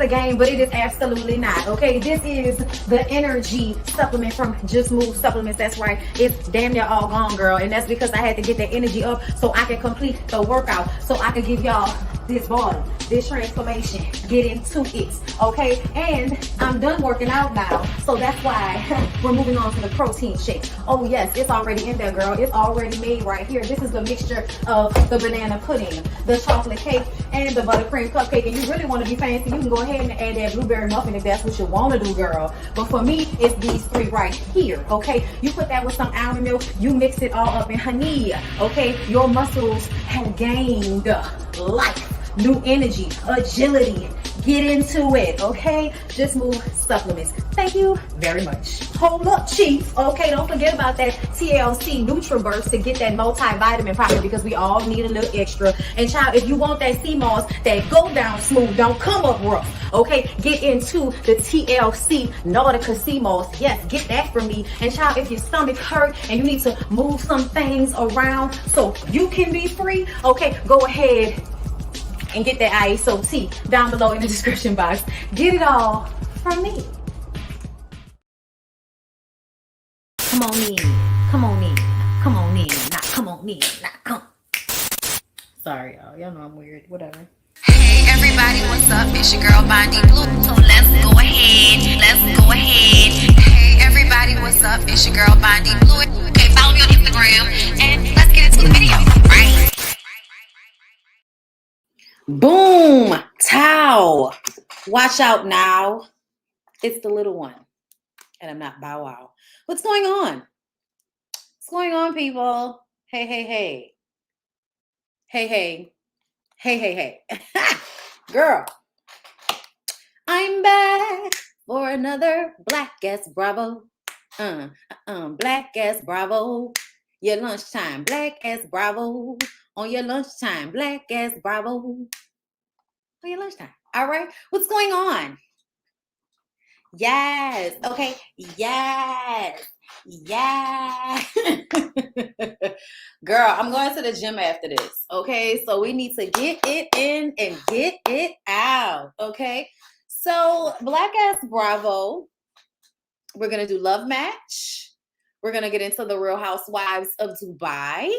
it's a game, but it is absolutely not, okay? This is the energy supplement from Just Move Supplements. That's right. It's damn near all gone, girl. And that's because I had to get that energy up so I can complete the workout, so I can give y'all this body, this transformation, get into it, okay? And I'm done working out now, so that's why we're moving on to the protein shake. Oh yes, it's already in there, girl. It's already made right here. This is the mixture of the banana pudding, the chocolate cake, and the buttercream cupcake. And you really want to be fancy, you can go ahead and add that blueberry muffin if that's what you want to do, girl. But for me, it's these three right here, okay? You put that with some almond milk, you mix it all up in honey, okay? Your muscles have gained life, new energy, agility. Get into it, okay? Just Move Supplements. Thank you very much. Hold up, Chief. Okay, don't forget about that TLC NutriBurst to get that multivitamin pocket, because we all need a little extra. And child, if you want that sea moss that go down smooth, don't come up rough, okay? Get into the TLC Nautica sea moss. Yes, get that from me. And child, if your stomach hurt and you need to move some things around so you can be free, okay, go ahead and get that ISO tea down below in the description box. Get it all from me. Come on in, come on in, come on in, not come on in, not come. Sorry, y'all know I'm weird, whatever. Hey everybody, what's up? It's your girl BondyBlue. So let's go ahead. Hey everybody, what's up? It's your girl BondyBlue. Okay, follow me on Instagram and let's get into the video, right? Boom, towel. Watch out now. It's the little one. And I'm not Bow Wow. What's going on? What's going on, people? Hey, hey, hey. Hey, hey. Hey, hey, hey. Girl, I'm back for another Black Ass Bravo. Black Ass Bravo. Your lunchtime, Black Ass Bravo. On your lunchtime, Black Ass Bravo. On your lunchtime. All right. What's going on? Yes. Okay. Yes. Girl, I'm going to the gym after this. Okay. So we need to get it in and get it out. Okay. So Black Ass Bravo. We're going to do Love Match. We're going to get into the Real Housewives of Dubai,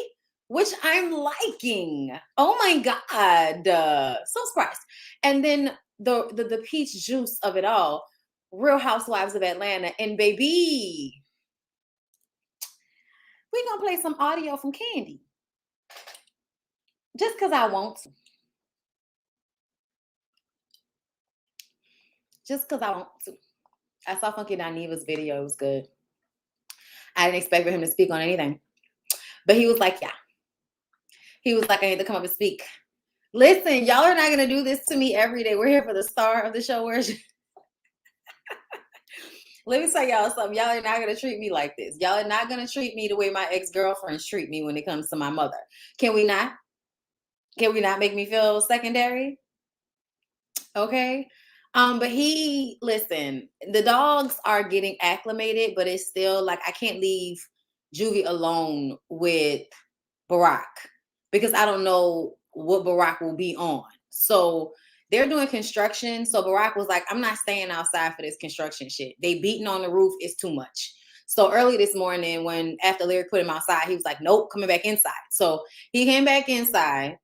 which I'm liking. Oh my God. So surprised. And then the peach juice of it all, Real Housewives of Atlanta. And baby, we're going to play some audio from Candy. Just because I want to. Just because I want to. I saw Funky Daniva's video. It was good. I didn't expect for him to speak on anything. But he was like, yeah. He was like, I need to come up and speak. Listen, y'all are not going to do this to me every day. We're here for the star of the show. Let me tell y'all something. Y'all are not going to treat me like this. Y'all are not going to treat me the way my ex-girlfriends treat me when it comes to my mother. Can we not? Can we not make me feel secondary? Okay. But listen, the dogs are getting acclimated, but it's still like, I can't leave Juvie alone with Barack because I don't know what Barack will be on. So they're doing construction. So Barack was like, I'm not staying outside for this construction shit. They beating on the roof is too much. So early this morning, when after Lyric put him outside, he was like, nope, coming back inside. So he came back inside.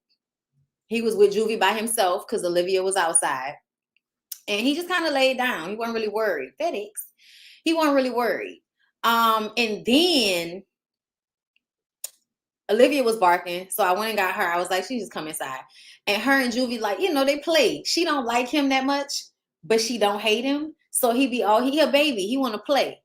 He was with Juvie by himself because Olivia was outside. And he just kind of laid down. He wasn't really worried. FedEx. He wasn't really worried. And then Olivia was barking. So I went and got her. I was like, she just come inside. And her and Juvie, like, they play. She don't like him that much, but she don't hate him. So he a baby. He want to play.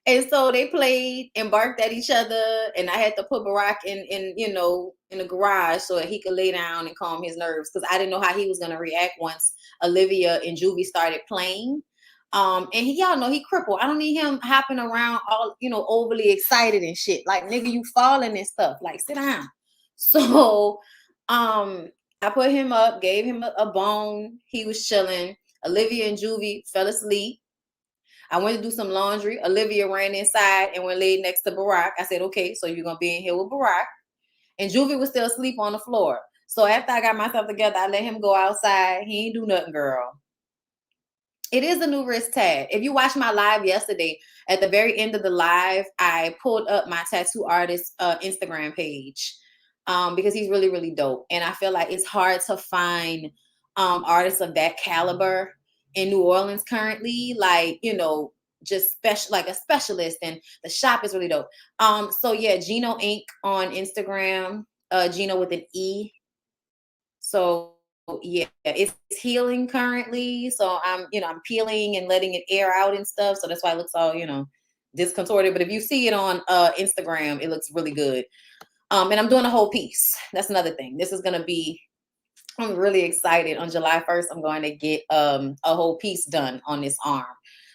And so they played and barked at each other. And I had to put Barack in the garage so that he could lay down and calm his nerves. Because I didn't know how he was going to react once Olivia and Juvie started playing. And y'all know he crippled. I don't need him hopping around all, overly excited and shit. Like, nigga, you falling and stuff. Like, sit down. So, I put him up, gave him a bone. He was chilling. Olivia and Juvie fell asleep. I went to do some laundry. Olivia ran inside and went laid next to Barack. I said, okay, so you're going to be in here with Barack. And Juvie was still asleep on the floor. So after I got myself together, I let him go outside. He ain't do nothing, girl. It is a new wrist tag. If you watched my live yesterday, at the very end of the live, I pulled up my tattoo artist Instagram page because he's really, really dope. And I feel like it's hard to find artists of that caliber in New Orleans currently. Like, you know, just special, like a specialist, and the shop is really dope. So yeah, Gino Inc. on Instagram, Gino with an E. So yeah, it's healing currently. So I'm peeling and letting it air out and stuff. So that's why it looks all, discontorted. But if you see it on Instagram, it looks really good. And I'm doing a whole piece. That's another thing. This is gonna be, I'm really excited. On July 1st, I'm going to get a whole piece done on this arm.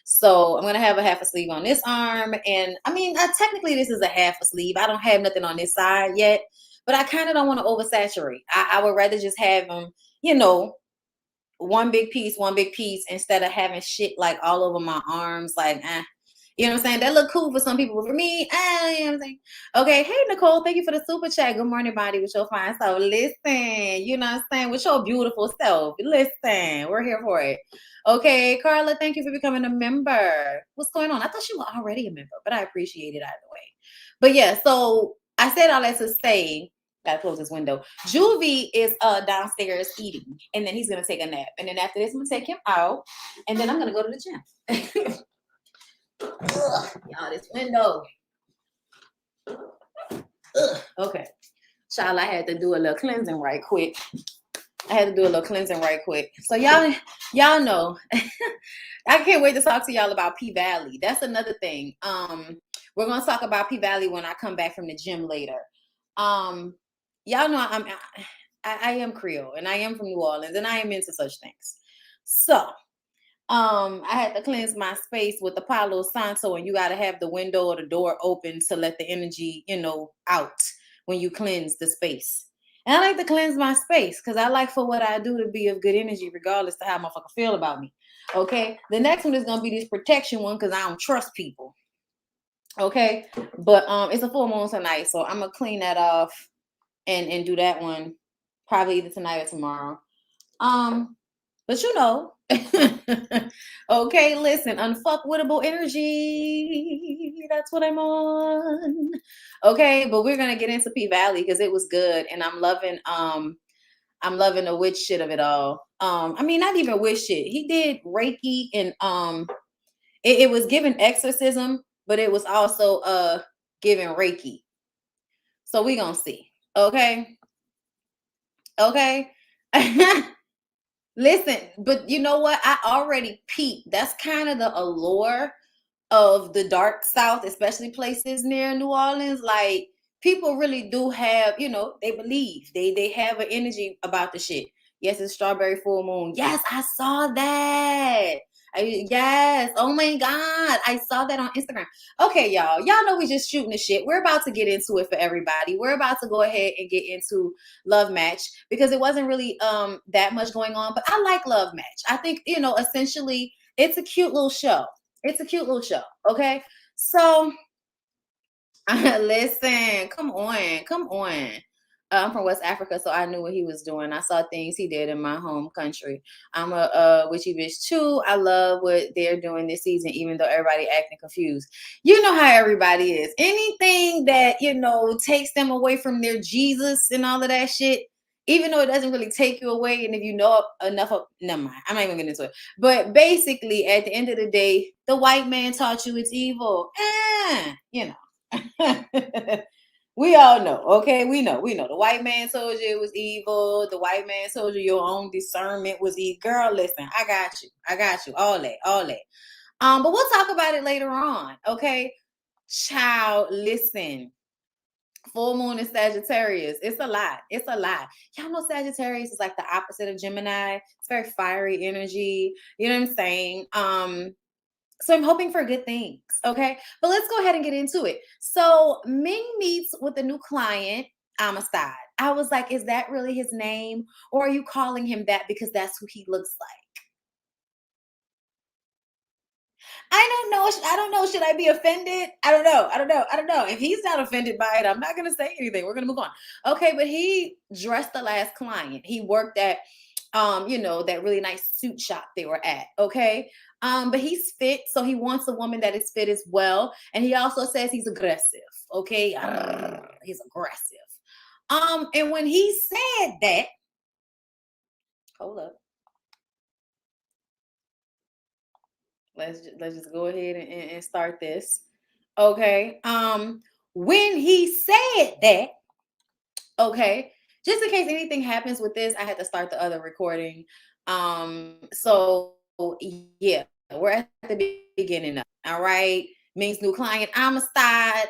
So I'm gonna have a half a sleeve on this arm. And I mean, technically this is a half a sleeve. I don't have nothing on this side yet, but I kind of don't want to oversaturate. I would rather just have them, one big piece instead of having shit like all over my arms. Like, you know what I'm saying? That look cool for some people, but for me, you know what I'm saying? Okay, hey Nicole, thank you for the super chat. Good morning, body, with your fine self. Listen, you know what I'm saying? With your beautiful self. Listen, we're here for it. Okay, Carla, thank you for becoming a member. What's going on? I thought you were already a member, but I appreciate it either way. But yeah, so I said all that to say, gotta close this window. Juvie is downstairs eating, and then he's gonna take a nap. And then after this, I'm gonna take him out, and then I'm gonna go to the gym. Ugh, y'all, this window. Ugh, okay. Child, I had to do a little cleansing right quick. So y'all know. I can't wait to talk to y'all about P Valley. That's another thing. We're gonna talk about P Valley when I come back from the gym later. Y'all know I am Creole, and I am from New Orleans, and I am into such things. So I had to cleanse my space with the Palo Santo, and you got to have the window or the door open to let the energy, out when you cleanse the space. And I like to cleanse my space because I like for what I do to be of good energy, regardless of how motherfucker feel about me. Okay. The next one is gonna be this protection one because I don't trust people. Okay, but it's a full moon tonight, so I'm gonna clean that off and do that one probably either tonight or tomorrow. But okay, listen, unfuckwittable energy. That's what I'm on. Okay, but we're gonna get into P Valley because it was good, and I'm loving the witch shit of it all. I mean, not even witch shit. He did Reiki, and it was given exorcism, but it was also given Reiki. So we gonna see. Okay. Listen, but you know what? I already peeped. That's kind of the allure of the dark South, especially places near New Orleans. Like, people really do have, they believe. They have an energy about the shit. Yes, it's strawberry full moon. Yes, I saw that. Yes. Oh my God. I saw that on Instagram. Okay, y'all. Y'all know we just shooting the shit. We're about to get into it for everybody. We're about to go ahead and get into Love Match because it wasn't really that much going on. But I like Love Match. I think, essentially it's a cute little show. Okay. So listen, come on. I'm from West Africa, so I knew what he was doing. I saw things he did in my home country. I'm a witchy bitch too. I love what they're doing this season, even though everybody acting confused. You know how everybody is. Anything that, takes them away from their Jesus and all of that shit, even though it doesn't really take you away, and if you know enough of, never mind, I'm not even getting into it. But basically, at the end of the day, the white man taught you it's evil. We all know, okay? We know. The white man told you it was evil. The white man told you your own discernment was evil. Girl, listen, I got you. All that. But we'll talk about it later on, okay? Child, listen. Full moon in Sagittarius. It's a lot. Y'all know Sagittarius is like the opposite of Gemini. It's very fiery energy. You know what I'm saying? So I'm hoping for good things. Okay. But let's go ahead and get into it. So Ming meets with a new client, Amistad. I was like, is that really his name? Or are you calling him that because that's who he looks like? I don't know. Should I be offended? I don't know. If he's not offended by it, I'm not gonna say anything. We're gonna move on. Okay, but he dressed the last client. He worked at that really nice suit shop they were at. Okay. But he's fit, so he wants a woman that is fit as well. And he also says he's aggressive. Okay. He's aggressive. And when he said that, hold up. Let's just go ahead and start this. Okay. When he said that, okay, just in case anything happens with this, I had to start the other recording. So yeah, we're at the beginning of it, all right. Ming's new client, Amistad.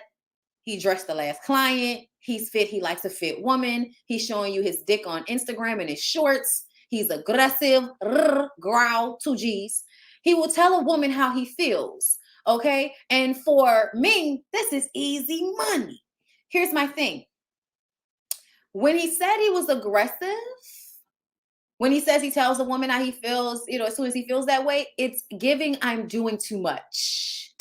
He dressed the last client. He's fit. He likes a fit woman. He's showing you his dick on Instagram in his shorts. He's aggressive, growl, 2 G's. He will tell a woman how he feels. Okay. And for Ming, this is easy money. Here's my thing. When he said he was aggressive, when he says he tells a woman how he feels, as soon as he feels that way, it's giving I'm doing too much.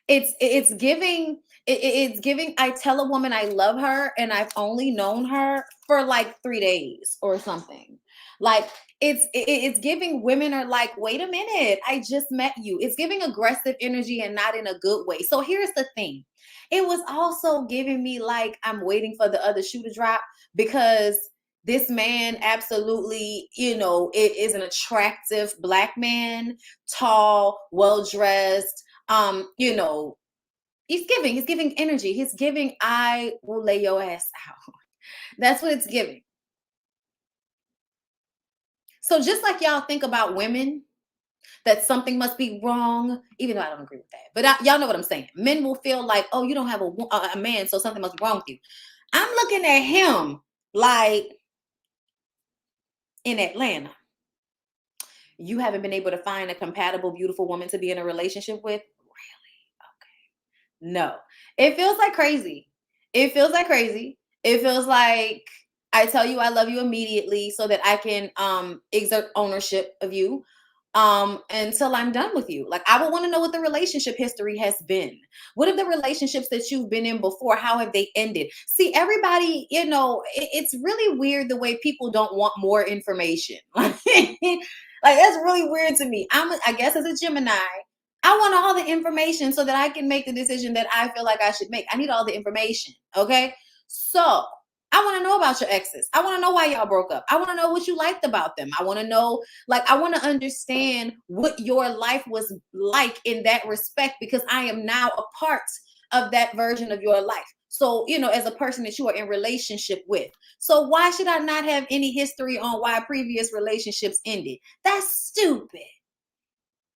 It's giving I tell a woman I love her and I've only known her for like 3 days or something. Like it's giving women are like, wait a minute, I just met you. It's giving aggressive energy and not in a good way. So here's the thing. It was also giving me like I'm waiting for the other shoe to drop, because this man absolutely, it is an attractive Black man, tall, well-dressed, he's giving energy. He's giving, I will lay your ass out. That's what it's giving. So just like y'all think about women, that something must be wrong, even though I don't agree with that. But y'all know what I'm saying. Men will feel like, oh, you don't have a man, so something must be wrong with you. I'm looking at him like, in Atlanta, you haven't been able to find a compatible, beautiful woman to be in a relationship with? Really? Okay. No. It feels like crazy. It feels like crazy. It feels like I tell you I love you immediately so that I can exert ownership of you until I'm done with you. Like, I would want to know what the relationship history has been. What are the relationships that you've been in before? How have they ended? See, everybody, it's really weird the way people don't want more information. Like, that's really weird to me. I guess as a Gemini, I want all the information so that I can make the decision that I feel like I should make. I need all the information. Okay. So I want to know about your exes. I want to know why y'all broke up. I want to know what you liked about them. I want to know, I want to understand what your life was like in that respect, because I am now a part of that version of your life. So, as a person that you are in relationship with. So why should I not have any history on why previous relationships ended? That's stupid.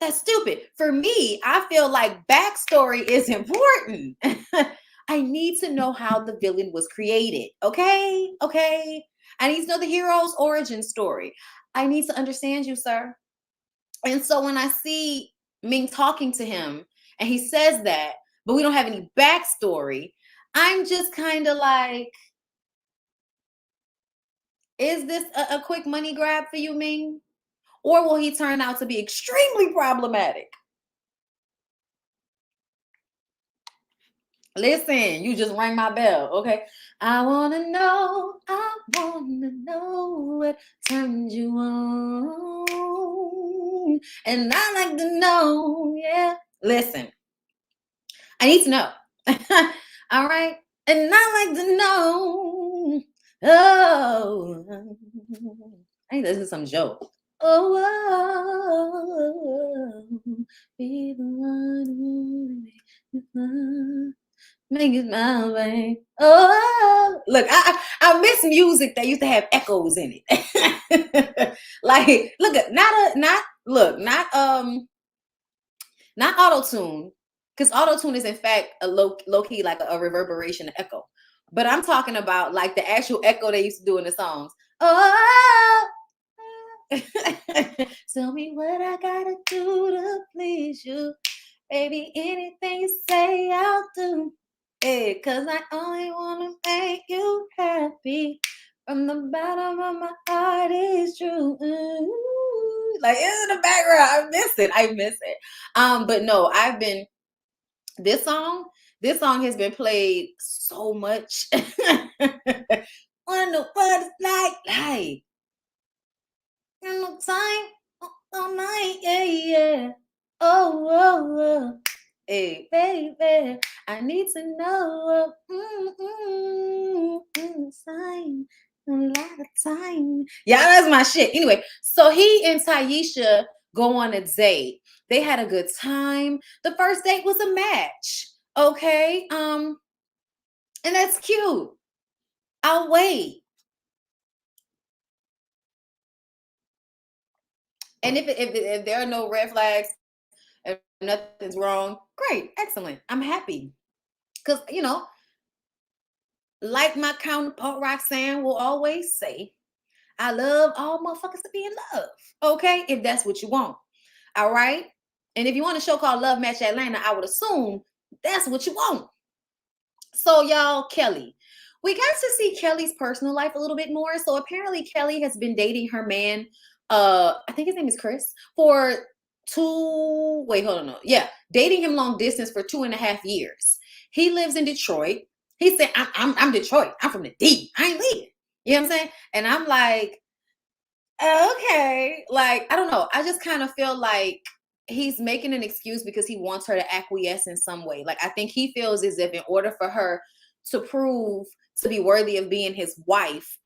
That's stupid. For me, I feel like backstory is important. I need to know how the villain was created. Okay. I need to know the hero's origin story. I need to understand you, sir. And so when I see Ming talking to him and he says that, but we don't have any backstory, I'm just kind of like, is this a quick money grab for you, Ming? Or will he turn out to be extremely problematic? Listen, you just rang my bell, okay? I wanna know what turned you on. And I like to know, yeah. Listen, I need to know. All right? And I like to know. Oh, I think this is some joke. Oh, be the one. Make it my way. Oh, look, I miss music that used to have echoes in it. Like, look at not auto-tune, because auto-tune is in fact a low key like a reverberation echo. But I'm talking about like the actual echo they used to do in the songs. Oh, tell me what I gotta do to please you. Baby, anything you say, I'll do. Hey, cause I only wanna make you happy. From the bottom of my heart is true. Ooh, Like it's in the background. I miss it. I miss it. But no, this song, this song has been played so much. Wonder what it's like in the time all night, yeah. Oh. Hey, baby, I need to know. Time, a lot of time. Yeah, that's my shit. Anyway, so he and Taisha go on a date. They had a good time. The first date was a match. Okay. And that's cute. I'll wait. And if there are no red flags, if nothing's wrong, great, excellent. I'm happy. Because, like my counterpart Roxanne will always say, I love all motherfuckers to be in love. Okay? If that's what you want. All right? And if you want a show called Love Match Atlanta, I would assume that's what you want. So, y'all, Kelly. We got to see Kelly's personal life a little bit more. So apparently Kelly has been dating her man, I think his name is Chris, for dating him long distance for 2.5 years. He lives in Detroit. He said, I'm Detroit. I'm from the D. I ain't leaving. You know what I'm saying? And I'm like, okay. Like, I don't know. I just kind of feel like he's making an excuse because he wants her to acquiesce in some way. Like, I think he feels as if in order for her to prove to be worthy of being his wife,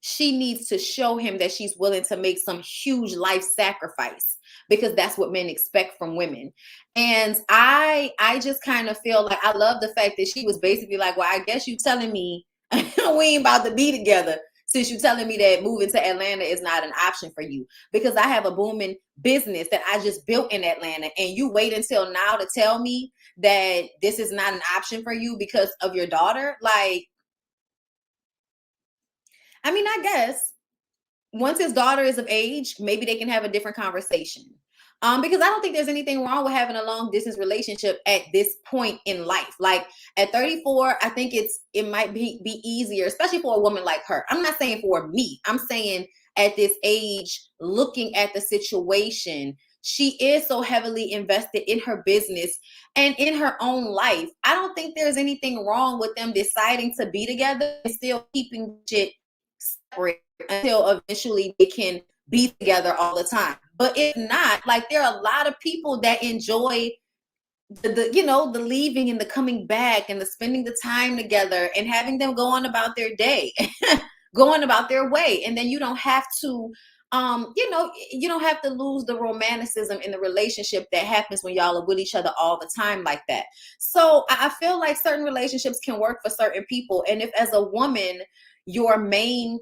she needs to show him that she's willing to make some huge life sacrifice, because that's what men expect from women. And I just kind of feel like, I love the fact that she was basically like, well, I guess you telling me we ain't about to be together, since you're telling me that moving to Atlanta is not an option for you, because I have a booming business that I just built in Atlanta, and you wait until now to tell me that this is not an option for you because of your daughter. Like, I mean, I guess once his daughter is of age, maybe they can have a different conversation. Because I don't think there's anything wrong with having a long distance relationship at this point in life. Like at 34, I think it might be easier, especially for a woman like her. I'm not saying for me. I'm saying at this age, looking at the situation, she is so heavily invested in her business and in her own life. I don't think there's anything wrong with them deciding to be together and still keeping shit separate until eventually they can be together all the time. But if not, like, there are a lot of people that enjoy the leaving and the coming back and the spending the time together and having them go on about their day, going about their way. And then you don't have to you don't have to lose the romanticism in the relationship that happens when y'all are with each other all the time like that. So I feel like certain relationships can work for certain people. And if as a woman, your main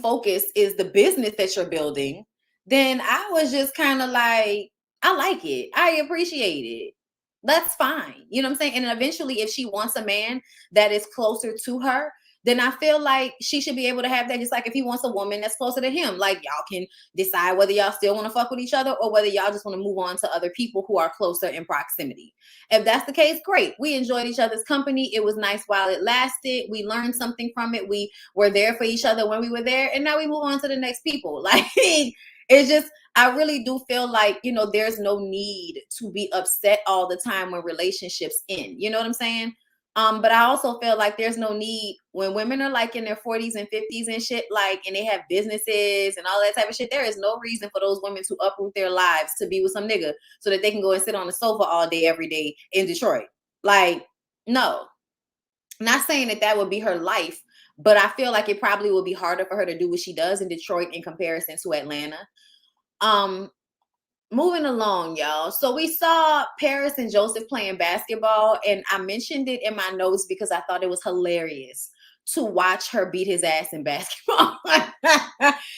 focus is the business that you're building, then I was just kind of like, I like it. I appreciate it. That's fine. You know what I'm saying? And eventually, if she wants a man that is closer to her, then I feel like she should be able to have that. Just like if he wants a woman that's closer to him, like y'all can decide whether y'all still want to fuck with each other or whether y'all just want to move on to other people who are closer in proximity. If that's the case, great. We enjoyed each other's company. It was nice while it lasted. We learned something from it. We were there for each other when we were there. And now we move on to the next people. Like, it's just, I really do feel like, there's no need to be upset all the time when relationships end. You know what I'm saying? But I also feel like there's no need when women are like in their 40s and 50s and shit, like, and they have businesses and all that type of shit. There is no reason for those women to uproot their lives to be with some nigga so that they can go and sit on the sofa all day, every day in Detroit. Like, no, not saying that would be her life, but I feel like it probably would be harder for her to do what she does in Detroit in comparison to Atlanta. Moving along, y'all. So we saw Paris and Joseph playing basketball, and I mentioned it in my notes because I thought it was hilarious to watch her beat his ass in basketball.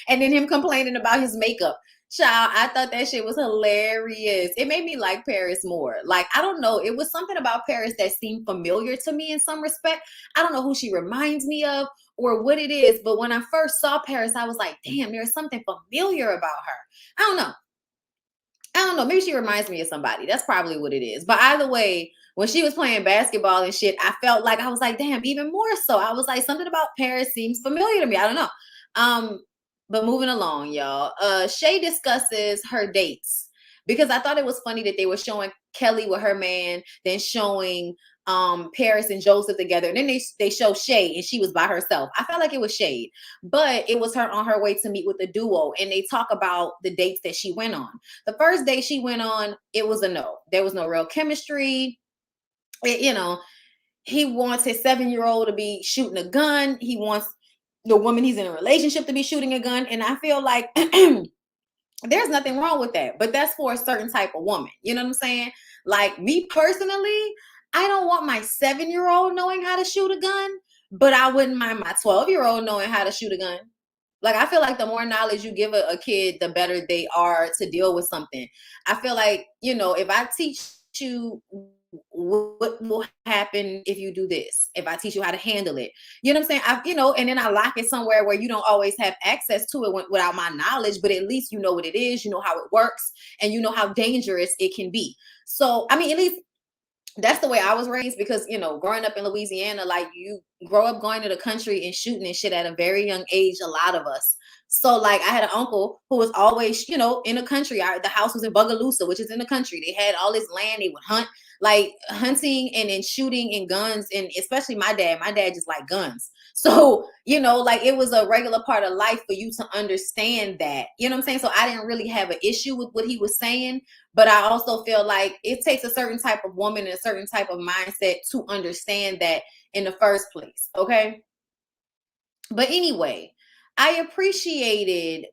And then him complaining about his makeup. Child, I thought that shit was hilarious. It made me like Paris more. Like, I don't know. It was something about Paris that seemed familiar to me in some respect. I don't know who she reminds me of or what it is, but when I first saw Paris, I was like, damn, there's something familiar about her. I don't know. Maybe she reminds me of somebody. That's probably what it is. But either way, when she was playing basketball and shit, I felt like, I was like, damn, even more so. I was like, something about Paris seems familiar to me. I don't know. But moving along, y'all. Shay discusses her dates because I thought it was funny that they were showing Kelly with her man, then showing Paris and Joseph together, and then they show Shay and she was by herself. I felt like it was shade, but it was her on her way to meet with the duo, and they talk about the dates that she went on. The first date she went on, it was a no. There was no real chemistry. He wants his 7-year-old to be shooting a gun. He wants the woman he's in a relationship to be shooting a gun. And I feel like there's nothing wrong with that, but that's for a certain type of woman. You know what I'm saying? Like me personally, I don't want my 7-year-old knowing how to shoot a gun, but I wouldn't mind my 12-year-old knowing how to shoot a gun. Like, I feel like the more knowledge you give a kid, the better they are to deal with something. I feel like, if I teach you what will happen if you do this, if I teach you how to handle it, you know what I'm saying? And then I lock it somewhere where you don't always have access to it without my knowledge, but at least you know what it is, you know how it works, and you know how dangerous it can be. So, I mean, at least that's the way I was raised, because growing up in Louisiana, like, you grow up going to the country and shooting and shit at a very young age, a lot of us. So, like, I had an uncle who was always in the country. The house was in Bogalusa, which is in the country. They had all this land. They would hunt, like hunting and then shooting and guns, and especially my dad just liked guns. So, like, it was a regular part of life for you to understand that, you know what I'm saying? So I didn't really have an issue with what he was saying. But I also feel like it takes a certain type of woman and a certain type of mindset to understand that in the first place. Okay. But anyway, I appreciated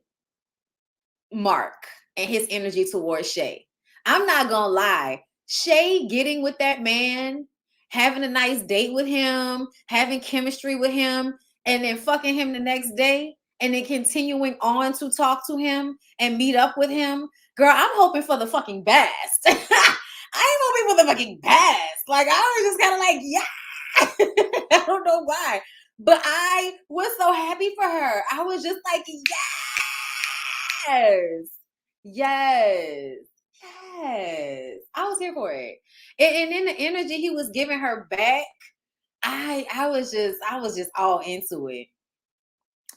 Mark and his energy towards Shay. I'm not going to lie. Shay getting with that man, having a nice date with him, having chemistry with him, and then fucking him the next day, and then continuing on to talk to him and meet up with him. Girl, I'm hoping for the fucking best. I ain't hoping for the fucking best. Like, I was just kind of like, yeah. I don't know why. But I was so happy for her. I was just like, yes. Yes. Yes. I was here for it. And then the energy he was giving her back, I was just all into it.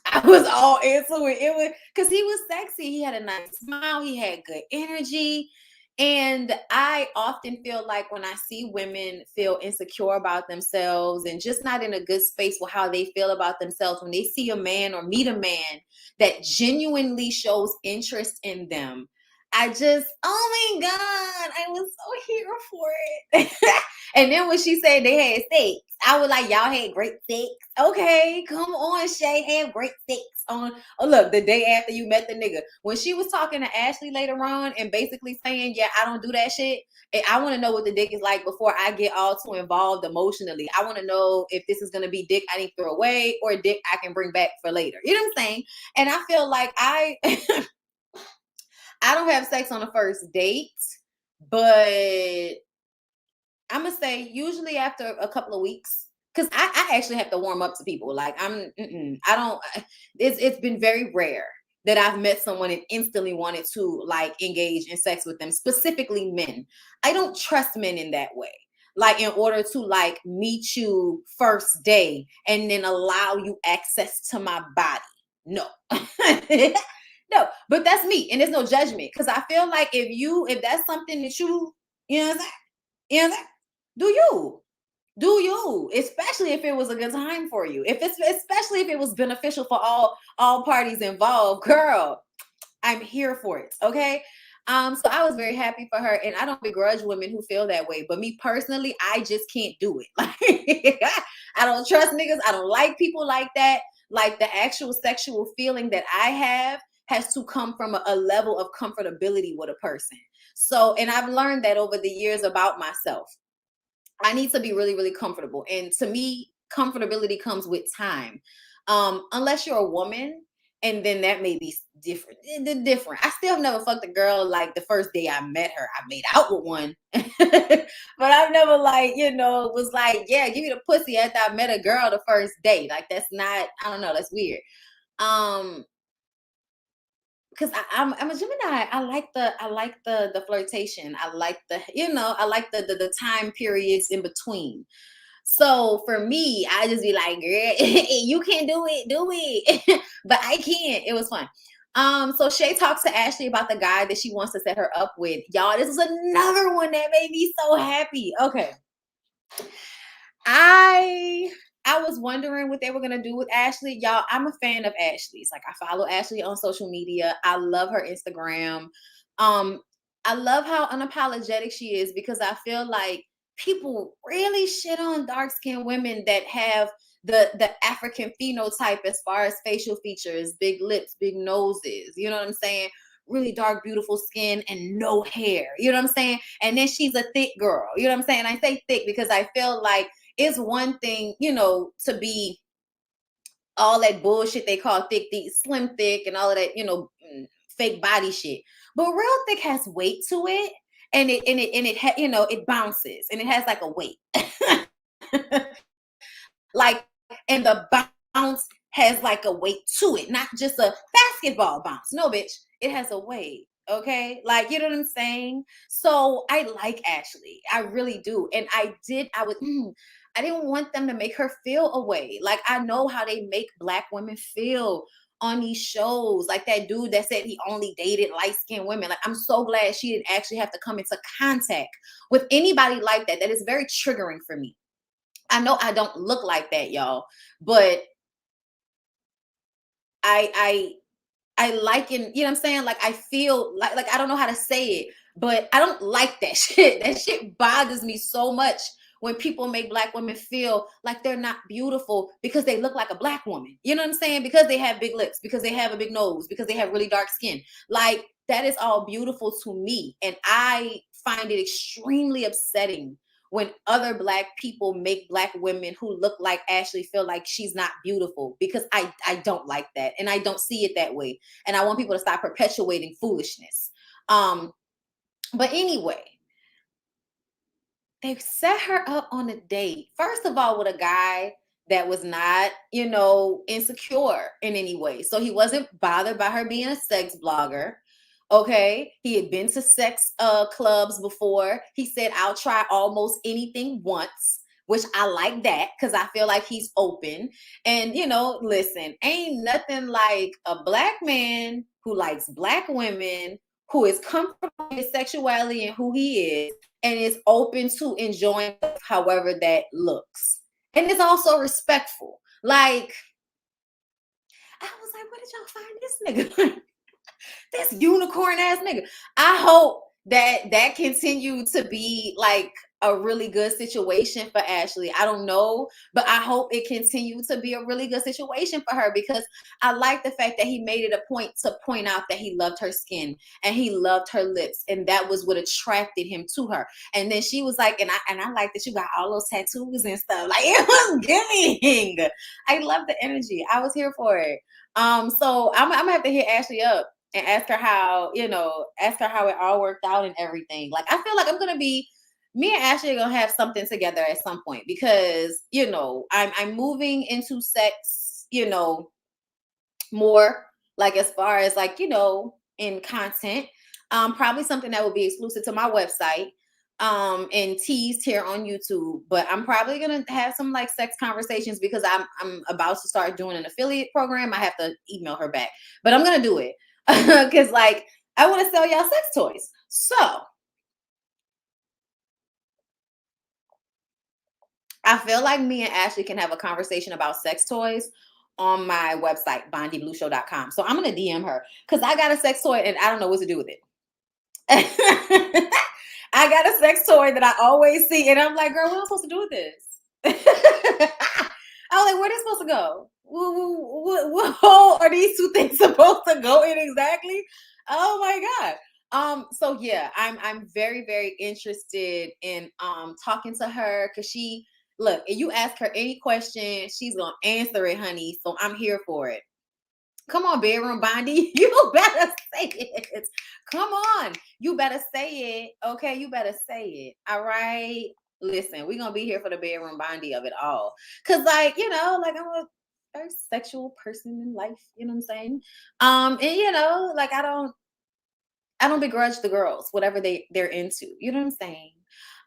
I was all into it. It was because he was sexy. He had a nice smile. He had good energy. And I often feel like when I see women feel insecure about themselves and just not in a good space with how they feel about themselves, when they see a man or meet a man that genuinely shows interest in them, I just, oh my God, I was so here for it. And then when she said they had steaks, I was like, y'all had great steaks. Okay, come on, Shay, have great steaks on. Oh, look, the day after you met the nigga. When she was talking to Ashley later on and basically saying, yeah, I don't do that shit. And I want to know what the dick is like before I get all too involved emotionally. I want to know if this is going to be dick I need to throw away or dick I can bring back for later. You know what I'm saying? And I feel like I don't have sex on the first date, but I'm gonna say usually after a couple of weeks, because I actually have to warm up to people. Like I don't. It's been very rare that I've met someone and instantly wanted to like engage in sex with them, specifically men. I don't trust men in that way. Like, in order to like meet you first day and then allow you access to my body. No. No, but that's me, and there's no judgment, because I feel like if that's something that you know what I'm saying, you know what I'm saying, do you, especially if it was a good time for you, especially if it was beneficial for all parties involved, girl, I'm here for it. Okay. So I was very happy for her, and I don't begrudge women who feel that way, but me personally, I just can't do it. Like, I don't trust niggas. I don't like people like that. Like, the actual sexual feeling that I have has to come from a level of comfortability with a person. So, and I've learned that over the years about myself. I need to be really, really comfortable. And to me, comfortability comes with time. Unless you're a woman, and then that may be different. Different. I still have never fucked a girl like the first day I met her. I made out with one. But I've never was like, yeah, give me the pussy after I met a girl the first day. Like, that's not, I don't know, that's weird. Because I'm a Gemini. I like the flirtation. I like the time periods in between. So for me, I just be like, girl, you can do it, but I can't. It was fun. So Shay talks to Ashley about the guy that she wants to set her up with. Y'all, this is another one that made me so happy. Okay. I was wondering what they were gonna do with Ashley. Y'all, I'm a fan of Ashley's. Like, I follow Ashley on social media. I love her Instagram. Um, I love how unapologetic she is, because I feel like people really shit on dark skinned women that have the African phenotype as far as facial features, big lips, big noses. You know what I'm saying? Really dark, beautiful skin and no hair. You know what I'm saying? And then she's a thick girl. You know what I'm saying? I say thick because I feel like it's one thing, to be all that bullshit they call thick, slim thick, and all of that, fake body shit. But real thick has weight to it, and it bounces, and it has like a weight. Like, and the bounce has like a weight to it, not just a basketball bounce. No, bitch, it has a weight. Okay, like, you know what I'm saying? So I like Ashley, I really do, and I didn't want them to make her feel away. Like, I know how they make Black women feel on these shows, like that dude that said he only dated light-skinned women. Like, I'm so glad she didn't actually have to come into contact with anybody like that. That is very triggering for me. I know I don't look like that, y'all, but I I like, and you know what I'm saying? Like, I feel like I don't know how to say it, but I don't like that shit. That shit bothers me so much when people make Black women feel like they're not beautiful because they look like a Black woman. You know what I'm saying? Because they have big lips, because they have a big nose, because they have really dark skin. Like, that is all beautiful to me. And I find it extremely upsetting when other Black people make Black women who look like Ashley feel like she's not beautiful, because I don't like that, and I don't see it that way, and I want people to stop perpetuating foolishness. But anyway, they set her up on a date, first of all, with a guy that was not, insecure in any way. So he wasn't bothered by her being a sex blogger. Okay. He had been to sex clubs before. He said, I'll try almost anything once, which I like that, because I feel like he's open. And, listen, ain't nothing like a Black man who likes Black women, who is comfortable with his sexuality and who he is, and is open to enjoying however that looks. And it's also respectful. Like, I was like, where did y'all find this nigga? This unicorn ass nigga. I hope that continued to be like a really good situation for Ashley. I don't know, but I hope it continued to be a really good situation for her, because I like the fact that he made it a point to point out that he loved her skin and he loved her lips, and that was what attracted him to her. And then she was like, and I like that you got all those tattoos and stuff. Like, it was giving. I love the energy. I was here for it. So I'm gonna have to hit Ashley up and ask her how it all worked out and everything. Like, I feel like me and Ashley are gonna have something together at some point, because I'm moving into sex, more, like, as far as, like, in content. Probably something that will be exclusive to my website, and teased here on YouTube. But I'm probably gonna have some like sex conversations, because I'm about to start doing an affiliate program. I have to email her back, but I'm gonna do it because, like, I want to sell y'all sex toys. So I feel like me and Ashley can have a conversation about sex toys on my website, bondyblueshow.com. So I'm gonna DM her, because I got a sex toy and I don't know what to do with it. I got a sex toy that I always see, and I'm like, girl, what am I supposed to do with this? I was like, where are they supposed to go? What hole are these two things supposed to go in exactly? Oh my God. So yeah, I'm very, very interested in talking to her, because look, if you ask her any question, she's gonna answer it, honey. So I'm here for it. Come on, bedroom Bondy. You better say it. Come on. You better say it. Okay, you better say it. All right. Listen, we're gonna be here for the bedroom Bondy of it all. Cause, like, like, I'm a very sexual person in life, you know what I'm saying? And like, I don't begrudge the girls, whatever they're into. You know what I'm saying?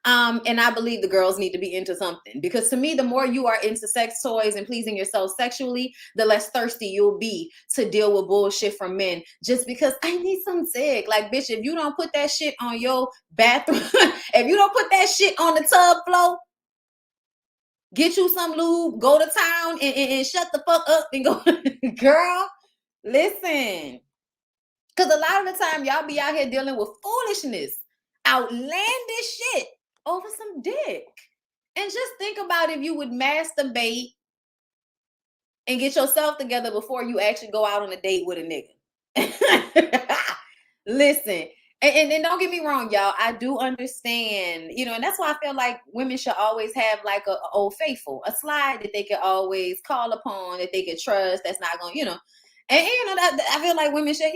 And I believe the girls need to be into something, because to me, the more you are into sex toys and pleasing yourself sexually, the less thirsty you'll be to deal with bullshit from men just because I need some dick. Like, bitch, if you don't put that shit on your bathroom, if you don't put that shit on the tub floor, get you some lube, go to town and shut the fuck up and go. Girl, listen. Because a lot of the time, y'all be out here dealing with foolishness, outlandish shit over some dick. And just think about if you would masturbate and get yourself together before you actually go out on a date with a nigga. Listen, and don't get me wrong, y'all. I do understand, and that's why I feel like women should always have like a old faithful, a slide that they can always call upon, that they can trust. That's not going, and that I feel like women should,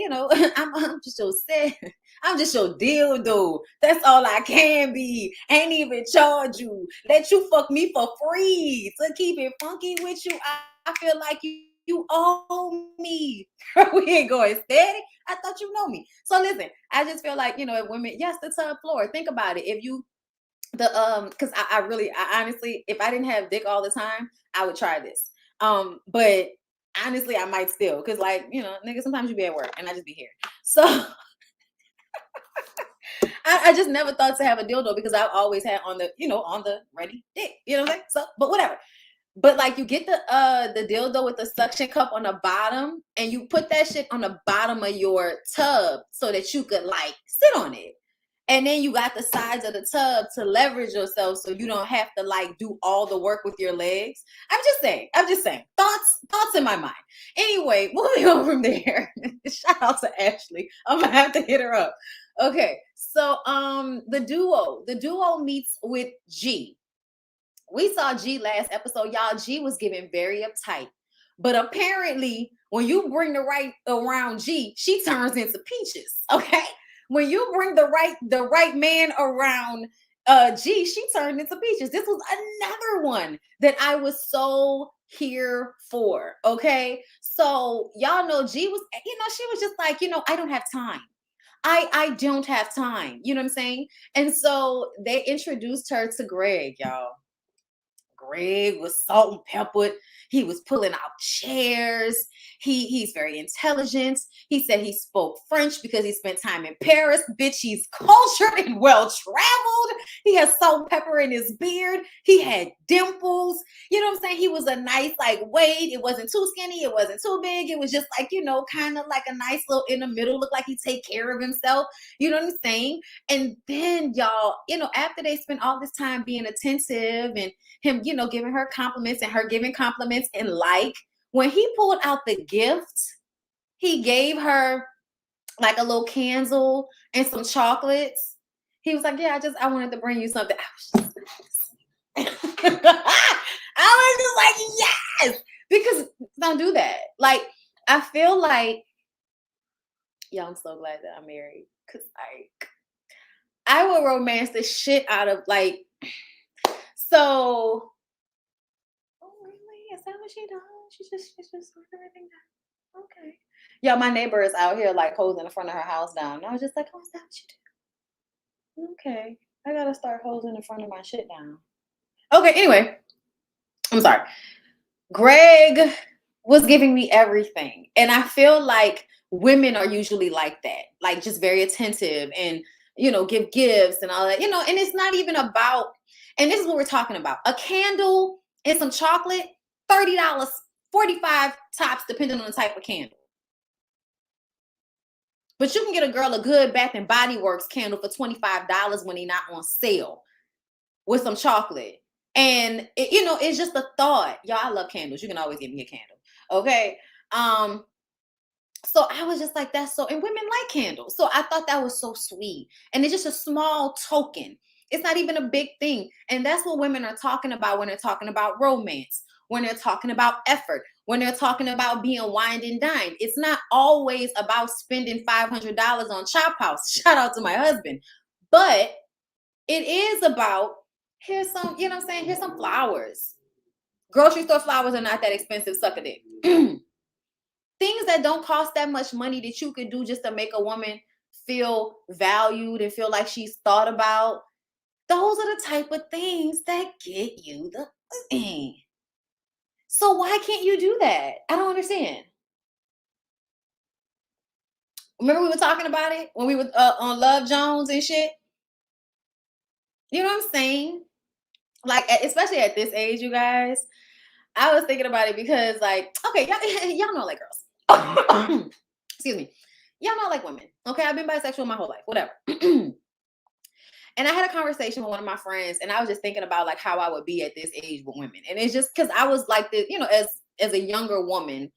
I'm just so sad. I'm just your dildo. That's all I can be. Ain't even charge you. Let you fuck me for free to keep it funky with you. I feel like you owe me. We ain't going steady. I thought you know me. So listen, I just feel like, if women, yes, the tub floor. Think about it. If you because I honestly, if I didn't have dick all the time, I would try this. But honestly, I might still, because like, nigga, sometimes you be at work and I just be here. So I just never thought to have a dildo because I've always had on the ready dick. You know what I'm saying? So, but whatever. But like, you get the dildo with the suction cup on the bottom, and you put that shit on the bottom of your tub so that you could like sit on it. And then you got the sides of the tub to leverage yourself so you don't have to like do all the work with your legs. I'm just saying. Thoughts in my mind. Anyway, moving on from there. Shout out to Ashley. I'm gonna have to hit her up. Okay, so the duo meets with G. We saw G last episode, y'all. G was getting very uptight, but apparently when you bring the right around G, she turns into peaches. Okay, when you bring the right man around G, she turned into peaches. This was another one that I was so here for. Okay, so y'all know G was, she was just like, I don't have time. I don't have time. You know what I'm saying? And so they introduced her to Greg, y'all. Greg was salt and peppered. He was pulling out chairs. He's very intelligent. He said he spoke French because he spent time in Paris. Bitch, he's cultured and well-traveled. He has salt and pepper in his beard. He had dimples. You know what I'm saying? He was a nice, like, weight. It wasn't too skinny. It wasn't too big. It was just like, kind of like a nice little in the middle. Looked like he take care of himself. You know what I'm saying? And then, y'all, after they spent all this time being attentive and him, giving her compliments and her giving compliments, and like when he pulled out the gift, he gave her like a little candle and some chocolates. He was like, yeah, I wanted to bring you something. I was just like, yes, because don't do that. Like, I feel like, yeah, I'm so glad that I'm married, because like I will romance the shit out of like, so. Oh, really? Is that what she does? She's just working everything down. Okay. Yeah, my neighbor is out here like hosing the front of her house down. And I was just like, oh, is that what you do? Okay. I gotta start hosing the front of my shit down. Okay, anyway. I'm sorry. Greg was giving me everything. And I feel like women are usually like that. Like, just very attentive and, give gifts and all that. And it's not even about, and this is what we're talking about. A candle and some chocolate, $30, 45 tops, depending on the type of candle. But you can get a girl a good Bath and Body Works candle for $25 when they're not on sale with some chocolate. And it's just a thought. Y'all, I love candles. You can always give me a candle. Okay. So I was just like, that's so, and women like candles. So I thought that was so sweet. And it's just a small token. It's not even a big thing. And that's what women are talking about when they're talking about romance, when they're talking about effort, when they're talking about being wined and dined. It's not always about spending $500 on Chop House. Shout out to my husband. But it is about, here's some, you know what I'm saying? Here's some flowers. Grocery store flowers are not that expensive, suck a dick. Things that don't cost that much money that you could do just to make a woman feel valued and feel like she's thought about. Those are the type of things that get you the thing. So why can't you do that? I don't understand. Remember we were talking about it when we were on Love Jones and shit? You know what I'm saying? Like, especially at this age, you guys, I was thinking about it because, like, okay, y'all know I like girls. Excuse me. Y'all know I like women. Okay, I've been bisexual my whole life, whatever. And I had a conversation with one of my friends, and I was just thinking about like how I would be at this age with women. And it's just because I was like this, you know, as a younger woman,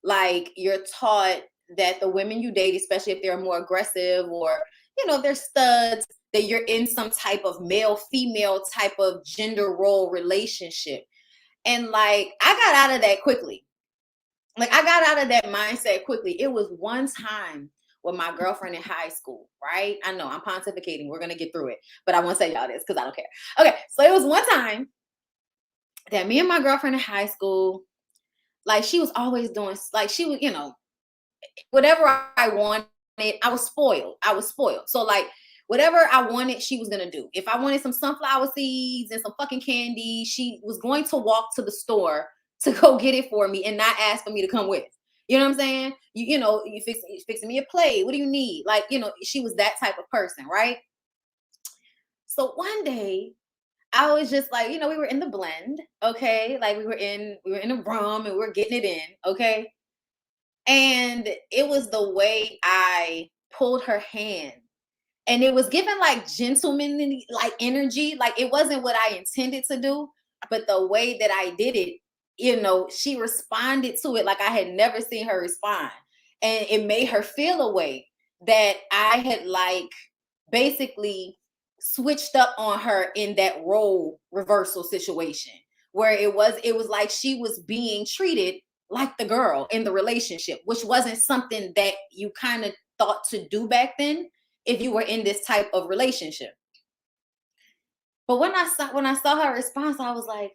like you're taught that the women you date, especially if they're more aggressive or, you know, they're studs, that you're in some type of male-female type of gender role relationship. And like I got out of that quickly. Like I got out of that mindset quickly. It was one time with my girlfriend in high school, right? I know I'm pontificating. We're gonna get through it, but I want to say y'all this because I don't care. Okay, so it was one time that me and my girlfriend in high school, like she was always doing, like she was, you know, whatever I wanted, I was spoiled. I was spoiled. So like whatever I wanted, she was gonna do. If I wanted some sunflower seeds and some fucking candy, she was going to walk to the store to go get it for me and not ask for me to come with. You know what I'm saying? You know, you fixing me a plate. What do you need? Like, you know, she was that type of person, right? So one day I was just like, you know, we were in the blend, okay? Like we were in a room and we were getting it in, okay? And it was the way I pulled her hand. And it was given like gentlemanly like energy. Like it wasn't what I intended to do, but the way that I did it, you know, she responded to it like I had never seen her respond. And it made her feel a way that I had like basically switched up on her in that role reversal situation where it was like she was being treated like the girl in the relationship, which wasn't something that you kind of thought to do back then if you were in this type of relationship. But when I saw her response, I was like,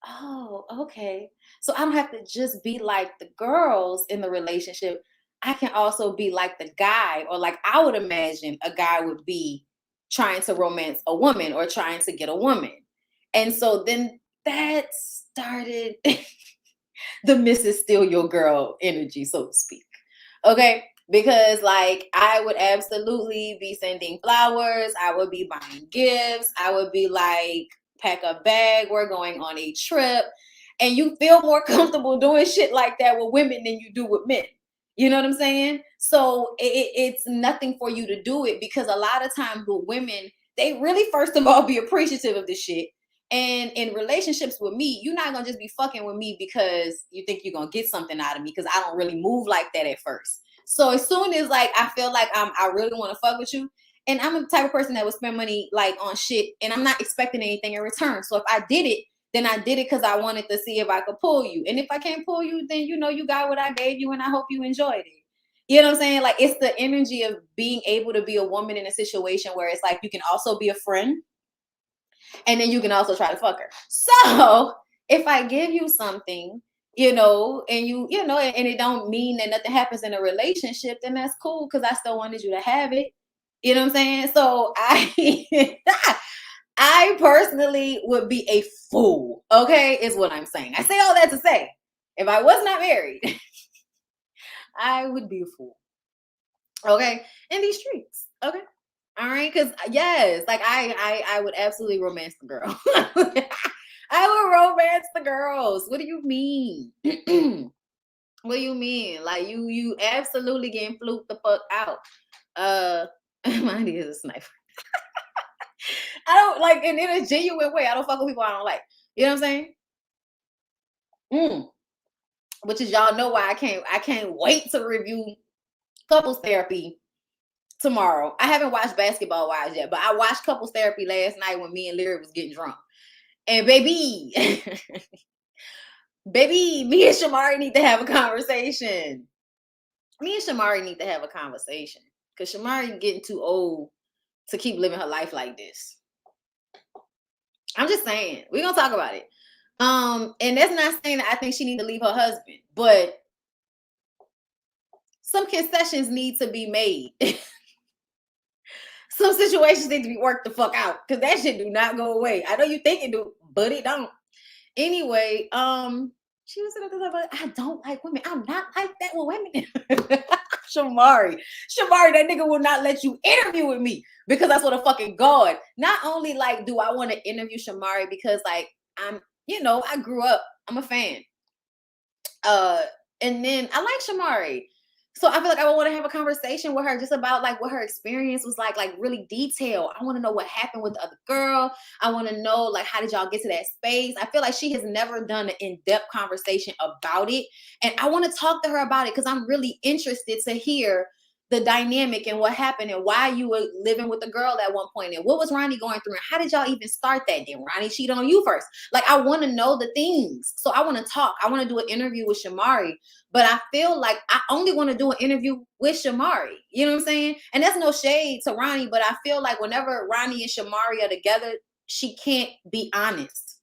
oh, okay. So I don't have to just be like the girls in the relationship. I can also be like the guy, or like I would imagine a guy would be trying to romance a woman or trying to get a woman. And so then that started the Mrs. Steal Your Girl energy, so to speak. Okay. Because like I would absolutely be sending flowers, I would be buying gifts, I would be like, pack a bag, we're going on a trip. And you feel more comfortable doing shit like that with women than you do with men. You know what I'm saying? So it's nothing for you to do it, because a lot of times with women, they really first of all be appreciative of this shit. And in relationships with me, you're not gonna just be fucking with me because you think you're gonna get something out of me, because I don't really move like that at first. So as soon as like I feel like I really want to fuck with you, and I'm the type of person that would spend money like on shit, and I'm not expecting anything in return. So if I did it, then I did it because I wanted to see if I could pull you. And if I can't pull you, then you know you got what I gave you, and I hope you enjoyed it. You know what I'm saying? Like it's the energy of being able to be a woman in a situation where it's like you can also be a friend, and then you can also try to fuck her. So if I give you something, you know, and you know, and it don't mean that nothing happens in a relationship, then that's cool, because I still wanted you to have it. You know what I'm saying? So I personally would be a fool, okay, is what I'm saying. I say all that to say, if I was not married, I would be a fool, okay, in these streets, okay? All right, because yes, like I would absolutely romance the girl. I would romance the girls. What do you mean? What do you mean? Like you absolutely getting fluked the fuck out. Mine is a sniper. I don't like, and in a genuine way. I don't fuck with people I don't like. You know what I'm saying? Which is, y'all know why I can't wait to review couples therapy tomorrow. I haven't watched Basketball Wives yet, but I watched couples therapy last night when me and Lyric was getting drunk. And baby, baby, me and Shamari need to have a conversation. Me and Shamari need to have a conversation, because Shamari getting too old to keep living her life like this. I'm just saying, we're gonna talk about it. And that's not saying that I think she need to leave her husband, but some concessions need to be made. Some situations need to be worked the fuck out because that shit do not go away. I know you think it do, but it don't. Anyway, she was saying, I don't like women. I'm not like that with women. Shamari, that nigga will not let you interview with me because that's what a fucking God. Not only like do I want to interview Shamari because like I'm, I grew up, I'm a fan. And then I like Shamari. So I feel like I want to have a conversation with her just about like what her experience was like really detailed. I want to know what happened with the other girl. I want to know like how did y'all get to that space? I feel like she has never done an in-depth conversation about it. And I want to talk to her about it because I'm really interested to hear the dynamic and what happened and why you were living with a girl at one point and what was Ronnie going through and how did y'all even start that? Did Ronnie cheat on you first? Like I want to know the things. So I want to talk. I want to do an interview with Shamari, but I feel like I only want to do an interview with Shamari. You know what I'm saying? And that's no shade to Ronnie, but I feel like whenever Ronnie and Shamari are together, she can't be honest.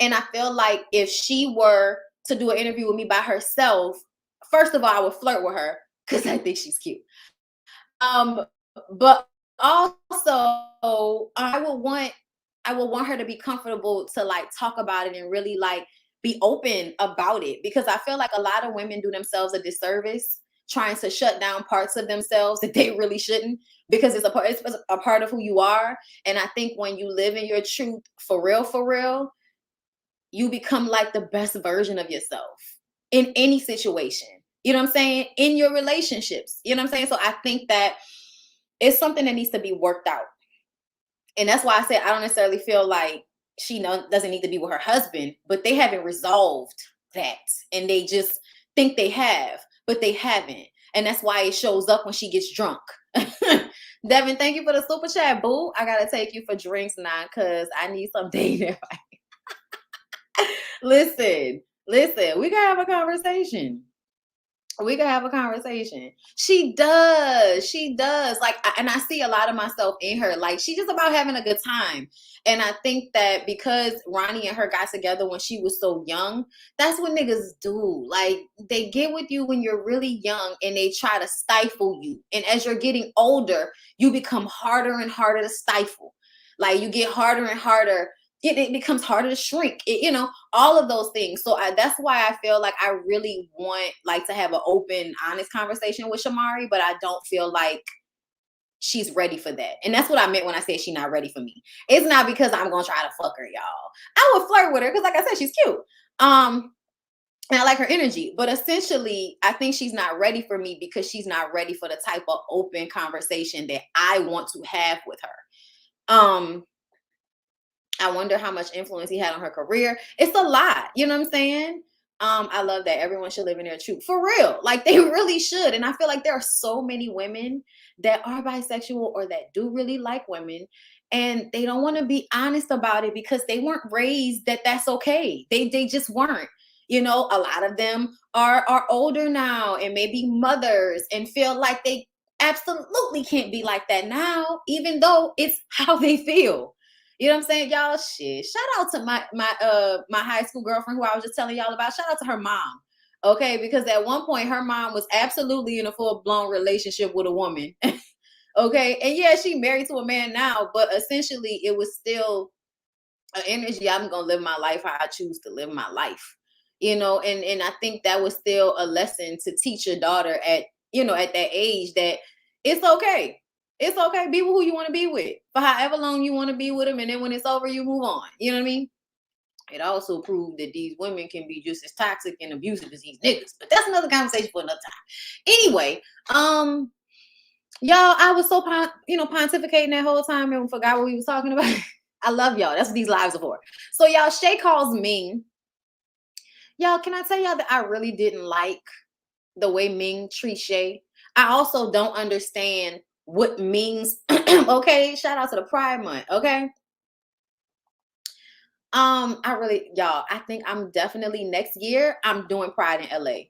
And I feel like if she were to do an interview with me by herself, first of all, I would flirt with her because I think she's cute. But also I will want her to be comfortable to like talk about it and really like be open about it, because I feel like a lot of women do themselves a disservice trying to shut down parts of themselves that they really shouldn't, because it's a part of who you are. And I think when you live in your truth for real, you become like the best version of yourself in any situation. You know what I'm saying? In your relationships. You know what I'm saying? So I think that it's something that needs to be worked out. And that's why I said I don't necessarily feel like she doesn't need to be with her husband, but they haven't resolved that. And they just think they have, but they haven't. And that's why it shows up when she gets drunk. Devin, thank you for the super chat, boo. I got to take you for drinks now because I need some dating advice. Listen, we can have a conversation. She does. Like, and I see a lot of myself in her. Like, she's just about having a good time. And I think that because Ronnie and her got together when she was so young, that's what niggas do. Like, they get with you when you're really young and they try to stifle you. And as you're getting older, you become harder and harder to stifle. Like, you get harder and harder. It becomes harder to shrink, all of those things. So that's why I feel like I really want like to have an open, honest conversation with Shamari, but I don't feel like she's ready for that. And that's what I meant when I said she's not ready for me. It's not because I'm going to try to fuck her, y'all. I would flirt with her because like I said, she's cute. And I like her energy, but essentially I think she's not ready for me because she's not ready for the type of open conversation that I want to have with her. I wonder how much influence he had on her career. It's a lot. You know what I'm saying? I love that everyone should live in their truth. For real. Like, they really should. And I feel like there are so many women that are bisexual or that do really like women, and they don't want to be honest about it because they weren't raised that that's okay. They just weren't. A lot of them are older now and maybe mothers and feel like they absolutely can't be like that now, even though it's how they feel. You know what I'm saying, y'all? Shit. Shout out to my high school girlfriend who I was just telling y'all about. Shout out to her mom. Okay, because at one point her mom was absolutely in a full-blown relationship with a woman. Okay, and yeah, she married to a man now, but essentially it was still an energy. I'm gonna live my life how I choose to live my life. And I think that was still a lesson to teach your daughter at that age, that it's okay. It's okay. Be with who you want to be with for however long you want to be with them. And then when it's over, you move on. You know what I mean? It also proved that these women can be just as toxic and abusive as these niggas. But that's another conversation for another time. Anyway, y'all, I was so pontificating that whole time and forgot what we was talking about. I love y'all. That's what these lives are for. So y'all, Shay calls Ming. Y'all, can I tell y'all that I really didn't like the way Ming treats Shay? I also don't understand what Ming's okay. Shout out to the Pride Month. Okay. I think I'm definitely next year. I'm doing Pride in LA.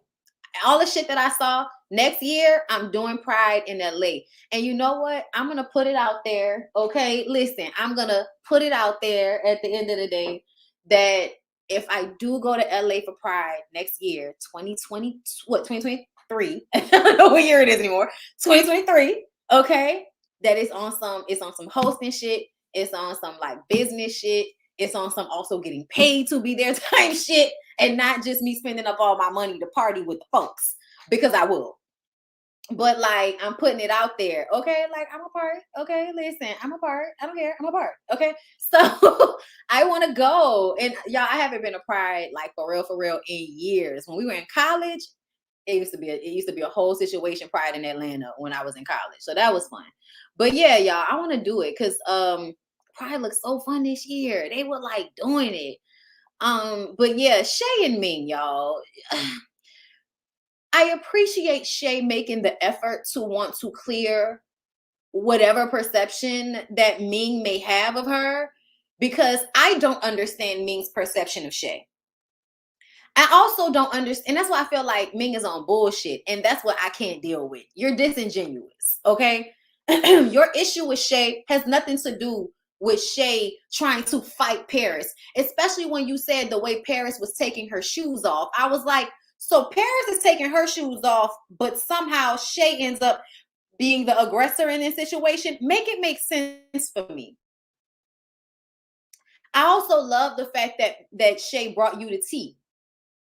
All the shit that I saw next year, I'm doing Pride in LA. And you know what? I'm going to put it out there. Okay. Listen, I'm going to put it out there at the end of the day that if I do go to LA for Pride next year, 2023, I don't know what year it is anymore. 2023. Okay. that it's on some hosting shit. It's on some like business shit. It's on some also getting paid to be there type shit, and not just me spending up all my money to party with the folks, because I will. But like, I'm putting it out there. Okay, like, I'm a part. Okay, listen, I'm a part. I don't care. I'm a part. Okay, so I want to go. And y'all, I haven't been to Pride like for real in years. When we were in college, it used to be a whole situation Pride in Atlanta when I was in college. So that was fun. But yeah, y'all, I want to do it because Pride looks so fun this year. They were like doing it. But yeah, Shay and Ming, y'all. I appreciate Shay making the effort to want to clear whatever perception that Ming may have of her, because I don't understand Ming's perception of Shay. I also don't understand. That's why I feel like Ming is on bullshit. And that's what I can't deal with. You're disingenuous. Okay. Your issue with Shay has nothing to do with Shay trying to fight Paris, especially when you said the way Paris was taking her shoes off. I was like, so Paris is taking her shoes off, but somehow Shay ends up being the aggressor in this situation. Make it make sense for me. I also love the fact that Shay brought you to tea.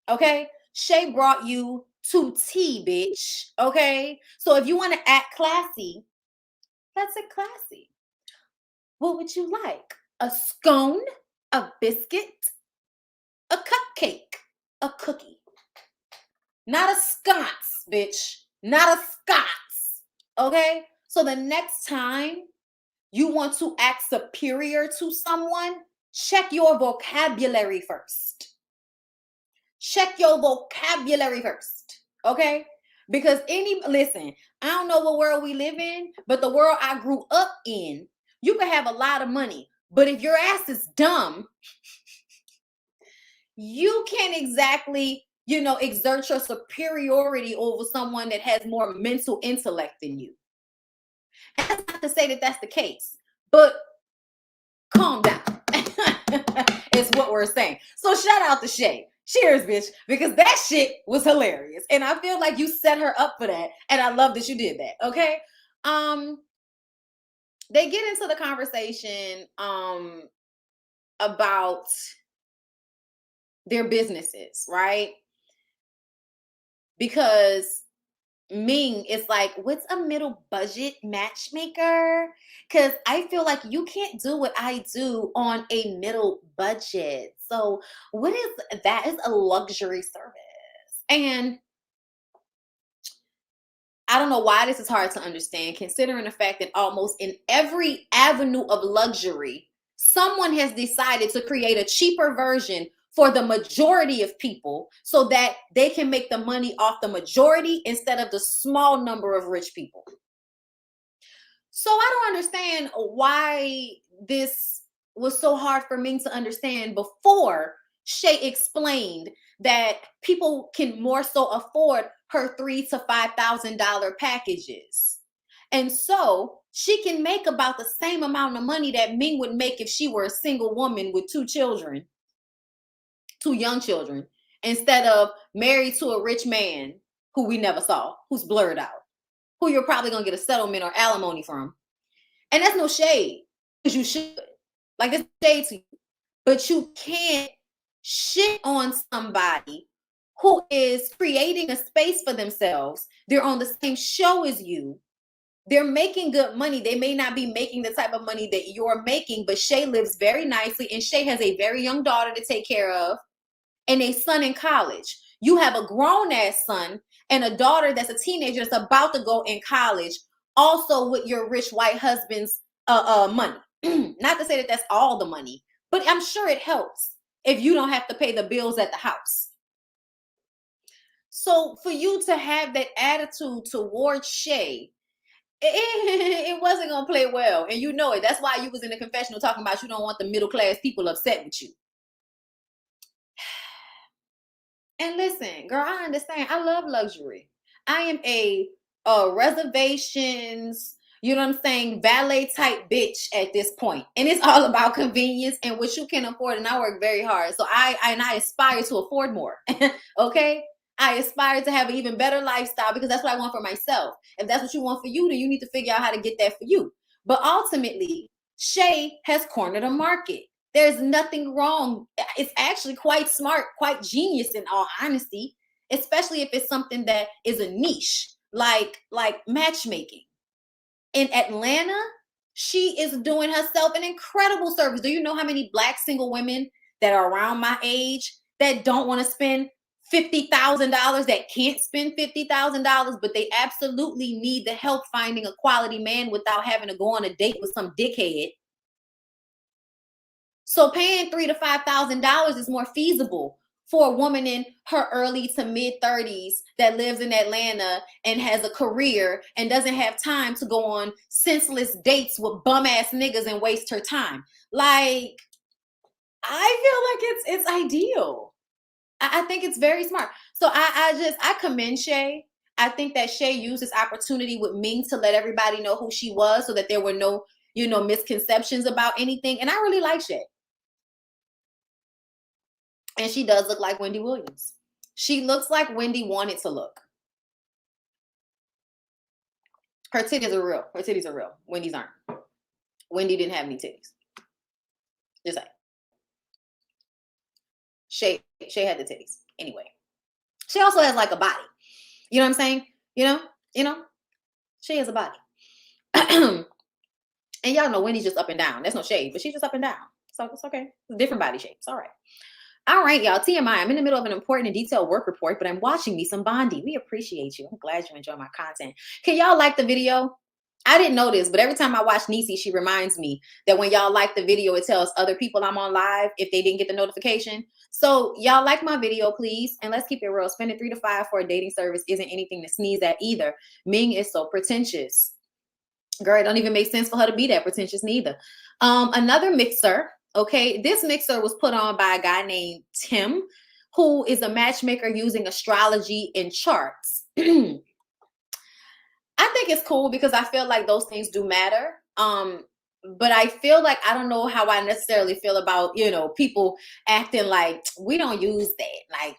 Okay? Shay brought you to tea, bitch. Okay? So if you want to act classy, let's act classy. What would you like? A scone? A biscuit? A cupcake? A cookie? Not a sconce, bitch. Not a sconce. Okay? So the next time you want to act superior to someone, check your vocabulary first. Check your vocabulary first. Okay? Because listen, I don't know what world we live in, but the world I grew up in, you can have a lot of money, but if your ass is dumb, you can't exactly, exert your superiority over someone that has more mental intellect than you. And that's not to say that that's the case, but calm down. It's what we're saying. So shout out to Shay. Cheers, bitch, because that shit was hilarious. And I feel like you set her up for that. And I love that you did that. Okay. They get into the conversation about their businesses, right? Because Ming is like, what's a middle budget matchmaker? Because I feel like you can't do what I do on a middle budget. So what is that? Is a luxury service. And I don't know why this is hard to understand, considering the fact that almost in every avenue of luxury, someone has decided to create a cheaper version for the majority of people so that they can make the money off the majority instead of the small number of rich people. So I don't understand why this was so hard for Ming to understand before Shay explained that people can more so afford her $3,000 to $5,000 packages. And so she can make about the same amount of money that Ming would make if she were a single woman with two young children, instead of married to a rich man who we never saw, who's blurred out, who you're probably going to get a settlement or alimony from. And that's no shade, because you should. Like, it's shade to you. But you can't shit on somebody who is creating a space for themselves. They're on the same show as you. They're making good money. They may not be making the type of money that you're making, but Shay lives very nicely, and Shay has a very young daughter to take care of and a son in college. You have a grown-ass son and a daughter that's a teenager that's about to go in college, also with your rich white husband's money. Not to say that that's all the money, but I'm sure it helps if you don't have to pay the bills at the house. So for you to have that attitude towards Shay, it wasn't going to play well. And you know it. That's why you was in the confessional talking about you don't want the middle class people upset with you. And listen, girl, I understand. I love luxury. I am a reservations, you know what I'm saying, valet type bitch at this point. And it's all about convenience and what you can afford. And I work very hard. So I aspire to afford more. Okay? I aspire to have an even better lifestyle because that's what I want for myself. If that's what you want for you, then you need to figure out how to get that for you. But ultimately, Shay has cornered a market. There's nothing wrong. It's actually quite smart, quite genius in all honesty, especially if it's something that is a niche, like matchmaking. In Atlanta, she is doing herself an incredible service. Do you know how many Black single women that are around my age that don't want to spend $50,000, that can't spend $50,000, but they absolutely need the help finding a quality man without having to go on a date with some dickhead? So paying $3,000 to $5,000 is more feasible for a woman in her early to mid 30s that lives in Atlanta and has a career and doesn't have time to go on senseless dates with bum ass niggas and waste her time. Like, I feel like it's ideal. I think it's very smart. So I commend Shay. I think that Shay used this opportunity with Ming to let everybody know who she was so that there were no, misconceptions about anything. And I really like Shay. And she does look like Wendy Williams. She looks like Wendy wanted to look. Her titties are real. Her titties are real. Wendy's aren't. Wendy didn't have any titties. Just like Shay had the titties. Anyway. She also has like a body. You know what I'm saying? You know? She has a body. And y'all know Wendy's just up and down. That's no shade, but she's just up and down. So it's okay. It's a different body shape. It's all right. All right, y'all. TMI. I'm in the middle of an important and detailed work report, but I'm watching me some Bondi. We appreciate you. I'm glad you enjoy my content. Can y'all like the video? I didn't know this, but every time I watch Niecy, she reminds me that when y'all like the video, it tells other people I'm on live if they didn't get the notification. So y'all like my video, please. And let's keep it real. Spending $3 to $5 for a dating service isn't anything to sneeze at either. Ming is so pretentious. Girl, it don't even make sense for her to be that pretentious neither. Another mixer. Okay, this mixer was put on by a guy named Tim, who is a matchmaker using astrology and charts. I think it's cool because I feel like those things do matter. But I feel like I don't know how I necessarily feel about, people acting like we don't use that. Like,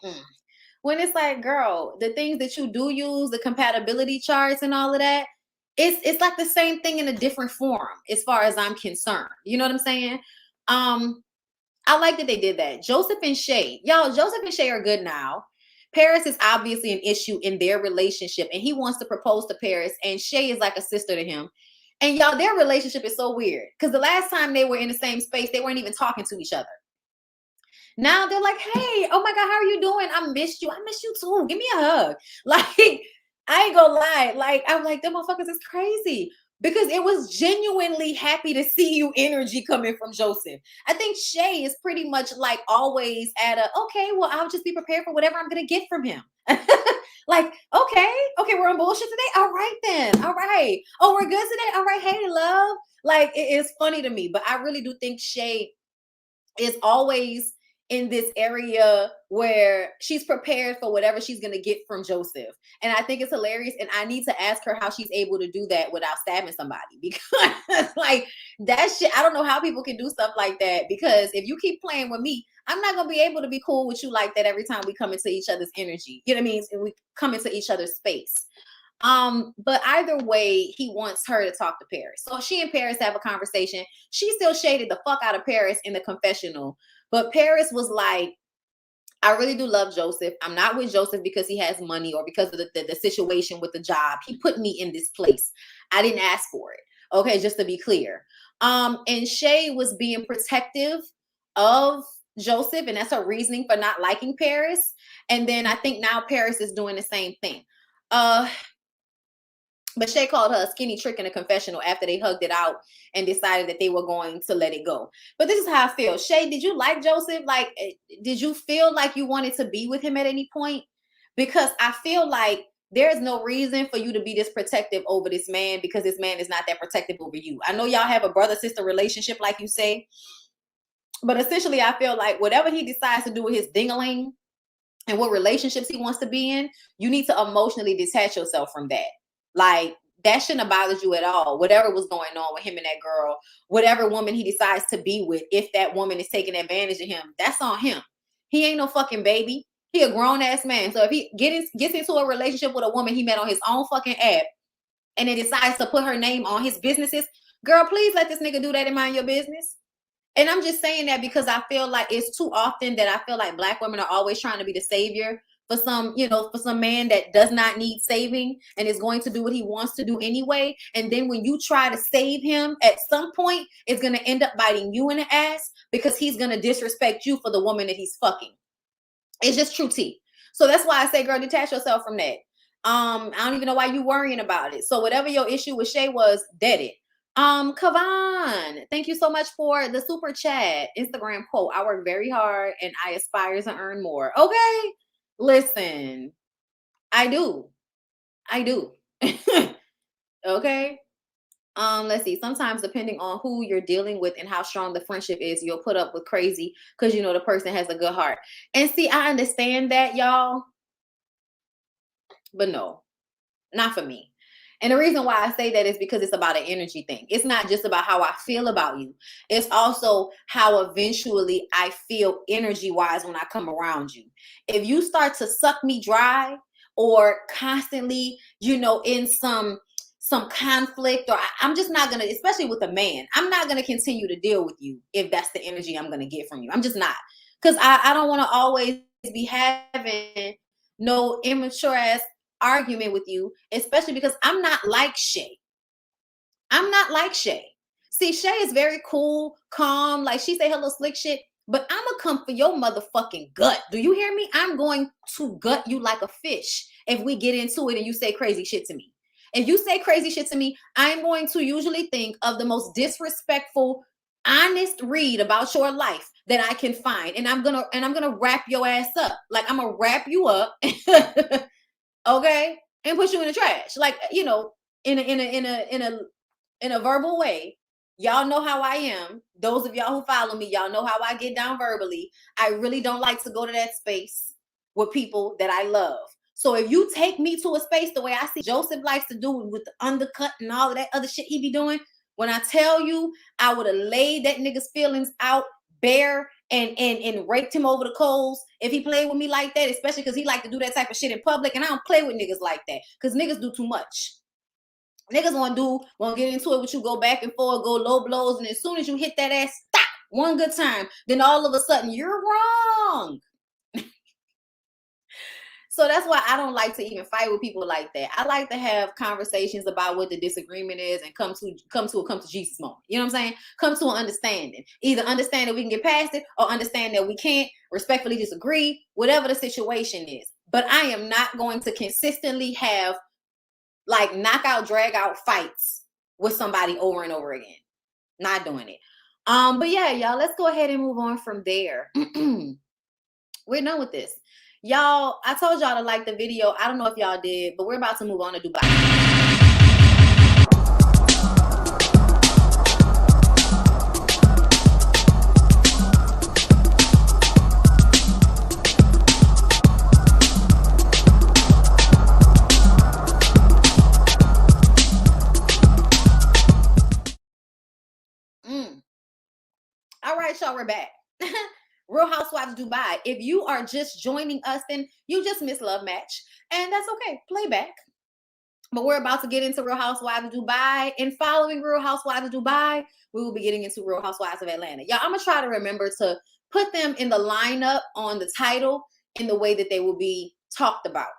when it's like, girl, the things that you do use, the compatibility charts and all of that, it's like the same thing in a different form as far as I'm concerned. You know what I'm saying? I like that they did that. Joseph and Shay. Y'all, Joseph and Shay are good now. Paris is obviously an issue in their relationship, and he wants to propose to Paris, and Shay is like a sister to him. And y'all, their relationship is so weird because the last time they were in the same space, they weren't even talking to each other. Now they're like, hey, oh my God, how are you doing? I missed you. I miss you too. Give me a hug. Like, I ain't gonna lie. Like, I'm like, them motherfuckers is crazy. Because it was genuinely happy to see you energy coming from Joseph. I think Shay is pretty much like always at a, okay, well, I'll just be prepared for whatever I'm going to get from him. Like, okay, we're on bullshit today. All right, then. All right. Oh, we're good today. All right. Hey, love. Like, it is funny to me, but I really do think Shay is always in this area where she's prepared for whatever she's going to get from Joseph. And I think it's hilarious. And I need to ask her how she's able to do that without stabbing somebody, because like that shit, I don't know how people can do stuff like that, because if you keep playing with me, I'm not going to be able to be cool with you like that every time we come into each other's energy. You know what I mean? And we come into each other's space. But either way, he wants her to talk to Paris. So she and Paris have a conversation. She still shaded the fuck out of Paris in the confessional. But Paris was like, I really do love Joseph. I'm not with Joseph because he has money or because of the situation with the job. He put me in this place. I didn't ask for it. Okay, just to be clear. And Shay was being protective of Joseph, and that's her reasoning for not liking Paris. And then I think now Paris is doing the same thing. But Shay called her a skinny trick in a confessional after they hugged it out and decided that they were going to let it go. But this is how I feel. Shay, did you like Joseph? Like, did you feel like you wanted to be with him at any point? Because I feel like there's no reason for you to be this protective over this man, because this man is not that protective over you. I know y'all have a brother-sister relationship, like you say. But essentially, I feel like whatever he decides to do with his ding-a-ling and what relationships he wants to be in, you need to emotionally detach yourself from that. Like, that shouldn't have bothered you at all. Whatever was going on with him and that girl, whatever woman he decides to be with, if that woman is taking advantage of him, that's on him. He ain't no fucking baby. He a grown-ass man. So if he gets into a relationship with a woman he met on his own fucking app and then decides to put her name on his businesses, Girl, please let this nigga do that and mind your business. And I'm just saying that because I feel like it's too often that I feel like Black women are always trying to be the savior for some, for some man that does not need saving and is going to do what he wants to do anyway. And then when you try to save him, at some point, it's going to end up biting you in the ass because he's going to disrespect you for the woman that he's fucking. It's just true tea. So that's why I say, girl, detach yourself from that. I don't even know why you worrying about it. So whatever your issue with Shay was, dead it. Kavan, thank you so much for the super chat. Instagram quote, I work very hard and I aspire to earn more. Okay. Listen, I do. Okay. Let's see. Sometimes depending on who you're dealing with and how strong the friendship is, you'll put up with crazy because the person has a good heart. And see, I understand that, y'all. But no, not for me. And the reason why I say that is because it's about an energy thing. It's not just about how I feel about you. It's also how eventually I feel energy-wise when I come around you. If you start to suck me dry or constantly, in some conflict, or I'm just not going to, especially with a man, I'm not going to continue to deal with you if that's the energy I'm going to get from you. I'm just not. Because I don't want to always be having no immature ass argument with you, especially because I'm not like Shay. See, Shay is very cool, calm, like she say her little slick shit, but I'm gonna come for your motherfucking gut. Do you hear me? I'm going to gut you like a fish if we get into it and you say crazy shit to me. If you say crazy shit to me, I'm going to usually think of the most disrespectful, honest read about your life that I can find, and I'm gonna wrap your ass up. Like I'm gonna wrap you up. Okay, and put you in the trash, like in a verbal way. Y'all know how I am. Those of y'all who follow me, y'all know how I get down verbally. I really don't like to go to that space with people that I love. So if you take me to a space the way I see Joseph likes to do with the undercut and all of that other shit he be doing, when I tell you I would have laid that nigga's feelings out bare and raked him over the coals if he played with me like that, especially because he like to do that type of shit in public, and I don't play with niggas like that because niggas do too much. Niggas want to get into it with you, go back and forth, go low blows, and as soon as you hit that ass, stop one good time, then all of a sudden you're wrong. So that's why I don't like to even fight with people like that. I like to have conversations about what the disagreement is and come to Jesus moment. You know what I'm saying? Come to an understanding. Either understand that we can get past it or understand that we can't, respectfully disagree, whatever the situation is. But I am not going to consistently have like knockout, drag out fights with somebody over and over again. Not doing it. But yeah, y'all, let's go ahead and move on from there. We're done with this. Y'all, I told y'all to like the video. I don't know if y'all did, but we're about to move on to Dubai. All right, y'all, we're back. Real Housewives Dubai. If you are just joining us, then you just missed Love Match, and that's okay. Playback. But we're about to get into Real Housewives Dubai, and following Real Housewives Dubai, we will be getting into Real Housewives of Atlanta. Y'all, I'm gonna try to remember to put them in the lineup on the title in the way that they will be talked about.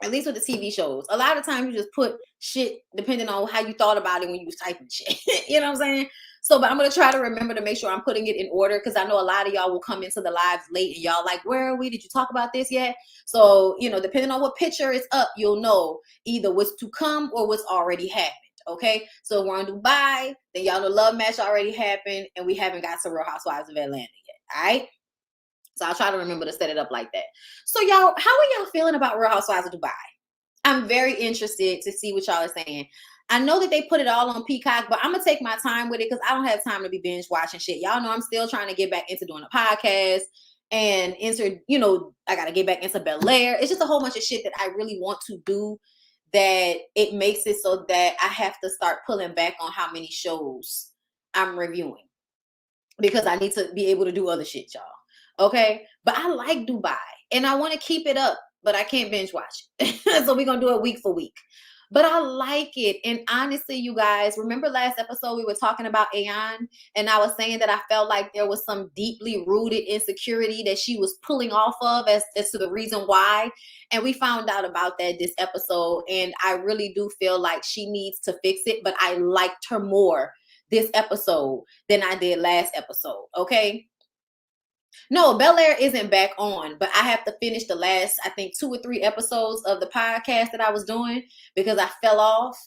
At least with the TV shows. A lot of times you just put shit depending on how you thought about it when you was typing shit. You know what I'm saying? So, but I'm going to try to remember to make sure I'm putting it in order, because I know a lot of y'all will come into the lives late and y'all like, where are we? Did you talk about this yet? So, depending on what picture is up, you'll know either what's to come or what's already happened. Okay? So we're on Dubai. Then y'all know Love Match already happened, and we haven't got to Real Housewives of Atlanta yet. All right? So I'll try to remember to set it up like that. So y'all, how are y'all feeling about Real Housewives of Dubai? I'm very interested to see what y'all are saying. I know that they put it all on Peacock, but I'm going to take my time with it because I don't have time to be binge watching shit. Y'all know I'm still trying to get back into doing a podcast and I got to get back into Bel Air. It's just a whole bunch of shit that I really want to do that it makes it so that I have to start pulling back on how many shows I'm reviewing because I need to be able to do other shit, y'all. Okay, but I like Dubai and I want to keep it up, but I can't binge watch it. So we're going to do it week for week. but I like it. And honestly, you guys, remember last episode we were talking about Ayan, and I was saying that I felt like there was some deeply rooted insecurity that she was pulling off of as to the reason why. And we found out about that this episode. And I really do feel like she needs to fix it, but I liked her more this episode than I did last episode. Okay. No, Bel Air isn't back on, but I have to finish the last, I think, 2 or 3 episodes of the podcast that I was doing because I fell off.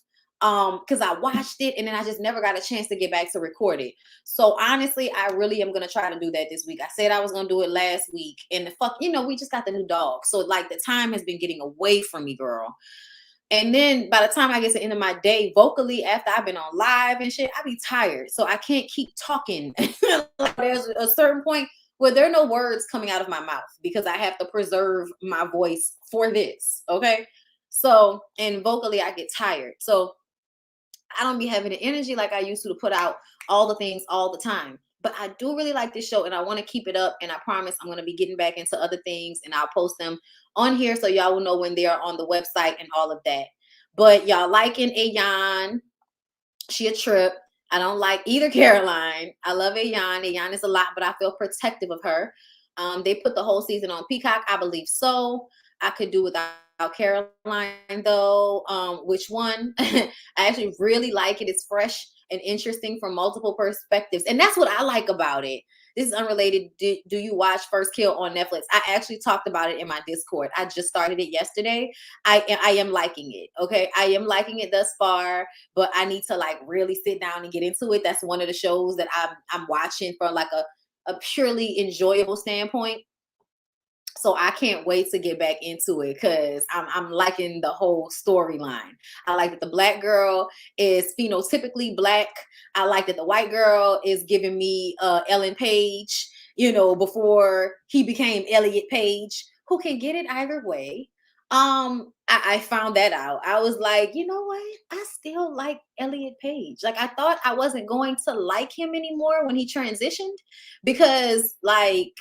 Because I watched it and then I just never got a chance to get back to record it. So honestly, I really am gonna try to do that this week. I said I was gonna do it last week, and the fuck, we just got the new dog. So like the time has been getting away from me, girl. And then by the time I get to the end of my day, vocally, after I've been on live and shit, I be tired. So I can't keep talking. Like, there's a certain point where there are no words coming out of my mouth because I have to preserve my voice for this. Okay. So, and vocally, I get tired. So I don't be having the energy like I used to put out all the things all the time. But I do really like this show and I want to keep it up. And I promise I'm going to be getting back into other things and I'll post them on here so y'all will know when they are on the website and all of that. But y'all liking Ayan. She a trip. I don't like either Caroline. I love Ayan. Ayan is a lot, but I feel protective of her. They put the whole season on Peacock. I believe so. I could do without Caroline though. Which one? I actually really like it. It's fresh and interesting from multiple perspectives. And that's what I like about it. This is unrelated. Do you watch First Kill on Netflix? I actually talked about it in my Discord. I just started it yesterday. I am liking it. Okay. I am liking it thus far, but I need to like really sit down and get into it. That's one of the shows that I'm watching for like a purely enjoyable standpoint. So I can't wait to get back into it because I'm liking the whole storyline. I like that the black girl is phenotypically black. I like that the white girl is giving me Ellen Page, before he became Elliot Page, who can get it either way. I found that out. I was like, you know what? I still like Elliot Page. Like I thought I wasn't going to like him anymore when he transitioned because like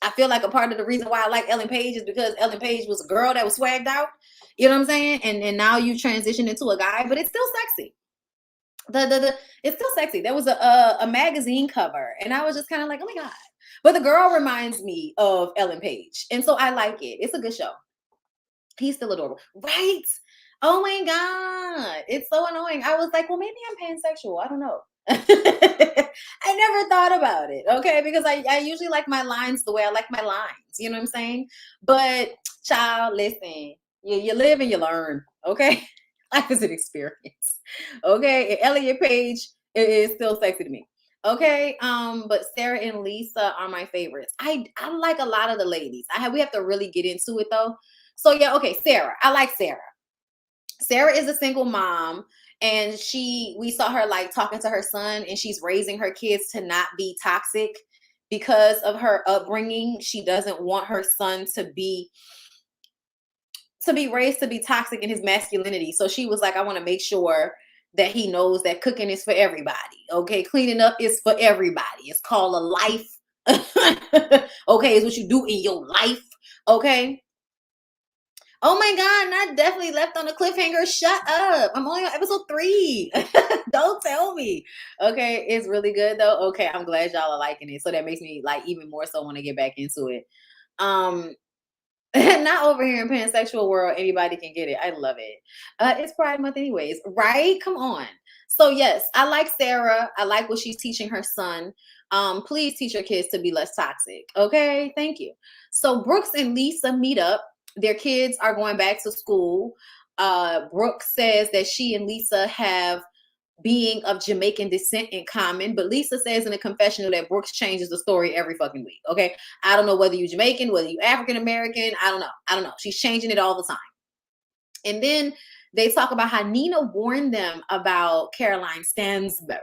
I feel like a part of the reason why I like Ellen Page is because Ellen Page was a girl that was swagged out. You know what I'm saying? And now you transition into a guy, but it's still sexy. It's still sexy. There was a magazine cover, and I was just kind of like, oh my God. But the girl reminds me of Ellen Page. And so I like it. It's a good show. He's still adorable. Right? Oh my God. It's so annoying. I was like, well, maybe I'm pansexual. I don't know. I never thought about it, okay? Because I usually like my lines the way I like my lines. You know what I'm saying? But child, listen, you live and you learn, okay? Life is an experience, okay? And Elliot Page is still sexy to me, okay? But Sarah and Lisa are my favorites. I like a lot of the ladies. We have to really get into it though. So yeah, okay, Sarah. I like Sarah. Sarah is a single mom. And we saw her like talking to her son and she's raising her kids to not be toxic because of her upbringing. She doesn't want her son to be raised to be toxic in his masculinity. So she was like, I want to make sure that he knows that cooking is for everybody. Okay. Cleaning up is for everybody. It's called a life. Okay. It's what you do in your life. Okay. Oh my God, not definitely left on a cliffhanger. Shut up. I'm only on episode 3. Don't tell me. Okay, it's really good though. Okay, I'm glad y'all are liking it. So that makes me like even more so want to get back into it. Not over here in pansexual world, anybody can get it. I love it. It's Pride Month anyways, right? Come on. So yes, I like Sarah. I like what she's teaching her son. Please teach your kids to be less toxic. Okay, thank you. So Brooks and Lisa meet up. Their kids are going back to school. Brooks says that she and Lisa have being of Jamaican descent in common, but Lisa says in a confessional that Brooks changes the story every fucking week. Okay. I don't know whether you're Jamaican, whether you're African-American. I don't know. She's changing it all the time. And then they talk about how Nina warned them about Caroline Stansbury.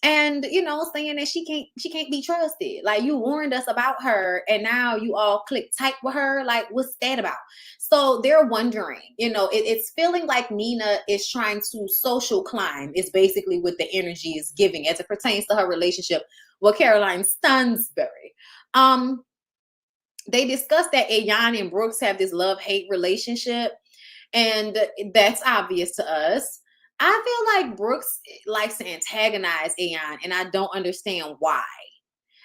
And saying that she can't be trusted. Like you warned us about her and now you all click tight with her. Like what's that about? So they're wondering, it's feeling like Nina is trying to social climb is basically what the energy is giving as it pertains to her relationship with Caroline Stansbury. They discussed that Ayan and Brooks have this love-hate relationship. And that's obvious to us. I feel like Brooks likes to antagonize Ayan, and I don't understand why.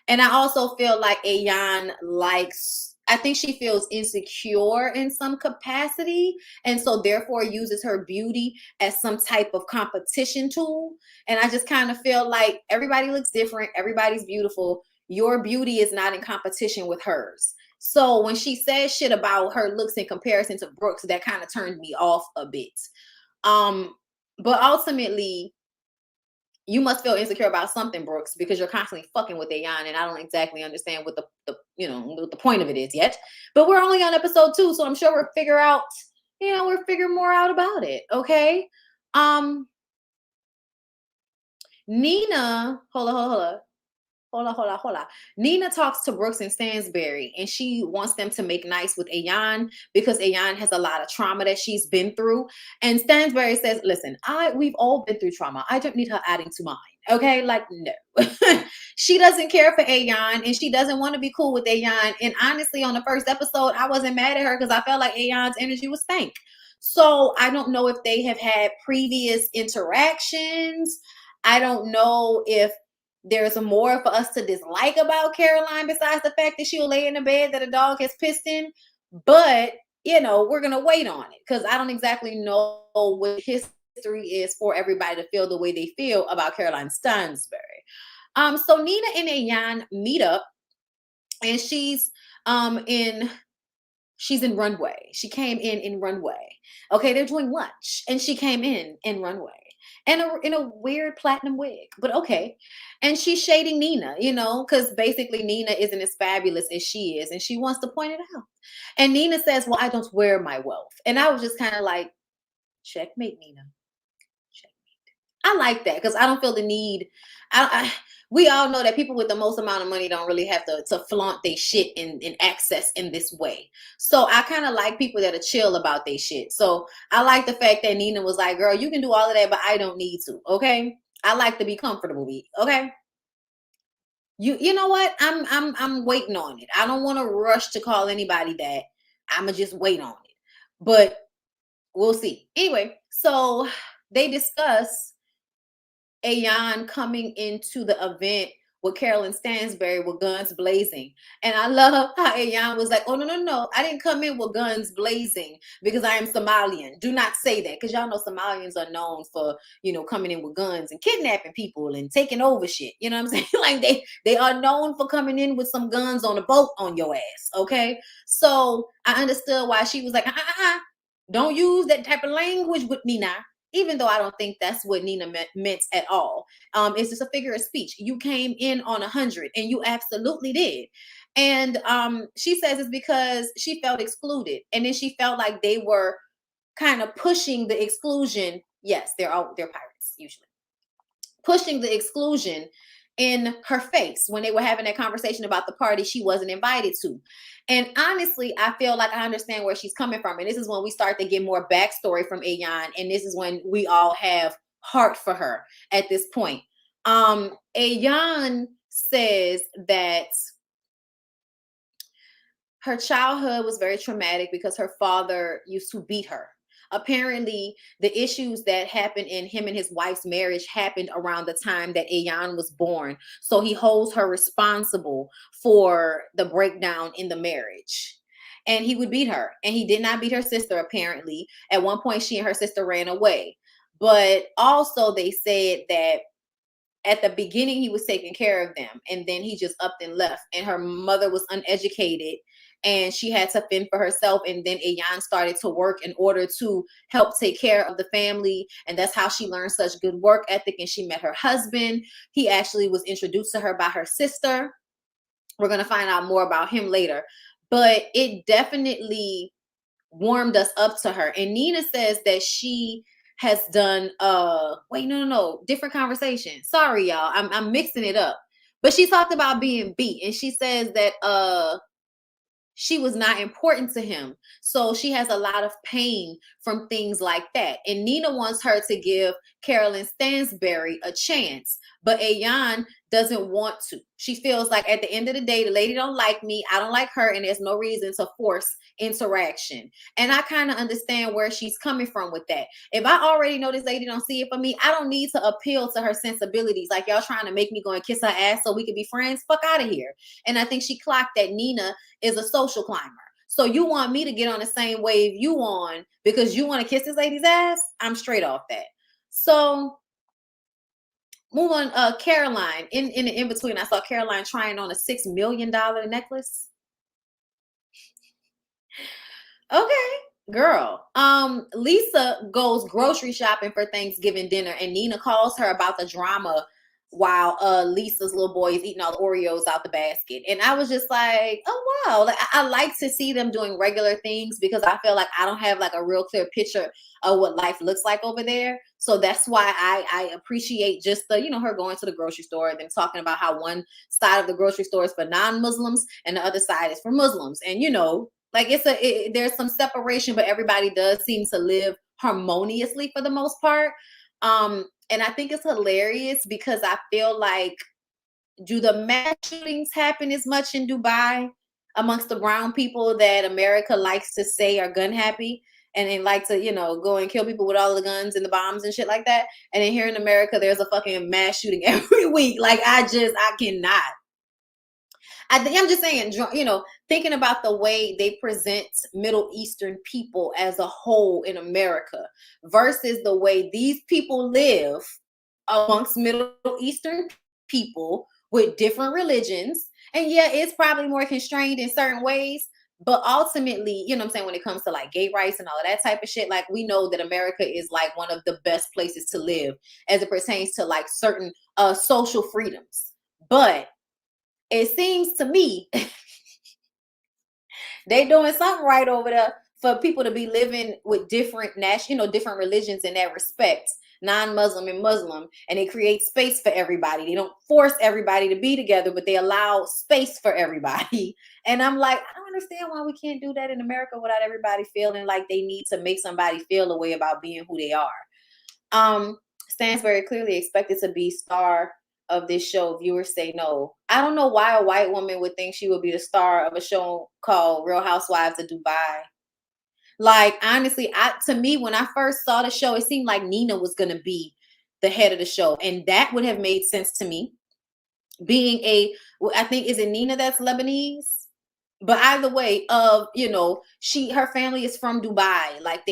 And I also feel like Ayan likes, I think she feels insecure in some capacity. And so therefore uses her beauty as some type of competition tool. And I just kind of feel like everybody looks different. Everybody's beautiful. Your beauty is not in competition with hers. So when she says shit about her looks in comparison to Brooks, that kind of turned me off a bit. But ultimately, you must feel insecure about something, Brooks, because you're constantly fucking with Ayan, and I don't exactly understand what the what the point of it is yet. But we're only on episode 2, so I'm sure we'll figure more out about it. Okay. Nina, hold on. Nina talks to Brooks and Stansberry, and she wants them to make nice with Ayan because Ayan has a lot of trauma that she's been through. And Stansberry says, listen, we've all been through trauma. I don't need her adding to mine. Okay, like, no. She doesn't care for Ayan, and she doesn't want to be cool with Ayan. And honestly, on the first episode, I wasn't mad at her because I felt like Ayan's energy was stank. So I don't know if they have had previous interactions. I don't know if there's more for us to dislike about Caroline besides the fact that she'll lay in the bed that a dog has pissed in. But, we're going to wait on it because I don't exactly know what history is for everybody to feel the way they feel about Caroline Stansberry. So Nina and Ayan meet up, and she's in Runway. She came in Runway. Okay, they're doing lunch, and she came in Runway. And in a weird platinum wig, but okay. And she's shading Nina, because basically Nina isn't as fabulous as she is, and she wants to point it out. And Nina says, well, I don't wear my wealth. And I was just kind of like, checkmate, Nina. Checkmate. I like that because I don't feel the need. We all know that people with the most amount of money don't really have to flaunt their shit in access in this way. So I kind of like people that are chill about their shit. So I like the fact that Nina was like, girl, you can do all of that, but I don't need to. Okay. I like to be comfortable with. Okay. You know what? I'm waiting on it. I don't want to rush to call anybody that. I'ma just wait on it. But we'll see. Anyway, so they discuss Ayan coming into the event with Carolyn Stansberry with guns blazing. And I love how Ayan was like, oh, no. I didn't come in with guns blazing because I am Somalian. Do not say that because y'all know Somalians are known for, coming in with guns and kidnapping people and taking over shit. You know what I'm saying? Like they are known for coming in with some guns on a boat on your ass. Okay. So I understood why she was like, don't use that type of language with me now. Even though I don't think that's what Nina meant at all. It's just a figure of speech. You came in on 100, and you absolutely did. And she says it's because she felt excluded. And then she felt like they were kind of pushing the exclusion. Yes, they're pirates, usually. Pushing the exclusion in her face when they were having that conversation about the party she wasn't invited to. And honestly, I feel like I understand where she's coming from. And this is when we start to get more backstory from Ayan. And this is when we all have heart for her at this point. Ayan says that her childhood was very traumatic because her father used to beat her. Apparently, the issues that happened in him and his wife's marriage happened around the time that Ayan was born. So he holds her responsible for the breakdown in the marriage. And he would beat her. And he did not beat her sister, apparently. At one point, she and her sister ran away. But also, they said that at the beginning, he was taking care of them. And then he just upped and left. And her mother was uneducated. And she had to fend for herself. And then Ayan started to work in order to help take care of the family. And that's how she learned such good work ethic. And she met her husband. He actually was introduced to her by her sister. We're going to find out more about him later. But it definitely warmed us up to her. And Nina says that she has done different conversation. Sorry, y'all. I'm mixing it up. But she talked about being beat. And she says that she was not important to him. So she has a lot of pain from things like that. And Nina wants her to give Carolyn Stansberry a chance. But Ayan doesn't want to. She feels like at the end of the day, the lady don't like me, I don't like her, and there's no reason to force interaction. And I kind of understand where she's coming from with that. If I already know this lady don't see it for me, I don't need to appeal to her sensibilities. Like y'all trying to make me go and kiss her ass so we could be friends. Fuck out of here. And I think she clocked that Nina is a social climber. So you want me to get on the same wave you on because you want to kiss this lady's ass? I'm straight off that. So move on. Caroline, in between, I saw Caroline trying on a $6 million necklace. Okay, girl. Lisa goes grocery shopping for Thanksgiving dinner, and Nina calls her about the drama while Lisa's little boy is eating all the Oreos out the basket. And I was just like, oh wow. Like, I like to see them doing regular things because I feel like I don't have like a real clear picture of what life looks like over there. So that's why I appreciate just the, her going to the grocery store and then talking about how one side of the grocery store is for non-Muslims and the other side is for Muslims. And like there's some separation, but everybody does seem to live harmoniously for the most part. And I think it's hilarious because I feel like, do the mass shootings happen as much in Dubai amongst the brown people that America likes to say are gun happy and they like to, go and kill people with all the guns and the bombs and shit like that? And then here in America, there's a fucking mass shooting every week. Like I cannot. I'm just saying, thinking about the way they present Middle Eastern people as a whole in America versus the way these people live amongst Middle Eastern people with different religions. And yeah, it's probably more constrained in certain ways. But ultimately, when it comes to like gay rights and all of that type of shit, like we know that America is like one of the best places to live as it pertains to like certain social freedoms. But it seems to me they doing something right over there for people to be living with different different religions in that respect, non-Muslim and Muslim, and they create space for everybody. They don't force everybody to be together, but they allow space for everybody. And I'm like, I don't understand why we can't do that in America without everybody feeling like they need to make somebody feel a way about being who they are. Stansbury clearly expected to be star of this show. Viewers say no. I don't know why a white woman would think she would be the star of a show called Real Housewives of Dubai. Like, honestly, to me, when I first saw the show, it seemed like Nina was going to be the head of the show. And that would have made sense to me. Being I think, is it Nina that's Lebanese? But either way, her family is from Dubai. Like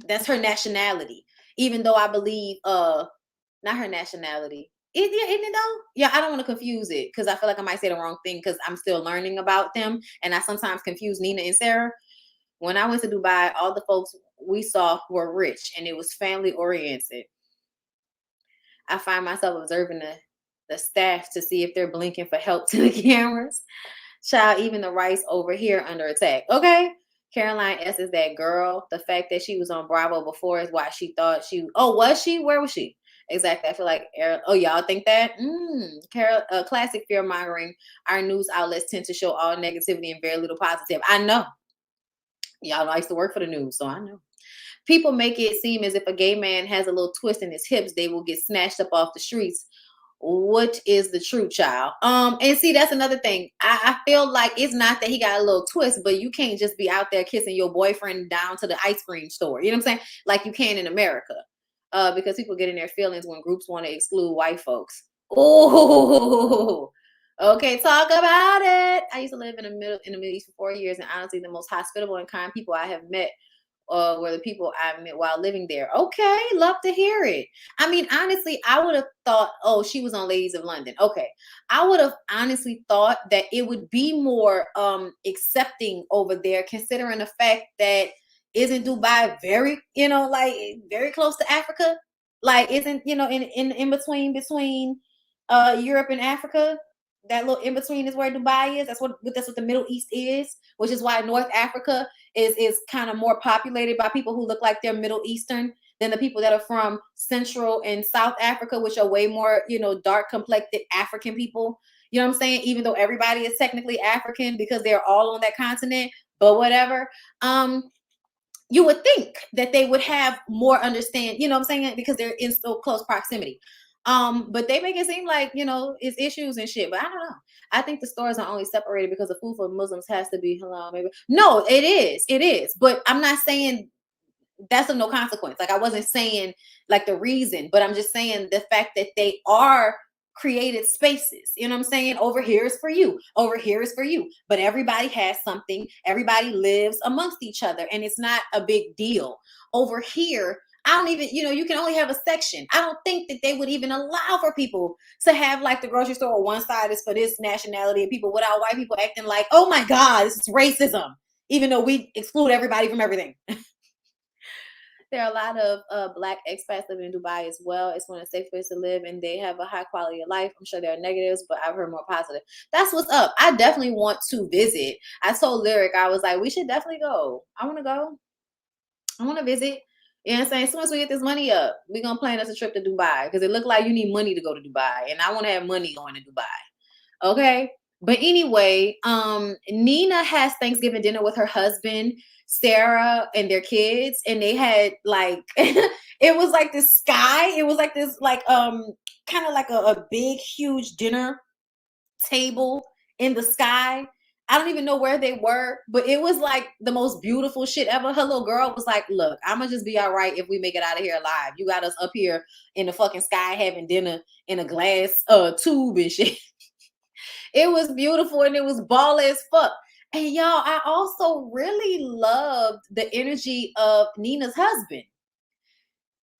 that's her nationality. Even though I believe, not her nationality. Isn't it though? Yeah, I don't want to confuse it because I feel like I might say the wrong thing because I'm still learning about them. And I sometimes confuse Nina and Sarah. When I went to Dubai, all the folks we saw were rich and it was family oriented. I find myself observing the staff to see if they're blinking for help to the cameras. Child, even the rice over here under attack. Okay. Caroline S. is that girl. The fact that she was on Bravo before is why she thought was she? Where was she? Exactly. I feel like, y'all think that? Classic fear mongering. Our news outlets tend to show all negativity and very little positive. I know. Y'all know I used to work for the news, so I know. People make it seem as if a gay man has a little twist in his hips, they will get snatched up off the streets. What is the truth, child? And see, that's another thing. I feel like it's not that he got a little twist, but you can't just be out there kissing your boyfriend down to the ice cream store. You know what I'm saying? Like you can in America. Because people get in their feelings when groups want to exclude white folks. Oh, okay, talk about it. I used to live in the Middle East for 4 years, and honestly, the most hospitable and kind people I have met were the people I met while living there. Okay, love to hear it. I mean, honestly, I would have thought, she was on Ladies of London. Okay, I would have honestly thought that it would be more accepting over there, considering the fact that isn't Dubai very, very close to Africa? Like, isn't, in between Europe and Africa? That little in between is where Dubai is. That's what the Middle East is, which is why North Africa is kind of more populated by people who look like they're Middle Eastern than the people that are from Central and South Africa, which are way more, dark complected African people. You know what I'm saying? Even though everybody is technically African because they're all on that continent, but whatever. You would think that they would have more understand, you know what I'm saying? Because they're in so close proximity. But they make it seem like, it's issues and shit. But I don't know. I think the stores are only separated because the food for Muslims has to be halal, maybe. No, it is. It is. But I'm not saying that's of no consequence. Like I wasn't saying like the reason, but I'm just saying the fact that they are created spaces. You know what I'm saying? Over here is for you. Over here is for you. But everybody has something. Everybody lives amongst each other, and it's not a big deal. Over here, I don't even, you can only have a section. I don't think that they would even allow for people to have like the grocery store. One side is for this nationality and people without white people acting like, oh my God, this is racism, even though we exclude everybody from everything. There are a lot of Black expats living in Dubai as well. It's one of the safe places to live, and they have a high quality of life. I'm sure there are negatives, but I've heard more positive. That's what's up. I definitely want to visit. I told Lyric, I was like, we should definitely go. I want to go. I want to visit. You know what I'm saying? As soon as we get this money up, we're going to plan us a trip to Dubai, because it looked like you need money to go to Dubai, and I want to have money going to Dubai. Okay? But anyway, Nina has Thanksgiving dinner with her husband, Sarah, and their kids, and they had like it was like this sky. It was like this like kind of like a big huge dinner table in the sky. I don't even know where they were, but it was like the most beautiful shit ever. Her little girl was like, look, I'm gonna just be all right if we make it out of here alive. You got us up here in the fucking sky having dinner in a glass tube and shit. It was beautiful, and it was ball as fuck. And y'all, I also really loved the energy of Nina's husband.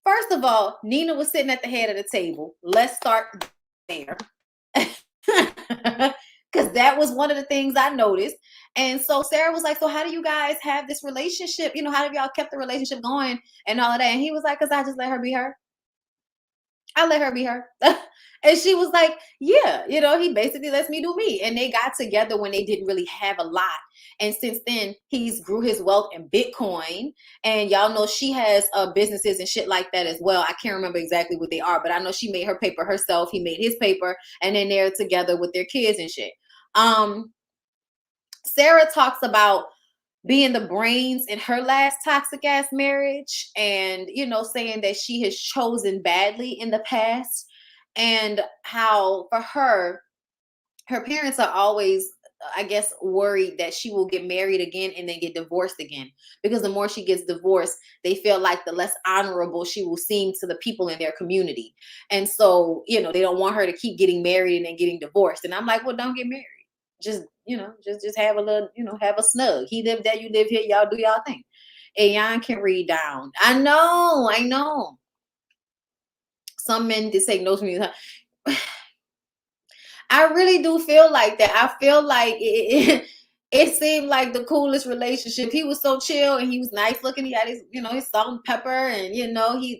First of all, Nina was sitting at the head of the table. Let's start there. Because that was one of the things I noticed. And so Sarah was like, so how do you guys have this relationship? How have y'all kept the relationship going and all of that? And he was like, because I just let her be her. I let her be her. And she was like, yeah, he basically lets me do me. And they got together when they didn't really have a lot. And since then, he's grew his wealth in Bitcoin. And y'all know she has businesses and shit like that as well. I can't remember exactly what they are, but I know she made her paper herself. He made his paper, and then they're together with their kids and shit. Sarah talks about being the brains in her last toxic ass marriage, and saying that she has chosen badly in the past, and how for her parents are always, I guess, worried that she will get married again and then get divorced again, because the more she gets divorced, they feel like the less honorable she will seem to the people in their community. And so they don't want her to keep getting married and then getting divorced. And I'm like, well, don't get married. Just just have a little, have a snug. He lived there, you live here, y'all do y'all thing. Ayan can read down. I know. Some men just take notes from you. I really do feel like that. I feel like it seemed like the coolest relationship. He was so chill, and he was nice looking. He had his, his salt and pepper, and he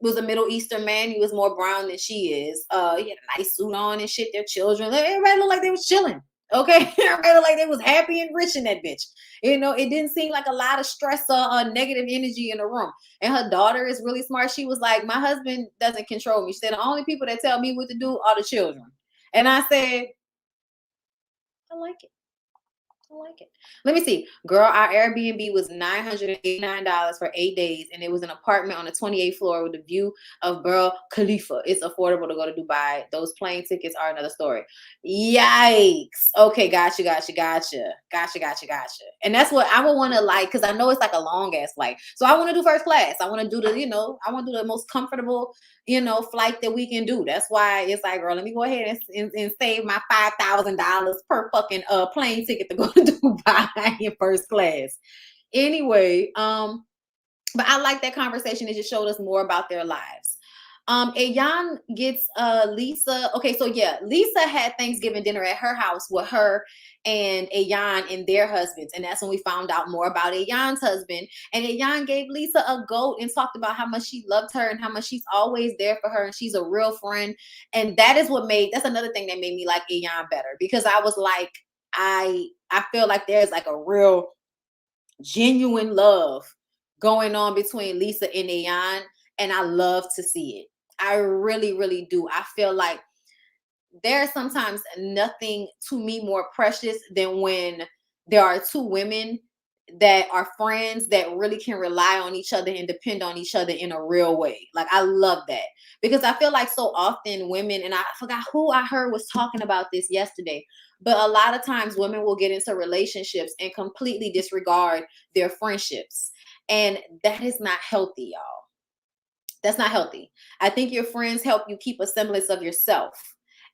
was a Middle Eastern man. He was more brown than she is. He had a nice suit on and shit. Their children, everybody looked like they was chilling. Okay, everybody looked like they was happy and rich in that bitch. It didn't seem like a lot of stress or negative energy in the room. And her daughter is really smart. She was like, my husband doesn't control me. She said, the only people that tell me what to do are the children. And I said, I like it. I like it. Let me see. Girl, our Airbnb was $989 for 8 days, and it was an apartment on the 28th floor with a view of Burj Khalifa. It's affordable to go to Dubai. Those plane tickets are another story. Yikes. Okay, gotcha. And that's what I would want to like, because I know it's like a long ass flight. So I want to do first class. I want to do I want to do the most comfortable, flight that we can do. That's why it's like, girl, let me go ahead and save my $5,000 per fucking plane ticket to go to Dubai in first class. Anyway, but I like that conversation. It just showed us more about their lives. Ayan gets Lisa. Okay, so yeah, Lisa had Thanksgiving dinner at her house with her and Ayan and their husbands, and that's when we found out more about Ayan's husband. And Ayan gave Lisa a goat and talked about how much she loved her and how much she's always there for her, and she's a real friend. And that's another thing that made me like Ayan better, because I was like, I feel like there's like a real genuine love going on between Lisa and Ayan, and I love to see it. I really, really do. I feel like there's sometimes nothing to me more precious than when there are two women that are friends that really can rely on each other and depend on each other in a real way. Like, I love that, because I feel like so often women, and I forgot who I heard was talking about this yesterday, but a lot of times women will get into relationships and completely disregard their friendships. And that is not healthy, y'all. That's not healthy. I think your friends help you keep a semblance of yourself.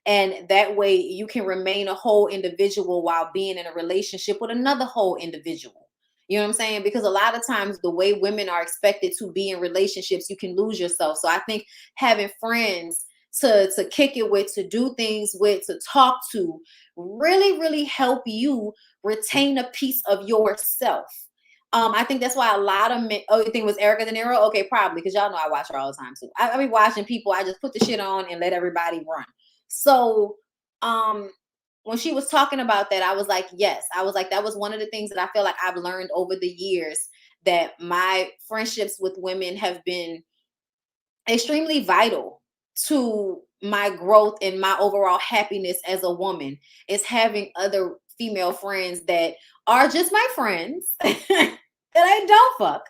And that way you can remain a whole individual while being in a relationship with another whole individual. You know what I'm saying? Because a lot of times the way women are expected to be in relationships, you can lose yourself. So I think having friends to kick it with, to do things with, to talk to, really, really help you retain a piece of yourself. I think that's why a lot of men. Oh, you think it was Erica De Niro? Okay, probably, because y'all know I watch her all the time too. I be watching people. I just put the shit on and let everybody run. So, when she was talking about that, I was like, yes, I was like, that was one of the things that I feel like I've learned over the years, that my friendships with women have been extremely vital to my growth and my overall happiness as a woman, is having other female friends that are just my friends that I don't fuck.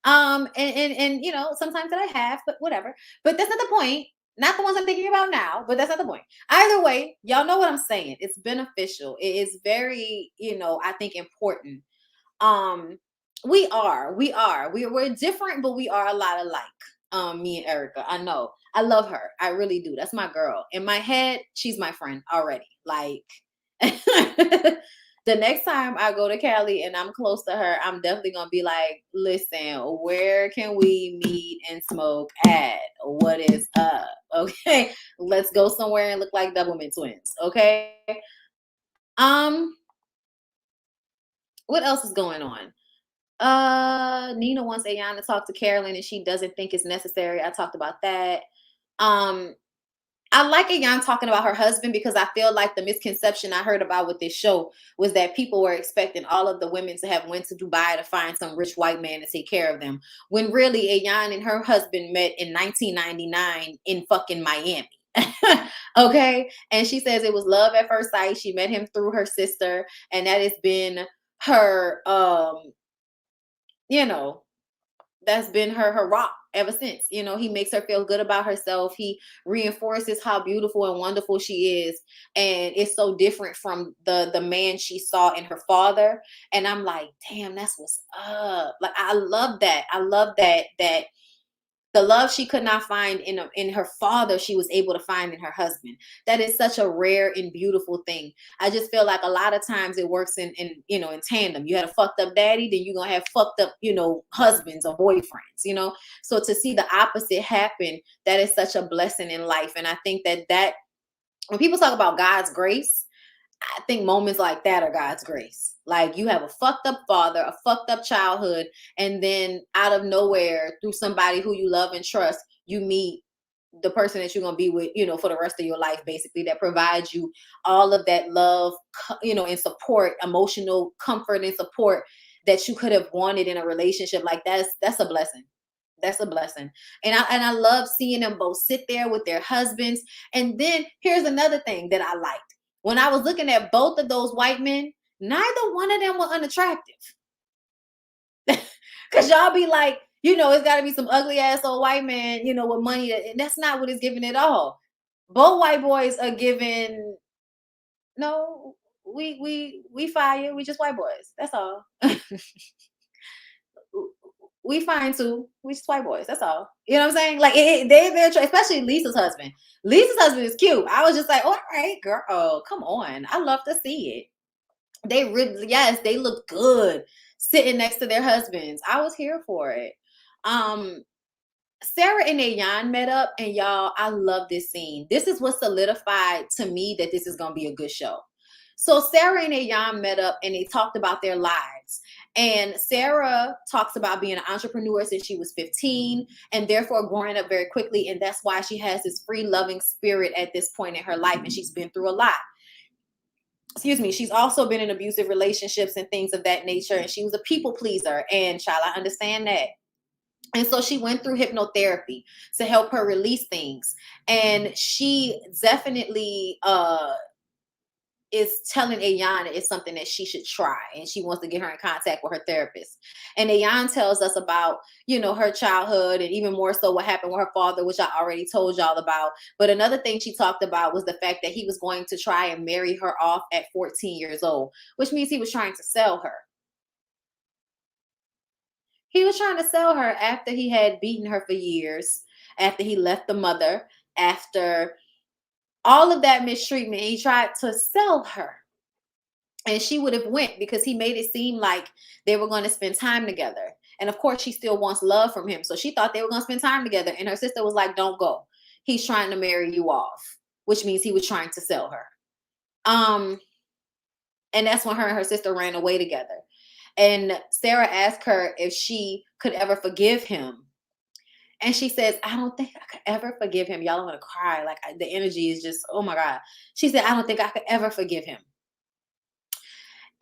And you know, sometimes that I have, but whatever. But that's not the point. Not the ones I'm thinking about now, but that's not the point. Either way, y'all know what I'm saying. It's beneficial. It is very, you know, I think important. Um, we're different, but we are a lot alike. Me and Erica. I know. I love her. I really do. That's my girl. In my head, she's my friend already. Like, the next time I go to Cali and I'm close to her, I'm definitely gonna be like, listen, where can we meet and smoke at? What is up? Okay. Let's go somewhere and look like Doublemint twins. Okay. Um, what else is going on? Nina wants Ayan to talk to Carolyn and she doesn't think it's necessary. I talked about that. Um, I like Ayan talking about her husband, because I feel like the misconception I heard about with this show was that people were expecting all of the women to have went to Dubai to find some rich white man to take care of them, when really Ayan and her husband met in 1999 in fucking Miami. Okay. And she says it was love at first sight. She met him through her sister, and that has been her you know, that's been her rock ever since. You know, he makes her feel good about herself. He reinforces how beautiful and wonderful she is, and it's so different from the man she saw in her father. And I'm like, damn, that's what's up. Like, I love that. I love that the love she could not find in her father, she was able to find in her husband. That is such a rare and beautiful thing. I just feel like a lot of times it works in you know, in tandem. You had a fucked up daddy, then you're gonna have fucked up, you know, husbands or boyfriends, you know. So to see the opposite happen, that is such a blessing in life. And I think that when people talk about God's grace, I think moments like that are God's grace. Like, you have a fucked up father, a fucked up childhood, and then out of nowhere, through somebody who you love and trust, you meet the person that you're going to be with, you know, for the rest of your life, basically, that provides you all of that love, you know, and support, emotional comfort and support that you could have wanted in a relationship. Like, that's a blessing. That's a blessing. And I love seeing them both sit there with their husbands. And then here's another thing that I liked. When I was looking at both of those white men, neither one of them were unattractive. Because y'all be like, you know, it's got to be some ugly ass old white man, you know, with money. That's not what it's giving at all. Both white boys are giving, no, we fire. We just white boys. That's all. We fine too. We just white boys. That's all. You know what I'm saying? Like, they're especially Lisa's husband. Lisa's husband is cute. I was just like, all right, girl, oh, come on. I love to see it. They really, yes, they look good sitting next to their husbands. I was here for it. Sarah and Ayan met up, and y'all, I love this scene. This is what solidified to me that this is gonna be a good show. So Sarah and Ayan met up and they talked about their lives. And Sarah talks about being an entrepreneur since she was 15 and therefore growing up very quickly. And that's why she has this free loving spirit at this point in her life. And she's been through a lot. Excuse me. She's also been in abusive relationships and things of that nature. And she was a people pleaser. And child, I understand that. And so she went through hypnotherapy to help her release things. And she definitely is telling Ayan it's something that she should try, and she wants to get her in contact with her therapist. And Ayan tells us about, you know, her childhood, and even more so what happened with her father, which I already told y'all about. But another thing she talked about was the fact that he was going to try and marry her off at 14 years old, which means he was trying to sell her. He was trying to sell her after he had beaten her for years, after he left the mother, after all of that mistreatment. He tried to sell her, and she would have went because he made it seem like they were going to spend time together. And of course she still wants love from him, so she thought they were going to spend time together. And her sister was like, don't go, he's trying to marry you off, which means he was trying to sell her. And that's when her and her sister ran away together. And Sarah asked her if she could ever forgive him. And she says, I don't think I could ever forgive him. Y'all, I'm going to cry. Like, the energy is just, oh my God. She said, I don't think I could ever forgive him.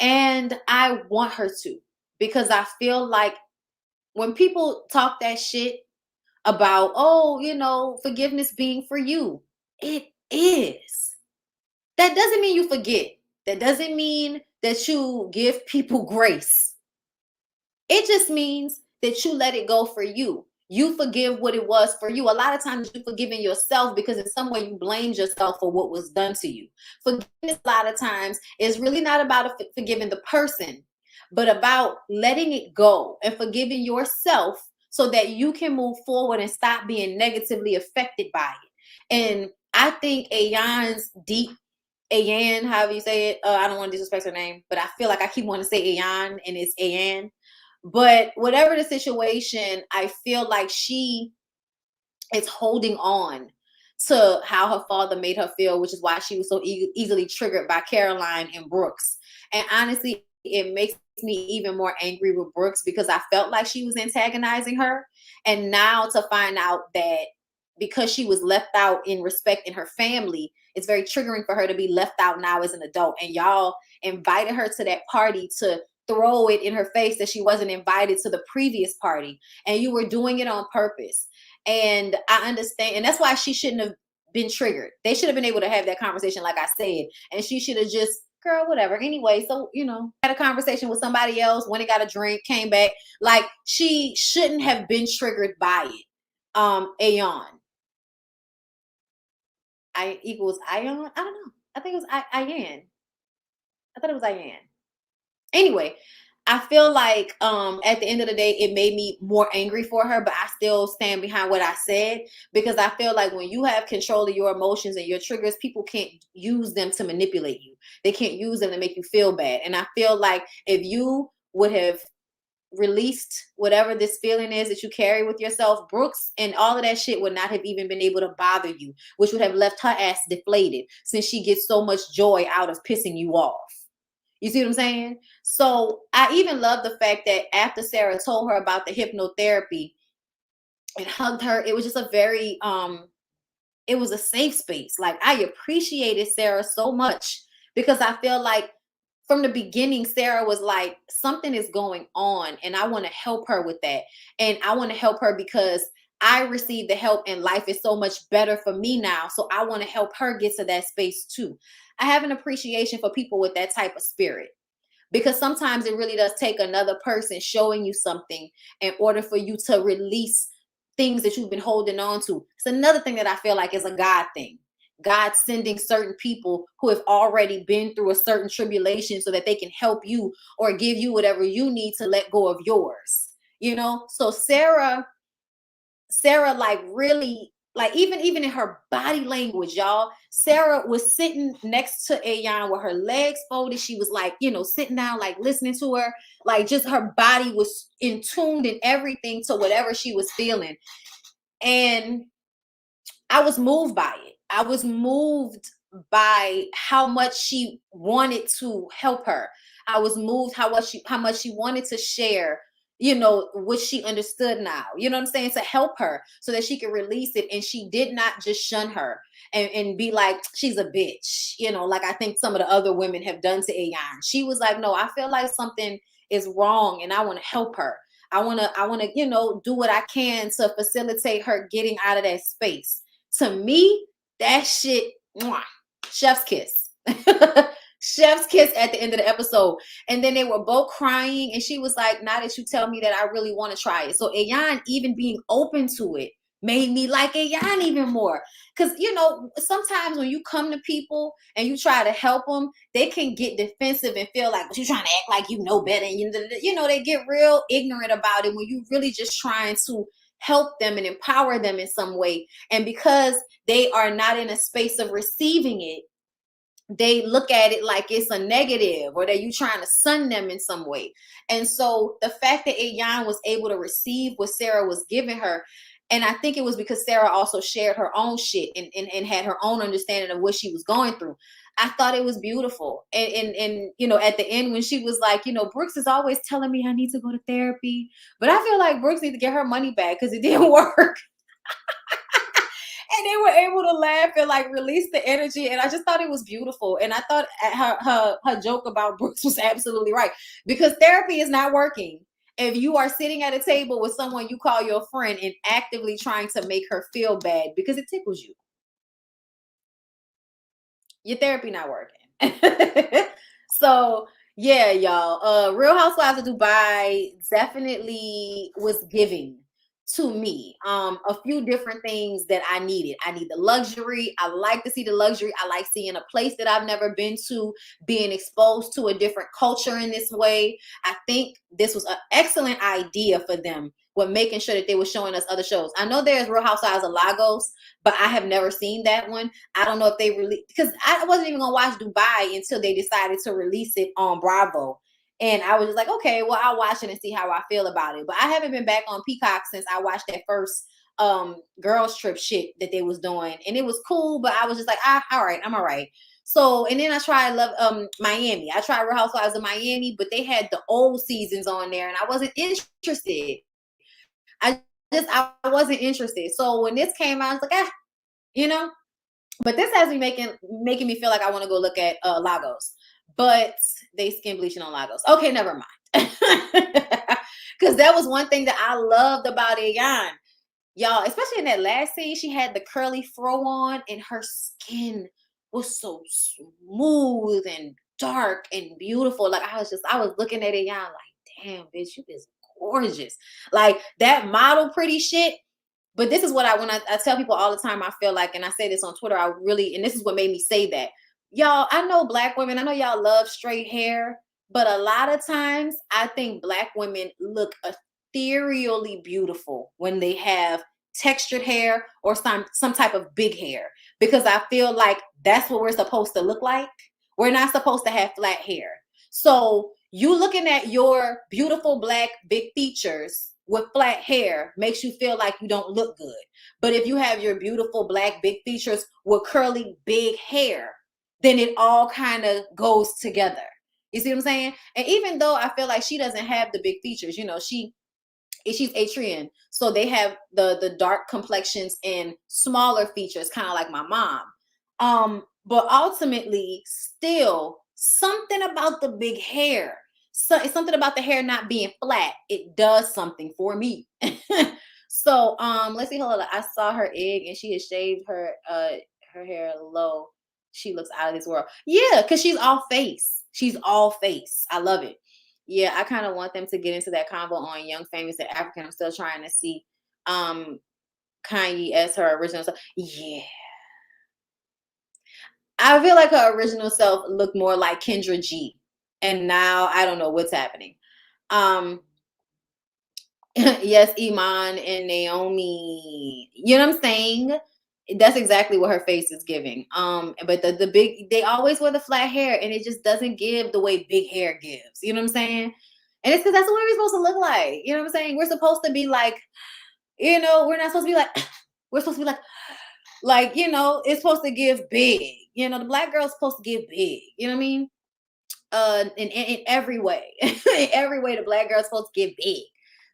And I want her to, because I feel like when people talk that shit about, oh, you know, forgiveness being for you, it is. That doesn't mean you forget. That doesn't mean that you give people grace. It just means that you let it go for you. You forgive what it was for you. A lot of times you're forgiving yourself because in some way you blamed yourself for what was done to you. Forgiveness a lot of times is really not about forgiving the person, but about letting it go and forgiving yourself so that you can move forward and stop being negatively affected by it. And I think Ayan's Ayan, however you say it, I don't want to disrespect her name, but I feel like I keep wanting to say Ayan and it's Ayan. But whatever the situation, I feel like she is holding on to how her father made her feel, which is why she was so easily triggered by Caroline and Brooks. And honestly, it makes me even more angry with Brooks because I felt like she was antagonizing her. And now to find out that because she was left out in respect in her family, it's very triggering for her to be left out now as an adult. And y'all invited her to that party to throw it in her face that she wasn't invited to the previous party, and you were doing it on purpose. And I understand, and that's why she shouldn't have been triggered. They should have been able to have that conversation, like I said, and she should have just, girl, whatever. Anyway, so, you know, had a conversation with somebody else, went and got a drink, came back. Like, she shouldn't have been triggered by it. Ayon. I equals Ion. I don't know. I think it was Ian. I thought it was Ian. Anyway, I feel like at the end of the day, it made me more angry for her, but I still stand behind what I said, because I feel like when you have control of your emotions and your triggers, people can't use them to manipulate you. They can't use them to make you feel bad. And I feel like if you would have released whatever this feeling is that you carry with yourself, Brooks and all of that shit would not have even been able to bother you, which would have left her ass deflated, since she gets so much joy out of pissing you off. You see what I'm saying? So I even love the fact that after Sarah told her about the hypnotherapy and hugged her, it was just a very, it was a safe space. Like, I appreciated Sarah so much, because I feel like from the beginning, Sarah was like, something is going on and I want to help her with that. And I want to help her because I received the help and life is so much better for me now. So I want to help her get to that space too. I have an appreciation for people with that type of spirit, because sometimes it really does take another person showing you something in order for you to release things that you've been holding on to. It's another thing that I feel like is a God thing. God sending certain people who have already been through a certain tribulation so that they can help you or give you whatever you need to let go of yours. You know, so Sarah, like, really, like, even in her body language, y'all, Sarah was sitting next to Ayan with her legs folded. She was like, you know, sitting down, like listening to her, like just her body was in tuned and everything to whatever she was feeling. And I was moved by it. I was moved by how much she wanted to help her. I was moved how much she wanted to share, you know, what she understood now, you know what I'm saying, to help her so that she could release it. And she did not just shun her and be like, she's a bitch, you know, like I think some of the other women have done to Ayan. She was like, no, I feel like something is wrong and I want to help her. I want to, you know, do what I can to facilitate her getting out of that space. To me, that shit, mwah, chef's kiss. Chef's kiss at the end of the episode. And then they were both crying. And she was like, now that you tell me that, I really want to try it. So Ayan even being open to it made me like Ayan even more. Because, you know, sometimes when you come to people and you try to help them, they can get defensive and feel like, but you're trying to act like you know better. And you know, they get real ignorant about it when you really just trying to help them and empower them in some way. And because they are not in a space of receiving it, they look at it like it's a negative or that you trying to sun them in some way. And so the fact that Ayan was able to receive what Sarah was giving her, and I think it was because Sarah also shared her own shit and had her own understanding of what she was going through. I thought it was beautiful. And you know, at the end when she was like, you know, Brooks is always telling me I need to go to therapy, but I feel like Brooks needs to get her money back because it didn't work. And they were able to laugh and like release the energy. And I just thought it was beautiful. And I thought her joke about Brooks was absolutely right, because therapy is not working if you are sitting at a table with someone you call your friend and actively trying to make her feel bad because it tickles you. Your therapy not working. So yeah, y'all, Real Housewives of Dubai definitely was giving to me a few different things that I needed. I need the luxury. I like to see the luxury. I like seeing a place that I've never been to, being exposed to a different culture in this way. I think this was an excellent idea for them with making sure that they were showing us other shows. I know there's Real Housewives of Lagos, but I have never seen that one. I don't know if they really, because I wasn't even gonna watch Dubai until they decided to release it on Bravo. And I was just like, okay, well, I'll watch it and see how I feel about it. But I haven't been back on Peacock since I watched that first girls trip shit that they was doing. And it was cool, but I was just like, all right, I'm all right. So, and then I tried Miami. I tried Real Housewives of Miami, but they had the old seasons on there and I wasn't interested. I wasn't interested. So when this came out, I was like, you know, but this has me making me feel like I want to go look at Lagos. But they skin bleaching on Lagos. Okay, never mind. Because that was one thing that I loved about Ayan. Y'all, especially in that last scene, she had the curly fro on and her skin was so smooth and dark and beautiful. Like I was looking at Ayan like, damn, bitch, you is gorgeous. Like that model pretty shit. But this is what when I tell people all the time, I feel like, and I say this on Twitter, and this is what made me say that. Y'all, I know Black women, I know y'all love straight hair, but a lot of times I think Black women look ethereally beautiful when they have textured hair or some type of big hair, because I feel like that's what we're supposed to look like. We're not supposed to have flat hair. So you looking at your beautiful Black big features with flat hair makes you feel like you don't look good. But if you have your beautiful Black big features with curly big hair, then it all kind of goes together. You see what I'm saying? And even though I feel like she doesn't have the big features, you know, she's Atrian, so they have the dark complexions and smaller features, kind of like my mom. But ultimately, still something about the big hair. So it's something about the hair not being flat. It does something for me. So let's see. Hold on. I saw her egg and she had shaved her hair low. She looks out of this world. Yeah, because she's all face. She's all face. I love it. Yeah, I kind of want them to get into that combo on Young, Famous, and African. I'm still trying to see Kanye as her original self. Yeah. I feel like her original self looked more like Kendra G. And now I don't know what's happening. Yes, Iman and Naomi. You know what I'm saying? That's exactly what her face is giving. But the big, they always wear the flat hair and it just doesn't give the way big hair gives. You know what I'm saying? And it's because that's what we're supposed to look like. You know what I'm saying? We're supposed to be like, you know, we're not supposed to be like, we're supposed to be like, you know, it's supposed to give big. You know, the Black girl's supposed to give big. You know what I mean? In every way. In every way, the Black girl's supposed to give big.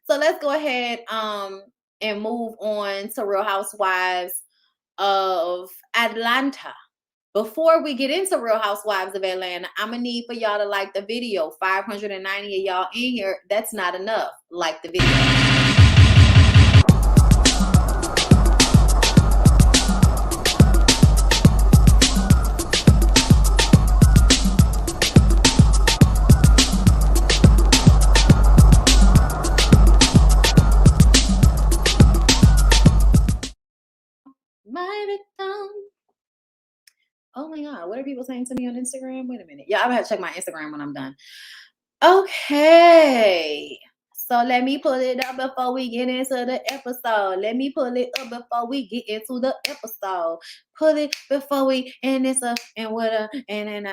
So let's go ahead and move on to Real Housewives of Atlanta. Before we get into Real Housewives of Atlanta, I'm gonna need for y'all to like the video. 590 of y'all in here. That's not enough. Like the video. God, what are people saying to me on Instagram? Wait a minute. Yeah, I'm gonna have to check my Instagram when I'm done. Okay. So let me pull it up before we get into the episode. Let me pull it up before we get into the episode. Pull it before we and it's a and what a and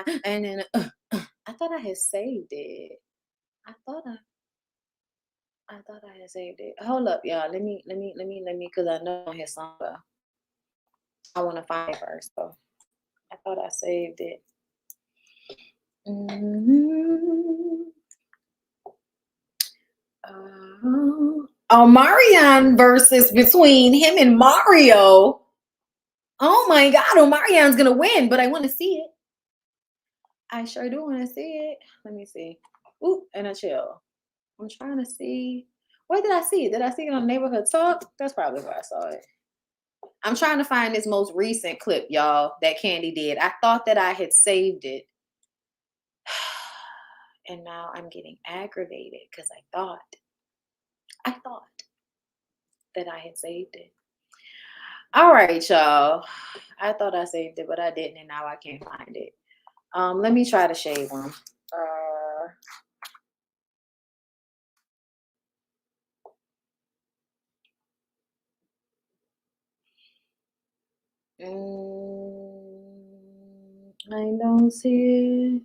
then I thought I had saved it. I thought I had saved it. Hold up, y'all. Let me because I know I had somewhere. I want to find it first. So I thought I saved it. Omarion versus between him and Mario. Oh my God, Omarion's gonna win, but I want to see it. I sure do want to see it. Let me see. Ooh, and a chill. I'm trying to see. Where did I see it? Did I see it on Neighborhood Talk? That's probably where I saw it. I'm trying to find this most recent clip, y'all, that Candy did. I thought that I had saved it. And now I'm getting aggravated because I thought that I had saved it. All right, y'all. I thought I saved it, but I didn't, and now I can't find it. Let me try the shade one. I don't see it.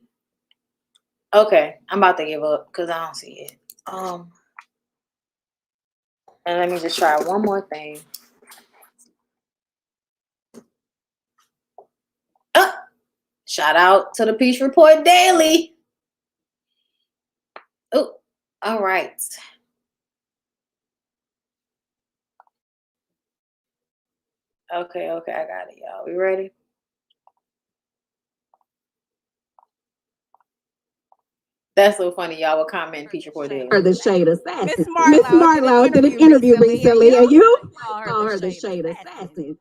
Okay, I'm about to give up because I don't see it. And let me just try one more thing. Shout out to the Peach Report Daily. Oh, all right. Okay, I got it, y'all. We ready? That's so funny, y'all will comment Peach Report Daily. The shade assassin. Miss Marlowe did an interview recently, and you call her the shade assassin.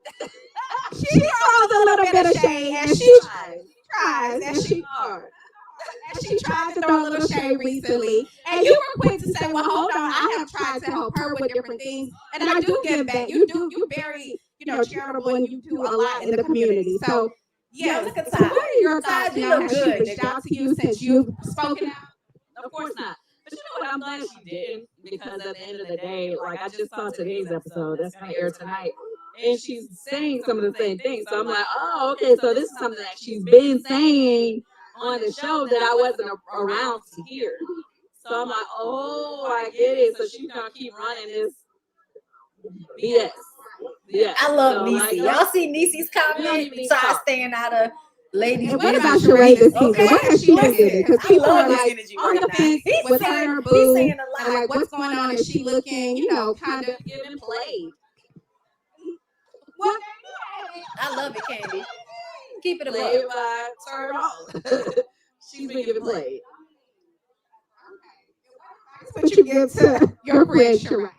She throws a little bit of shade, and she tries, and she tried to throw a little shade recently, and you were quick to say, "Well, hold on, I have tried to help her with different things, and I do give back. You very, charitable, and you do a lot in the community." So, yes, look at so what are your thoughts now? Has she reached out to you since you've spoken out? Of course not. But you know what? I'm glad she didn't, because at the end of the day, like, I just saw today's episode that's going to air tonight, and she's saying some of the same things. So I'm like, oh, okay, so this is something that she's been saying on the show that I wasn't around to hear. So I'm like, oh, I get it. So she's going to keep running this BS. Yeah. I love Niecy. Y'all see Niecy's comment? So I staying out of ladies. And what about Sheree this season? Okay. What has she been doing? Because people are like energy on the fence with her, He's boo, saying and a lot. like what's going on? Is she looking, kind of Giving played. what? I love it, Candy. Keep it Played above. by Turtle. She's been giving played. But you give to your friend Sheree.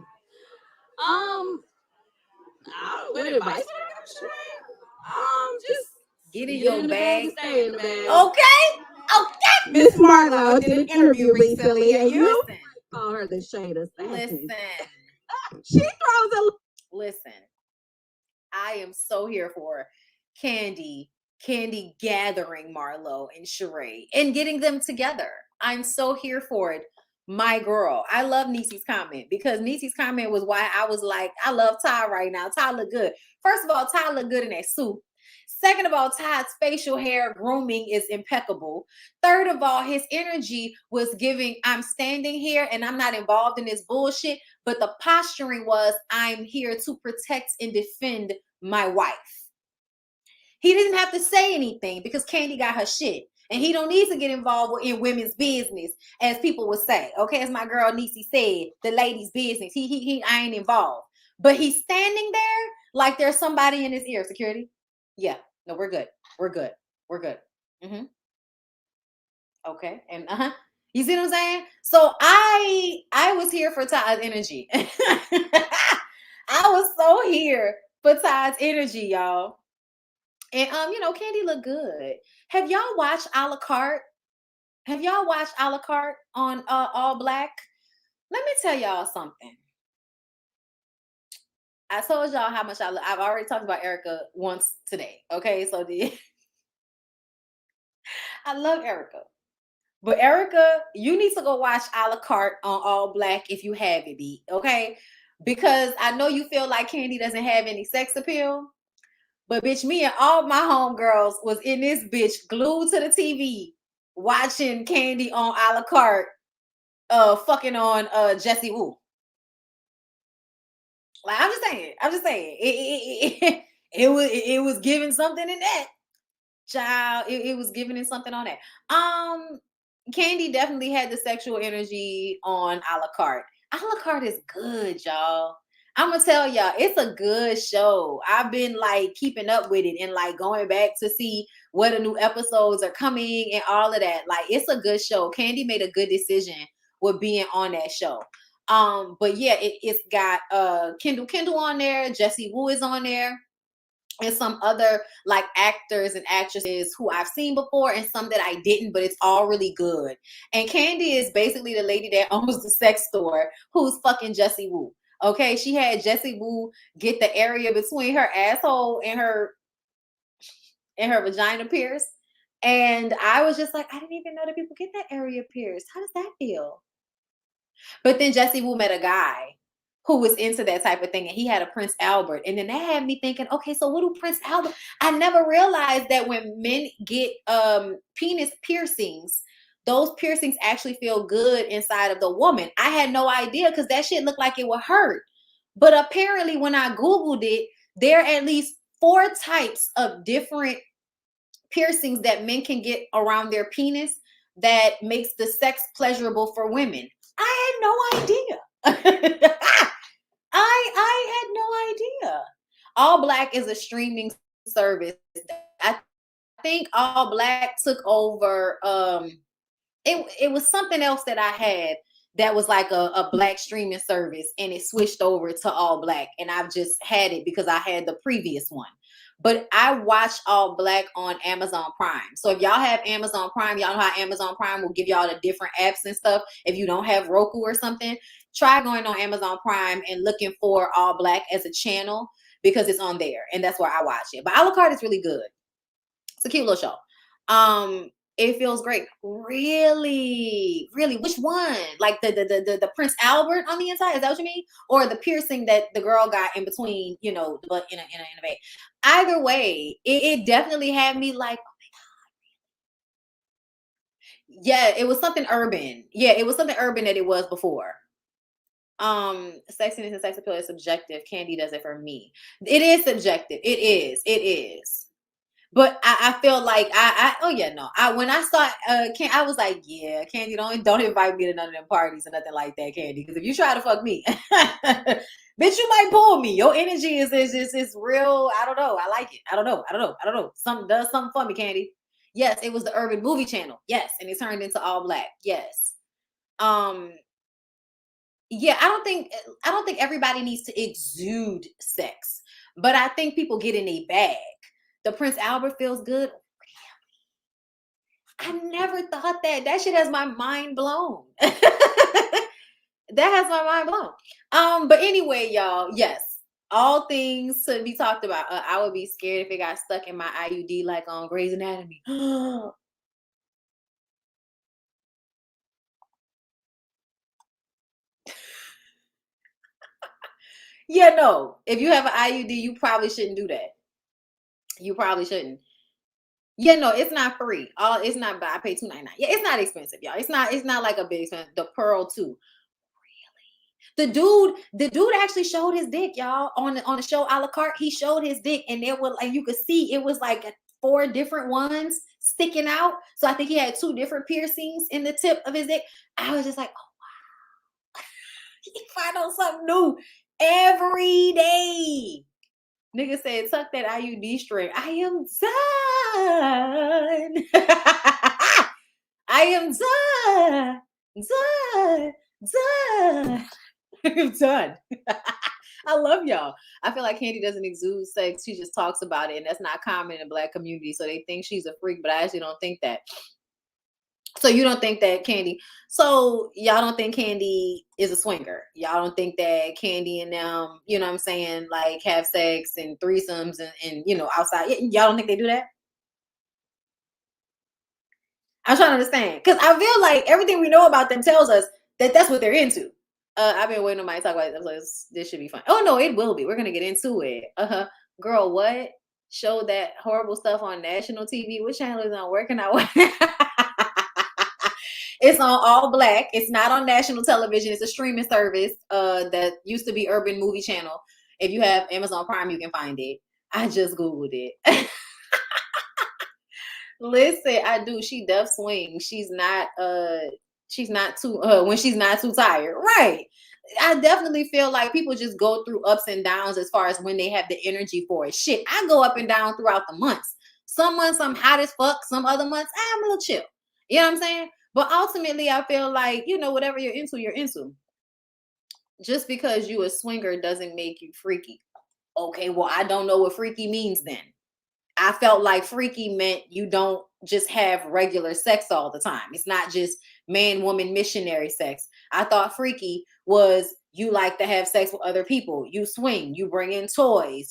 What advice would I give Sheree? Just Get in your bag. Stay in the bag. Okay. Miss Marlowe did an interview recently, and you Listen. call her the shade assassin. Listen. She throws a. Listen. I am so here for Candy gathering Marlo and Sheree and getting them together. I'm so here for it. My girl. I love Niecy's comment, because Niecy's comment was why I was like, I love Ty right now. Ty look good. First of all, Ty look good in that suit. Second of all, Ty's facial hair grooming is impeccable. Third of all, his energy was giving, I'm standing here and I'm not involved in this bullshit. But the posturing was, I'm here to protect and defend my wife. He didn't have to say anything because Candy got her shit. And he don't need to get involved in women's business, as people would say. Okay, as my girl Niecy said, the ladies' business. I ain't involved. But he's standing there like there's somebody in his ear. Security? Yeah. No, we're good. We're good. We're good. Mm-hmm. Okay. And you see what I'm saying? So I was here for Ty's energy. I was so here for Ty's energy, y'all. And Candy look good. Have y'all watched a la carte? Have y'all watched a la carte on All Black? Let me tell y'all something. I told y'all how much I've already talked about Erica once today. Okay, so I love Erica. But Erica, you need to go watch a la carte on All Black if you have it, B. Okay? Because I know you feel like Candy doesn't have any sex appeal. But bitch, me and all my homegirls was in this bitch glued to the TV watching Candy on a la carte, fucking on Jessie Woo. Like I'm just saying, it was giving something in that. Child, it was giving it something on that. Candy definitely had the sexual energy on a la carte. A la carte is good, y'all. I'm gonna tell y'all, it's a good show. I've been like keeping up with it and like going back to see what the new episodes are coming and all of that. Like, it's a good show. Candy made a good decision with being on that show. But yeah, it's got Kendall on there, Jessie Woo is on there, and some other like actors and actresses who I've seen before and some that I didn't, but it's all really good. And Candy is basically the lady that owns the sex store who's fucking Jessie Woo. Okay, she had Jessie Woo get the area between her asshole and her vagina pierced. And I was just like, I didn't even know that people get that area pierced. How does that feel? But then Jessie Woo met a guy who was into that type of thing, and he had a Prince Albert. And then that had me thinking, okay, so what do Prince Albert? I never realized that when men get penis piercings, those piercings actually feel good inside of the woman. I had no idea because that shit looked like it would hurt. But apparently when I Googled it, there are at least 4 types of different piercings that men can get around their penis that makes the sex pleasurable for women. I had no idea. I had no idea. All Black is a streaming service. I think All Black took over. It was something else that I had that was like a Black streaming service, and it switched over to All Black, and I've just had it because I had the previous one. But I watch All Black on Amazon Prime. So if y'all have Amazon Prime, y'all know how Amazon Prime will give y'all the different apps and stuff. If you don't have Roku or something, try going on Amazon Prime and looking for All Black as a channel because it's on there, and that's where I watch it. But a la carte is really good. It's a cute little show. It feels great. Really, really. Which one? Like the Prince Albert on the inside? Is that what you mean? Or the piercing that the girl got in between, the butt in a vein? Either way, it definitely had me like, oh my God. Yeah, it was something urban. Yeah, it was something urban that it was before. Sexiness and sex appeal is subjective. Candy does it for me. It is subjective. It is. But I feel like when I saw I was like, yeah, Candy, don't invite me to none of them parties or nothing like that, Candy. Because if you try to fuck me, bitch, you might pull me. Your energy is real. I don't know. I like it. I don't know. Something does something for me, Candy. Yes, it was the Urban Movie Channel. Yes, and it turned into All Black. Yes. Yeah, I don't think everybody needs to exude sex, but I think people get in a bag. The Prince Albert feels good. I never thought that. That shit has my mind blown. That has my mind blown. But anyway, y'all, yes, all things to be talked about. I would be scared if it got stuck in my IUD like on Grey's Anatomy. Yeah, no. If you have an IUD, you probably shouldn't do that. You probably shouldn't. Yeah, no, it's not free. It's not. But I pay $2.99. Yeah, it's not expensive, y'all. It's not like a big expensive. The Pearl too. Really? The dude actually showed his dick, y'all, on the show a la carte. He showed his dick, and there was like you could see it was like 4 different ones sticking out. So I think he had 2 different piercings in the tip of his dick. I was just like, oh wow, he find out something new every day. Nigga said, tuck that IUD string. I am done. I am done. I'm done. I love y'all. I feel like Candy doesn't exude sex. She just talks about it. And that's not common in the Black community. So they think she's a freak, but I actually don't think that. So you don't think that Candy, so y'all don't think Candy is a swinger. Y'all don't think that Candy and them, you know what I'm saying, like have sex and threesomes and outside. Y'all don't think they do that? I'm trying to understand. Because I feel like everything we know about them tells us that that's what they're into. I've been waiting on my talk about this. This should be fun. Oh, no, it will be. We're going to get into it. Girl, what? Show that horrible stuff on national TV. What channel is on? Where can I watch? It's on all black. It's not on national television. It's a streaming service that used to be Urban Movie Channel. If you have Amazon Prime, you can find it. I just Googled it. Listen, I do. She does swing. She's not too when she's not too tired. Right. I definitely feel like people just go through ups and downs as far as when they have the energy for it. Shit, I go up and down throughout the months. Some months I'm hot as fuck. Some other months I'm a little chill. You know what I'm saying? But ultimately, I feel like, whatever you're into, you're into. Just because you a swinger doesn't make you freaky. Okay, well, I don't know what freaky means then. I felt like freaky meant you don't just have regular sex all the time. It's not just man, woman, missionary sex. I thought freaky was you like to have sex with other people. You swing, you bring in toys,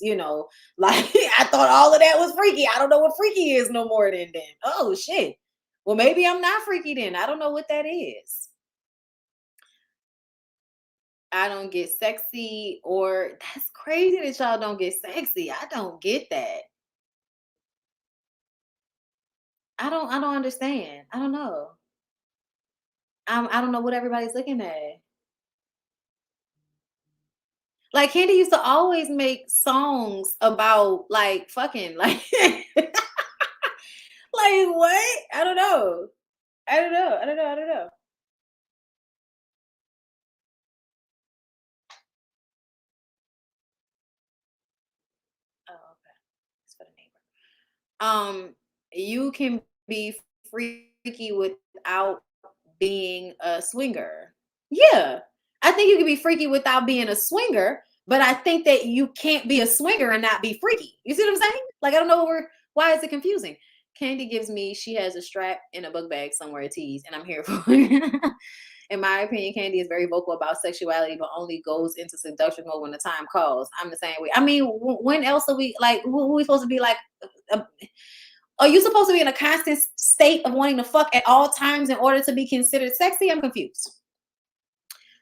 like I thought all of that was freaky. I don't know what freaky is no more than then. Oh, shit. Well, maybe I'm not freaky then. I don't know what that is. I don't get sexy, or that's crazy that y'all don't get sexy. I don't get that. I don't understand. I don't know. I don't know what everybody's looking at. Like Candy used to always make songs about like fucking like like what? I don't know. I don't know. I don't know. I don't know. Oh, okay. It's for the neighbor. You can be freaky without being a swinger. Yeah. I think you can be freaky without being a swinger, but I think that you can't be a swinger and not be freaky. You see what I'm saying? Like, I don't know why is it confusing? Candy gives me, she has a strap in a book bag somewhere, tease, and I'm here for it. In my opinion, Candy is very vocal about sexuality, but only goes into seduction mode when the time calls. I'm the same way. I mean, when else are we like, who are we supposed to be like? Are you supposed to be in a constant state of wanting to fuck at all times in order to be considered sexy? I'm confused.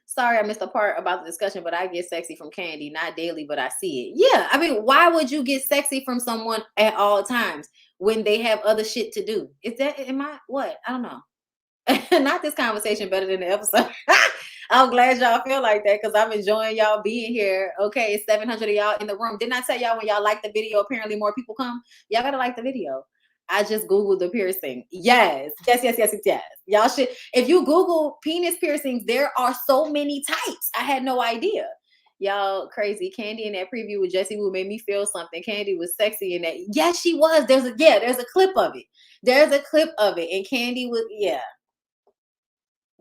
Sorry, I missed the part about the discussion, but I get sexy from Candy, not daily, but I see it. Yeah, I mean, why would you get sexy from someone at all times when they have other shit to do? Is that, what? I don't know. Not this conversation better than the episode. I'm glad y'all feel like that because I'm enjoying y'all being here. Okay, it's 700 of y'all in the room. Didn't I tell y'all when y'all like the video, apparently more people come? Y'all gotta like the video. I just Googled the piercing. Yes. Y'all should, if you Google penis piercings, there are so many types. I had no idea. Y'all crazy. Candy in that preview with Jessie Woo made me feel something. Candy was sexy in that. Yes, she was. There's a clip of it. There's a clip of it. And Candy was, yeah.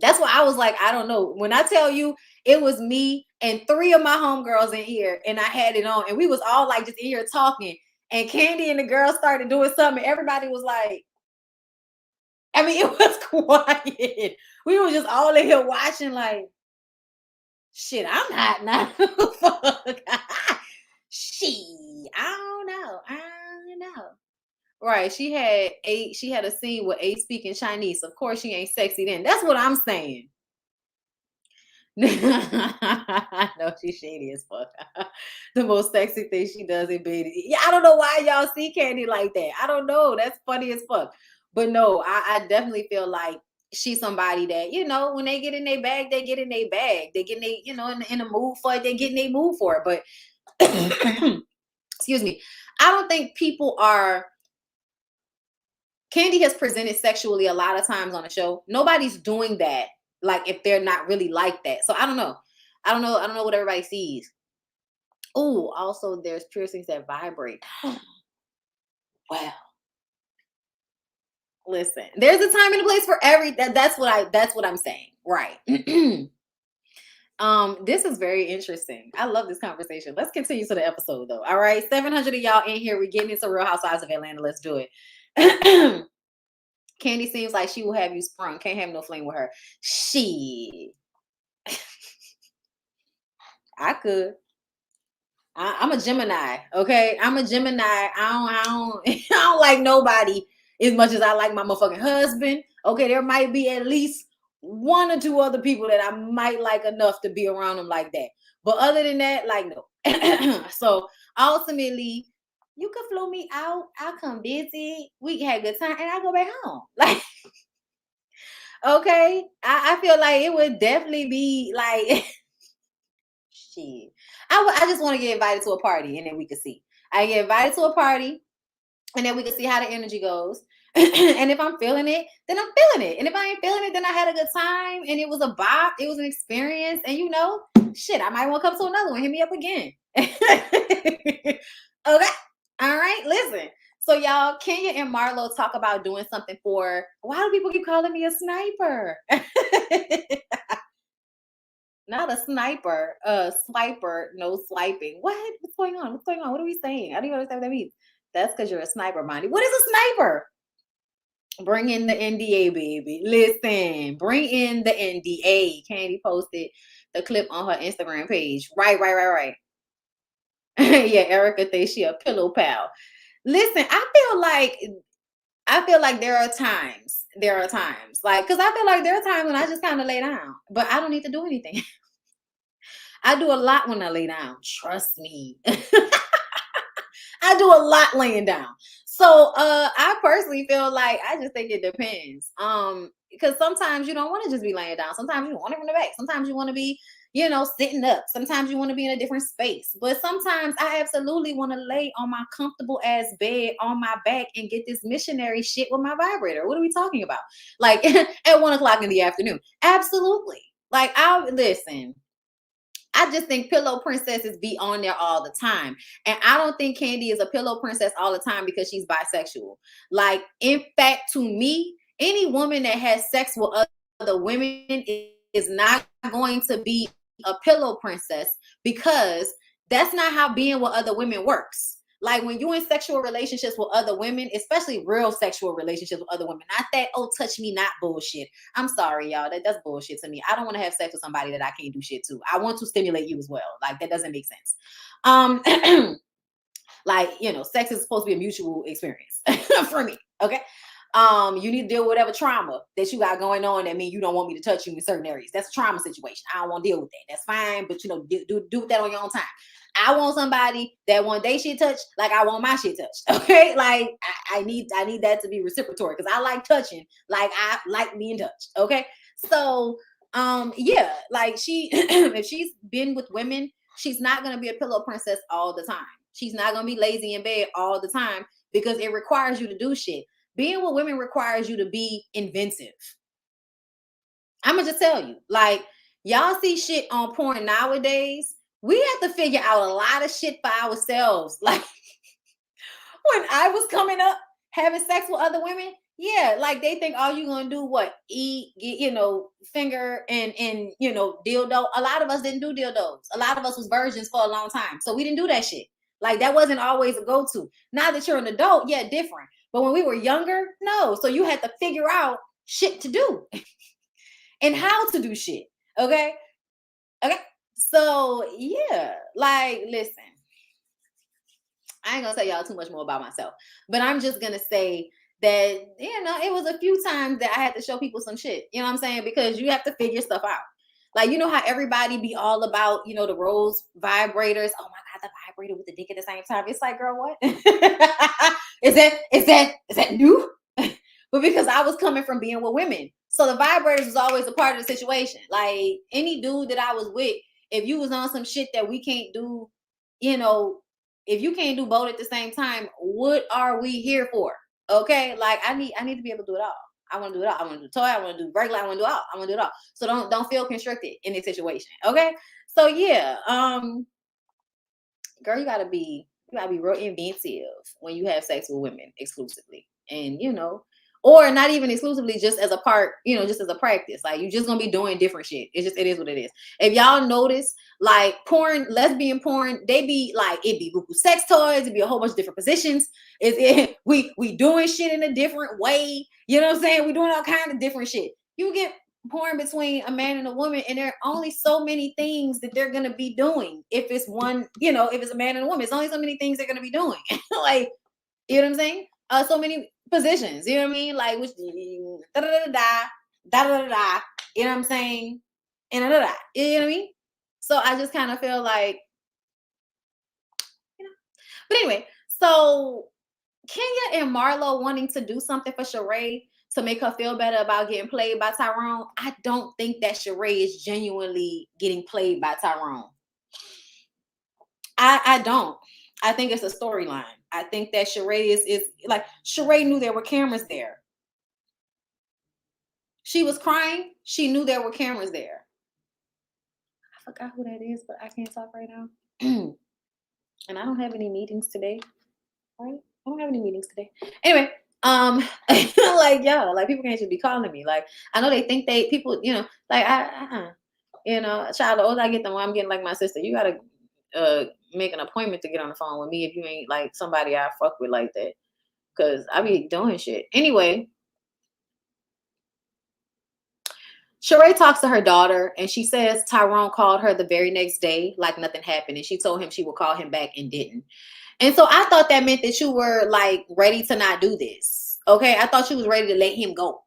That's why I was like, I don't know. When I tell you it was me and 3 of my homegirls in here and I had it on and we was all like just in here talking. And Candy and the girls started doing something. Everybody was like, I mean, it was quiet. We were just all in here watching like, shit, I'm hot now. Fuck. I don't know. Right. She had a scene with A speaking Chinese. Of course she ain't sexy then. That's what I'm saying. No, she's shady as fuck. The most sexy thing she does in bed. Yeah, I don't know why y'all see Candy like that. I don't know. That's funny as fuck. But no, I definitely feel like she's somebody that, when they get in their bag, they get in their bag. They get in their, in the mood for it, they get in their mood for it. But excuse me. I don't think people are. Candy has presented sexually a lot of times on the show. Nobody's doing that. Like if they're not really like that. So I don't know. I don't know what everybody sees. Oh, also there's piercings that vibrate. Wow. Listen, there's a time and a place for that's what I'm saying. Right. This is very interesting. I love this conversation. Let's continue to the episode though. All right. 700 of y'all in here. We're getting into Real Housewives of Atlanta. Let's do it. Candy seems like she will have you sprung. Can't have no fling with her. She. I could. I'm a Gemini. Okay, I'm a Gemini. I don't like nobody as much as I like my motherfucking husband. Okay, there might be at least 1 or 2 other people that I might like enough to be around them like that. But other than that, like, no. So ultimately, you could flow me out. I'll come visit. We can have a good time, and I go back home. Like, okay, I feel like it would definitely be like, shit. I just want to get invited to a party, and then we could see. I get invited to a party, and then we can see how the energy goes. And if I'm feeling it, then I'm feeling it. And if I ain't feeling it, then I had a good time and it was a bop, it was an experience. And you know, shit, I might want to come to another one. Hit me up again. Okay. All right. Listen. So y'all, Kenya and Marlo talk about doing something for, why do people keep calling me a sniper? Not a sniper, swiper, no swiping. What? What's going on? What's going on? What are we saying? I don't even understand what that means. That's because you're a sniper, Monty. What is a sniper? Bring in the NDA, baby. Listen, bring in the NDA. Candy posted the clip on her Instagram page. Right. Yeah, Erica thinks she a pillow pal. Listen, I feel like there are times, like, because I feel like there are times when I just kind of lay down, but I don't need to do anything. I do a lot when I lay down. Trust me. I do a lot laying down. So I personally feel like, I just think it depends. Because sometimes you don't want to just be laying down. Sometimes you want it from the back. Sometimes you want to be, you know, sitting up. Sometimes you want to be in a different space. But sometimes I absolutely want to lay on my comfortable ass bed on my back and get this missionary shit with my vibrator. What are we talking about? Like at 1 o'clock in the afternoon. Absolutely. Like, listen. I just think pillow princesses be on there all the time. And I don't think Candy is a pillow princess all the time because she's bisexual. Like, in fact, to me, any woman that has sex with other women is not going to be a pillow princess, because that's not how being with other women works. Like, when you're in sexual relationships with other women, especially real sexual relationships with other women, not that, oh, touch me not bullshit. I'm sorry, y'all. That's bullshit to me. I don't want to have sex with somebody that I can't do shit to. I want to stimulate you as well. Like, that doesn't make sense. Like, you know, sex is supposed to be a mutual experience for me. Okay. You need to deal with whatever trauma that you got going on. That means you don't want me to touch you in certain areas. That's a trauma situation. I don't want to deal with that. That's fine. But, you know, do that on your own time. I want somebody that want their shit touched like I want my shit touched. Okay. Like, I need that to be reciprocatory, because I like touching like I like being touched. Okay. So, yeah, like if she's been with women, she's not going to be a pillow princess all the time. She's not going to be lazy in bed all the time, because it requires you to do shit. Being with women requires you to be inventive. I'm going to just tell you, like, y'all see shit on porn nowadays. We have to figure out a lot of shit for ourselves. Like, when I was coming up having sex with other women, yeah, like, they think all you gonna do what? Eat, you know, finger and you know, dildo. A lot of us didn't do dildos. A lot of us was virgins for a long time. So we didn't do that shit. Like, that wasn't always a go-to. Now that you're an adult, yeah, different. But when we were younger, no. So you had to figure out shit to do and how to do shit. Okay. So yeah, like, listen, I ain't gonna tell y'all too much more about myself, but I'm just gonna say that, you know, it was a few times that I had to show people some shit. You know what I'm saying? Because you have to figure stuff out. Like, you know how everybody be all about, you know, the Rose vibrators. Oh my God, the vibrator with the dick at the same time. It's like, girl, what? Is that new? But because I was coming from being with women, so the vibrators was always a part of the situation. Like, any dude that I was with, if you was on some shit that we can't do, you know, if you can't do both at the same time, what are we here for? Okay, like, I need to be able to do it all. I want to do it all. I want to do toy. I want to do regular. I want to do all. I want to do it all. So don't feel constricted in this situation. Okay. So yeah, girl, you gotta be real inventive when you have sex with women exclusively, and you know, or not even exclusively, just as a part, you know, just as a practice. Like, you just gonna be doing different shit. It is what it is. If y'all notice, like, porn, lesbian porn, they be like, it be Google sex toys, it be a whole bunch of different positions. We doing shit in a different way. You know what I'm saying? We doing all kind of different shit. You get porn between a man and a woman, and there are only so many things that they're gonna be doing. If it's one, you know, if it's a man and a woman, it's only so many things they're gonna be doing. Like, you know what I'm saying? So many positions. You know what I mean? Like, which da da da da da da da. You know what I'm saying? And da da da. You know what I mean? So I just kind of feel like, you know. But anyway, so Kenya and Marlo wanting to do something for Sheree to make her feel better about getting played by Tyrone. I don't think that Sheree is genuinely getting played by Tyrone. I don't. I think it's a storyline. I think that Sheree is like, Sheree knew there were cameras there. She was crying. She knew there were cameras there. I forgot who that is, but I can't talk right now. And I don't have any meetings today. Right? I don't have any meetings today. Anyway, like, yo, like, people can't just be calling me. Like, I know they think people, you know, like, you know, child, the older I get, the more I'm getting like my sister. You gotta make an appointment to get on the phone with me if you ain't like somebody I fuck with like that. Cause I be doing shit. Anyway, Sheree talks to her daughter and she says Tyrone called her the very next day like nothing happened. And she told him she would call him back and didn't. And so I thought that meant that you were like ready to not do this. Okay. I thought you was ready to let him go.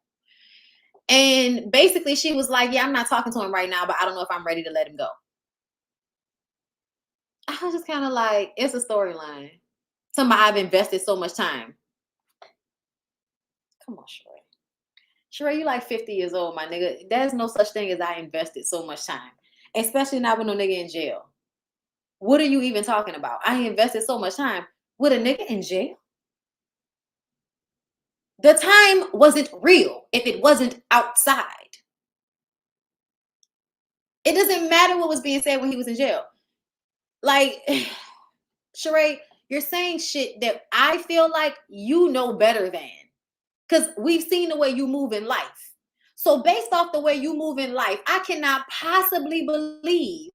And basically she was like, yeah, I'm not talking to him right now, but I don't know if I'm ready to let him go. I was just kind of like, it's a storyline. Somebody I've invested so much time. Come on, Sheree. Sheree, you like 50 years old, my nigga. There's no such thing as I invested so much time. Especially not with no nigga in jail. What are you even talking about? I invested so much time with a nigga in jail. The time wasn't real if it wasn't outside. It doesn't matter what was being said when he was in jail. Like, Sheree, you're saying shit that I feel like you know better than. Because we've seen the way you move in life. So based off the way you move in life, I cannot possibly believe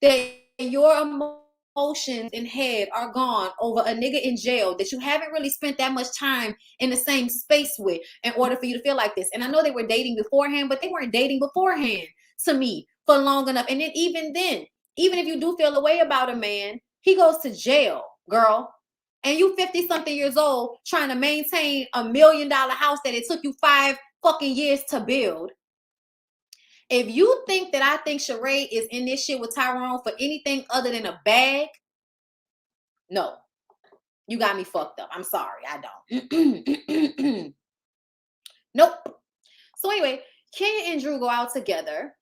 that your emotions and head are gone over a nigga in jail that you haven't really spent that much time in the same space with in order for you to feel like this. And I know they were dating beforehand, but they weren't dating beforehand to me for long enough. And then even if you do feel a way about a man, he goes to jail, girl. And you 50 something years old trying to maintain $1 million house that it took you 5 fucking years to build. If you think that I think Sheree is in this shit with Tyrone for anything other than a bag, no. You got me fucked up. I'm sorry. I don't. Nope. So anyway, Kenya and Drew go out together.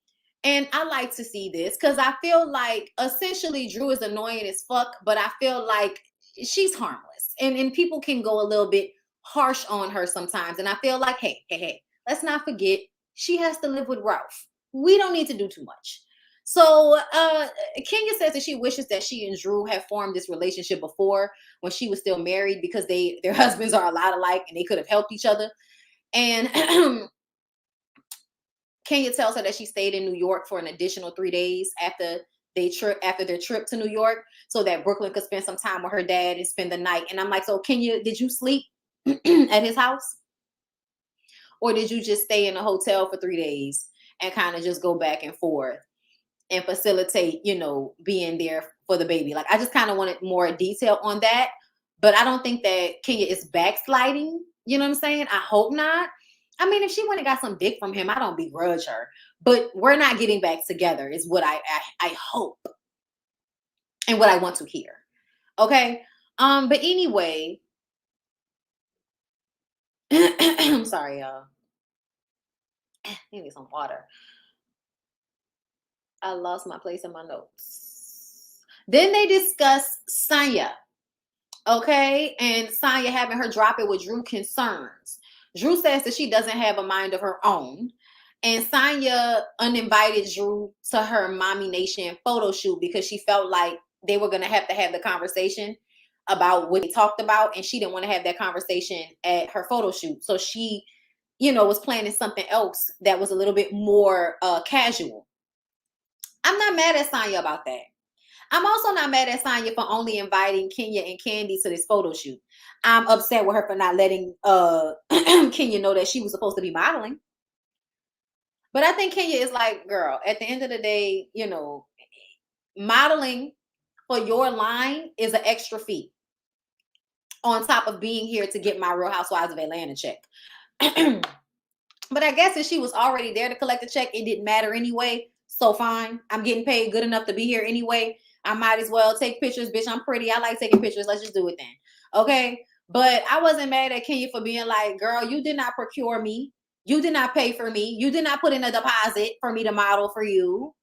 And I like to see this because I feel like essentially Drew is annoying as fuck, but I feel like she's harmless. And people can go a little bit harsh on her sometimes. And I feel like, hey, let's not forget, she has to live with Ralph. We don't need to do too much. So Kenya says that she wishes that she and Drew had formed this relationship before when she was still married because their husbands are a lot alike and they could have helped each other. And Kenya tells her that she stayed in New York for an additional 3 days after their trip to New York so that Brooklyn could spend some time with her dad and spend the night. And I'm like, so Kenya, did you sleep at his house? Or did you just stay in a hotel for 3 days and kind of just go back and forth and facilitate, being there for the baby? Like, I just kind of wanted more detail on that. But I don't think that Kenya is backsliding. You know what I'm saying? I hope not. I mean, if she went and got some dick from him, I don't begrudge her. But we're not getting back together is what I hope. And what I want to hear. Okay? But anyway. I'm sorry, y'all. I need some water. I lost my place in my notes. Then they discuss Sanya. Okay? And Sanya having her drop it with Drew concerns. Drew says that she doesn't have a mind of her own. And Sanya uninvited Drew to her Mommy Nation photo shoot because she felt like they were going to have the conversation about what they talked about. And she didn't want to have that conversation at her photo shoot. So she, was planning something else that was a little bit more casual. I'm not mad at Sanya about that. I'm also not mad at Sanya for only inviting Kenya and Candy to this photo shoot. I'm upset with her for not letting Kenya know that she was supposed to be modeling. But I think Kenya is like, girl, at the end of the day, modeling for your line is an extra fee. on top of being here to get my Real Housewives of Atlanta check. But I guess if she was already there to collect the check, it didn't matter anyway. So fine. I'm getting paid good enough to be here anyway. I might as well take pictures. Bitch, I'm pretty. I like taking pictures. Let's just do it then. Okay. But I wasn't mad at Kenya for being like, girl, you did not procure me. You did not pay for me. You did not put in a deposit for me to model for you.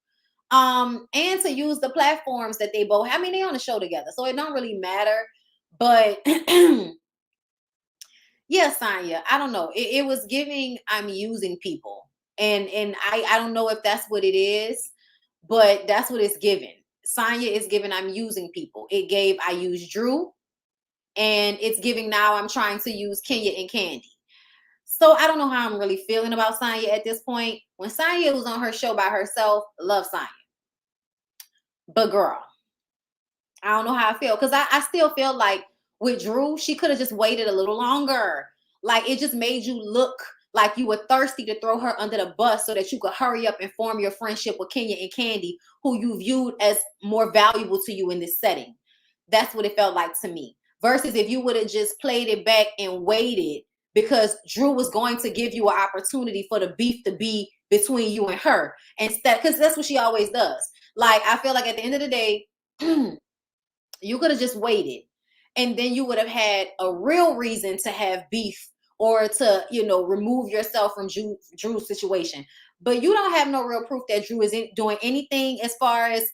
And to use the platforms that they both, I mean, they on the show together. So it don't really matter. But yeah, Sonya, I don't know. It was giving I'm using people. And I don't know if that's what it is, but that's what it's given. Sonya is giving I'm using people. It gave I used Drew, and it's giving now I'm trying to use Kenya and Candy. So I don't know how I'm really feeling about Sonya at this point. When Sonya was on her show by herself, love Sonya. But girl, I don't know how I feel, because I still feel like with Drew, she could have just waited a little longer. Like, it just made you look like you were thirsty to throw her under the bus so that you could hurry up and form your friendship with Kenya and Candy, who you viewed as more valuable to you in this setting. That's what it felt like to me. Versus if you would have just played it back and waited, because Drew was going to give you an opportunity for the beef to be between you and her. Instead, because that's what she always does. Like, I feel like at the end of the day, you could have just waited, and then you would have had a real reason to have beef or to, remove yourself from Drew's situation. But you don't have no real proof that Drew isn't doing anything as far as,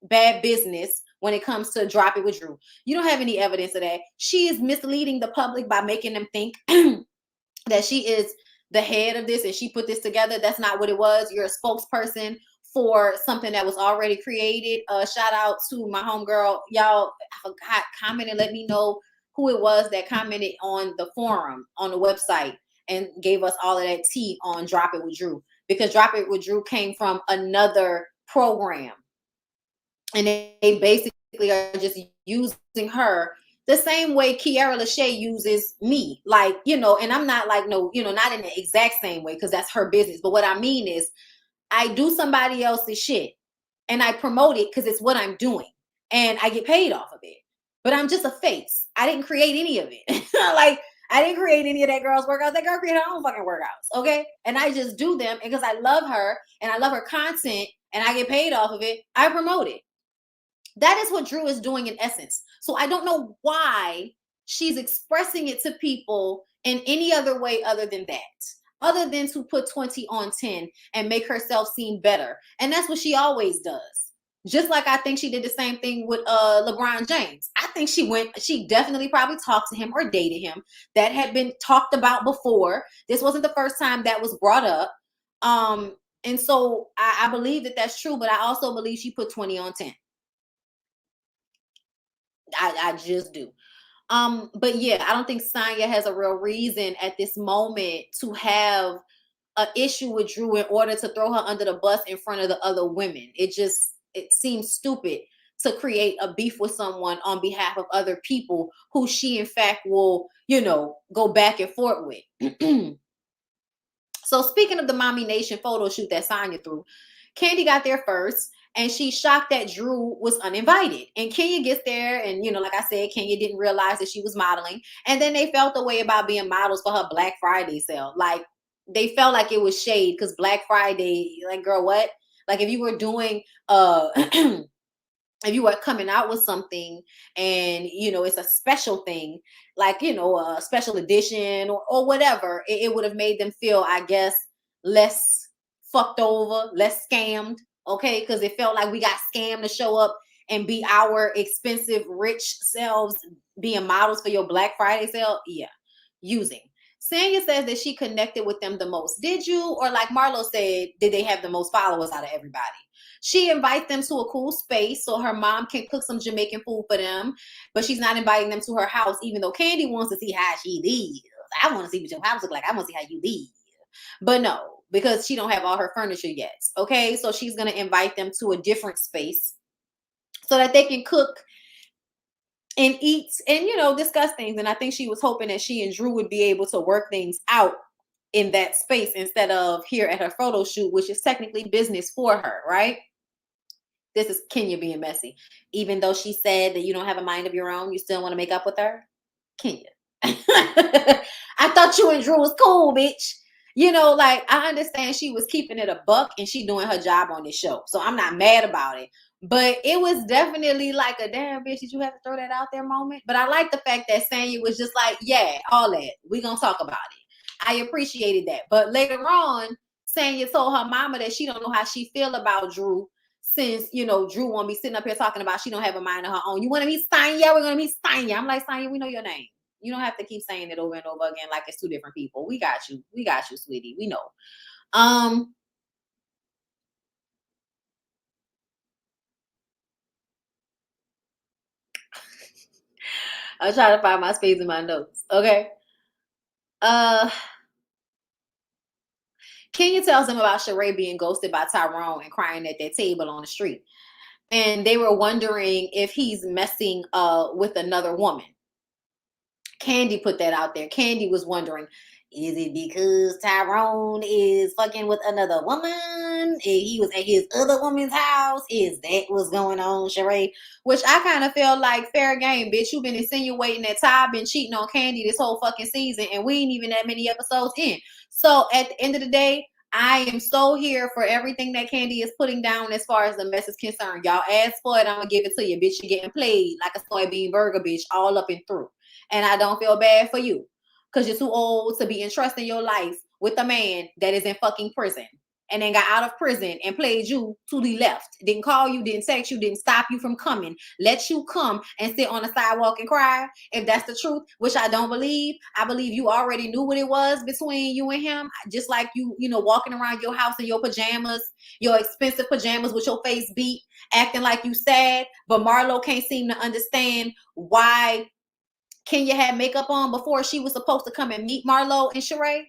bad business when it comes to Drop It with Drew. You don't have any evidence of that. She is misleading the public by making them think that she is the head of this and she put this together. That's not what it was. You're a spokesperson for something that was already created. Shout out to my homegirl. Y'all, I forgot, comment and let me know who it was that commented on the forum on the website and gave us all of that tea on Drop It with Drew, because Drop It with Drew came from another program, and they basically are just using her the same way Kiara LaShae uses me. Like, and I'm not like, no, not in the exact same way, because that's her business. But what I mean is, I do somebody else's shit and I promote it because it's what I'm doing and I get paid off of it. But I'm just a face. I didn't create any of it. Like, I didn't create any of that girl's workouts. That girl created her own fucking workouts. Okay. And I just do them because I love her and I love her content and I get paid off of it. I promote it. That is what Drew is doing in essence. So I don't know why she's expressing it to people in any other way other than that. Other than to put 20 on 10 and make herself seem better. And that's what she always does. Just like I think she did the same thing with LeBron James. I think she definitely probably talked to him or dated him. That had been talked about before. This wasn't the first time that was brought up. And so I believe that that's true, but I also believe she put 20 on 10. I just do. But yeah, I don't think Sonya has a real reason at this moment to have an issue with Drew in order to throw her under the bus in front of the other women. It seems stupid to create a beef with someone on behalf of other people who she in fact will, go back and forth with. So speaking of the Mommy Nation photo shoot that Sonya threw, Candy got there first. And she's shocked that Drew was uninvited. And Kenya gets there. And, like I said, Kenya didn't realize that she was modeling. And then they felt the way about being models for her Black Friday sale. Like, they felt like it was shade because Black Friday, like, girl, what? Like, if you were doing, if you were coming out with something and, it's a special thing, like, a special edition or whatever, it would have made them feel, I guess, less fucked over, less scammed. Okay, because it felt like we got scammed to show up and be our expensive, rich selves being models for your Black Friday sale. Yeah, using. Sonya says that she connected with them the most. Did you? Or like Marlo said, did they have the most followers out of everybody? She invites them to a cool space so her mom can cook some Jamaican food for them, but she's not inviting them to her house, even though Candy wants to see how she lives. I want to see what your house look like. I want to see how you live. But no, because she don't have all her furniture yet. Okay, so she's going to invite them to a different space so that they can cook and eat and, discuss things. And I think she was hoping that she and Drew would be able to work things out in that space instead of here at her photo shoot, which is technically business for her, right? This is Kenya being messy. Even though she said that you don't have a mind of your own, you still want to make up with her? Kenya. I thought you and Drew was cool, bitch. You know, like, I understand she was keeping it a buck and she doing her job on this show. So I'm not mad about it. But it was definitely like a damn bitch, did you have to throw that out there moment? But I like the fact that Sanya was just like, yeah, all that. We're going to talk about it. I appreciated that. But later on, Sanya told her mama that she don't know how she feel about Drew, since, you know, Drew won't be sitting up here talking about she don't have a mind of her own. You want to meet Sanya? We're going to meet Sanya. I'm like, Sanya, we know your name. You don't have to keep saying it over and over again like it's two different people. We got you. We got you, sweetie. We know. I'll try to find my space in my notes. Okay. Kenya tells them about Sheree being ghosted by Tyrone and crying at their table on the street. And they were wondering if he's messing with another woman. Candy put that out there. Candy was wondering, is it because Tyrone is fucking with another woman? And he was at his other woman's house? Is that what's going on, Sheree? Which I kind of feel like fair game, bitch. You've been insinuating that Ty been cheating on Candy this whole fucking season, and we ain't even that many episodes in. So at the end of the day, I am so here for everything that Candy is putting down as far as the mess is concerned. Y'all asked for it, I'm gonna give it to you, bitch. You're getting played like a soybean burger, bitch, all up and through. And I don't feel bad for you because you're too old to be entrusting your life with a man that is in fucking prison and then got out of prison and played you to the left. Didn't call you, didn't text you, didn't stop you from coming. Let you come and sit on the sidewalk and cry. If that's the truth, which I don't believe. I believe you already knew what it was between you and him. Just like you know, walking around your house in your pajamas, your expensive pajamas with your face beat, acting like you sad. But Marlo can't seem to understand why Kenya had makeup on before she was supposed to come and meet Marlo and Sheree.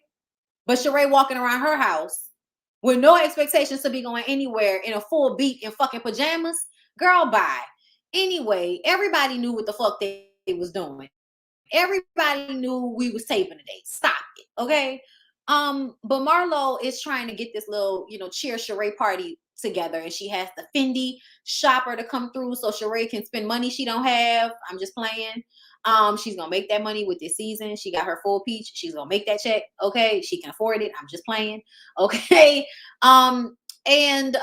But Sheree walking around her house with no expectations to be going anywhere in a full beat in fucking pajamas. Girl, bye. Anyway, everybody knew what the fuck they was doing. Everybody knew we was taping today. Stop it, okay? But Marlo is trying to get this little, you know, cheer Sheree party together, and she has the Fendi shopper to come through so Sheree can spend money she don't have. I'm just playing. She's gonna make that money with this season. She got her full peach. She's gonna make that check. Okay, she can afford it. I'm just playing. Okay. And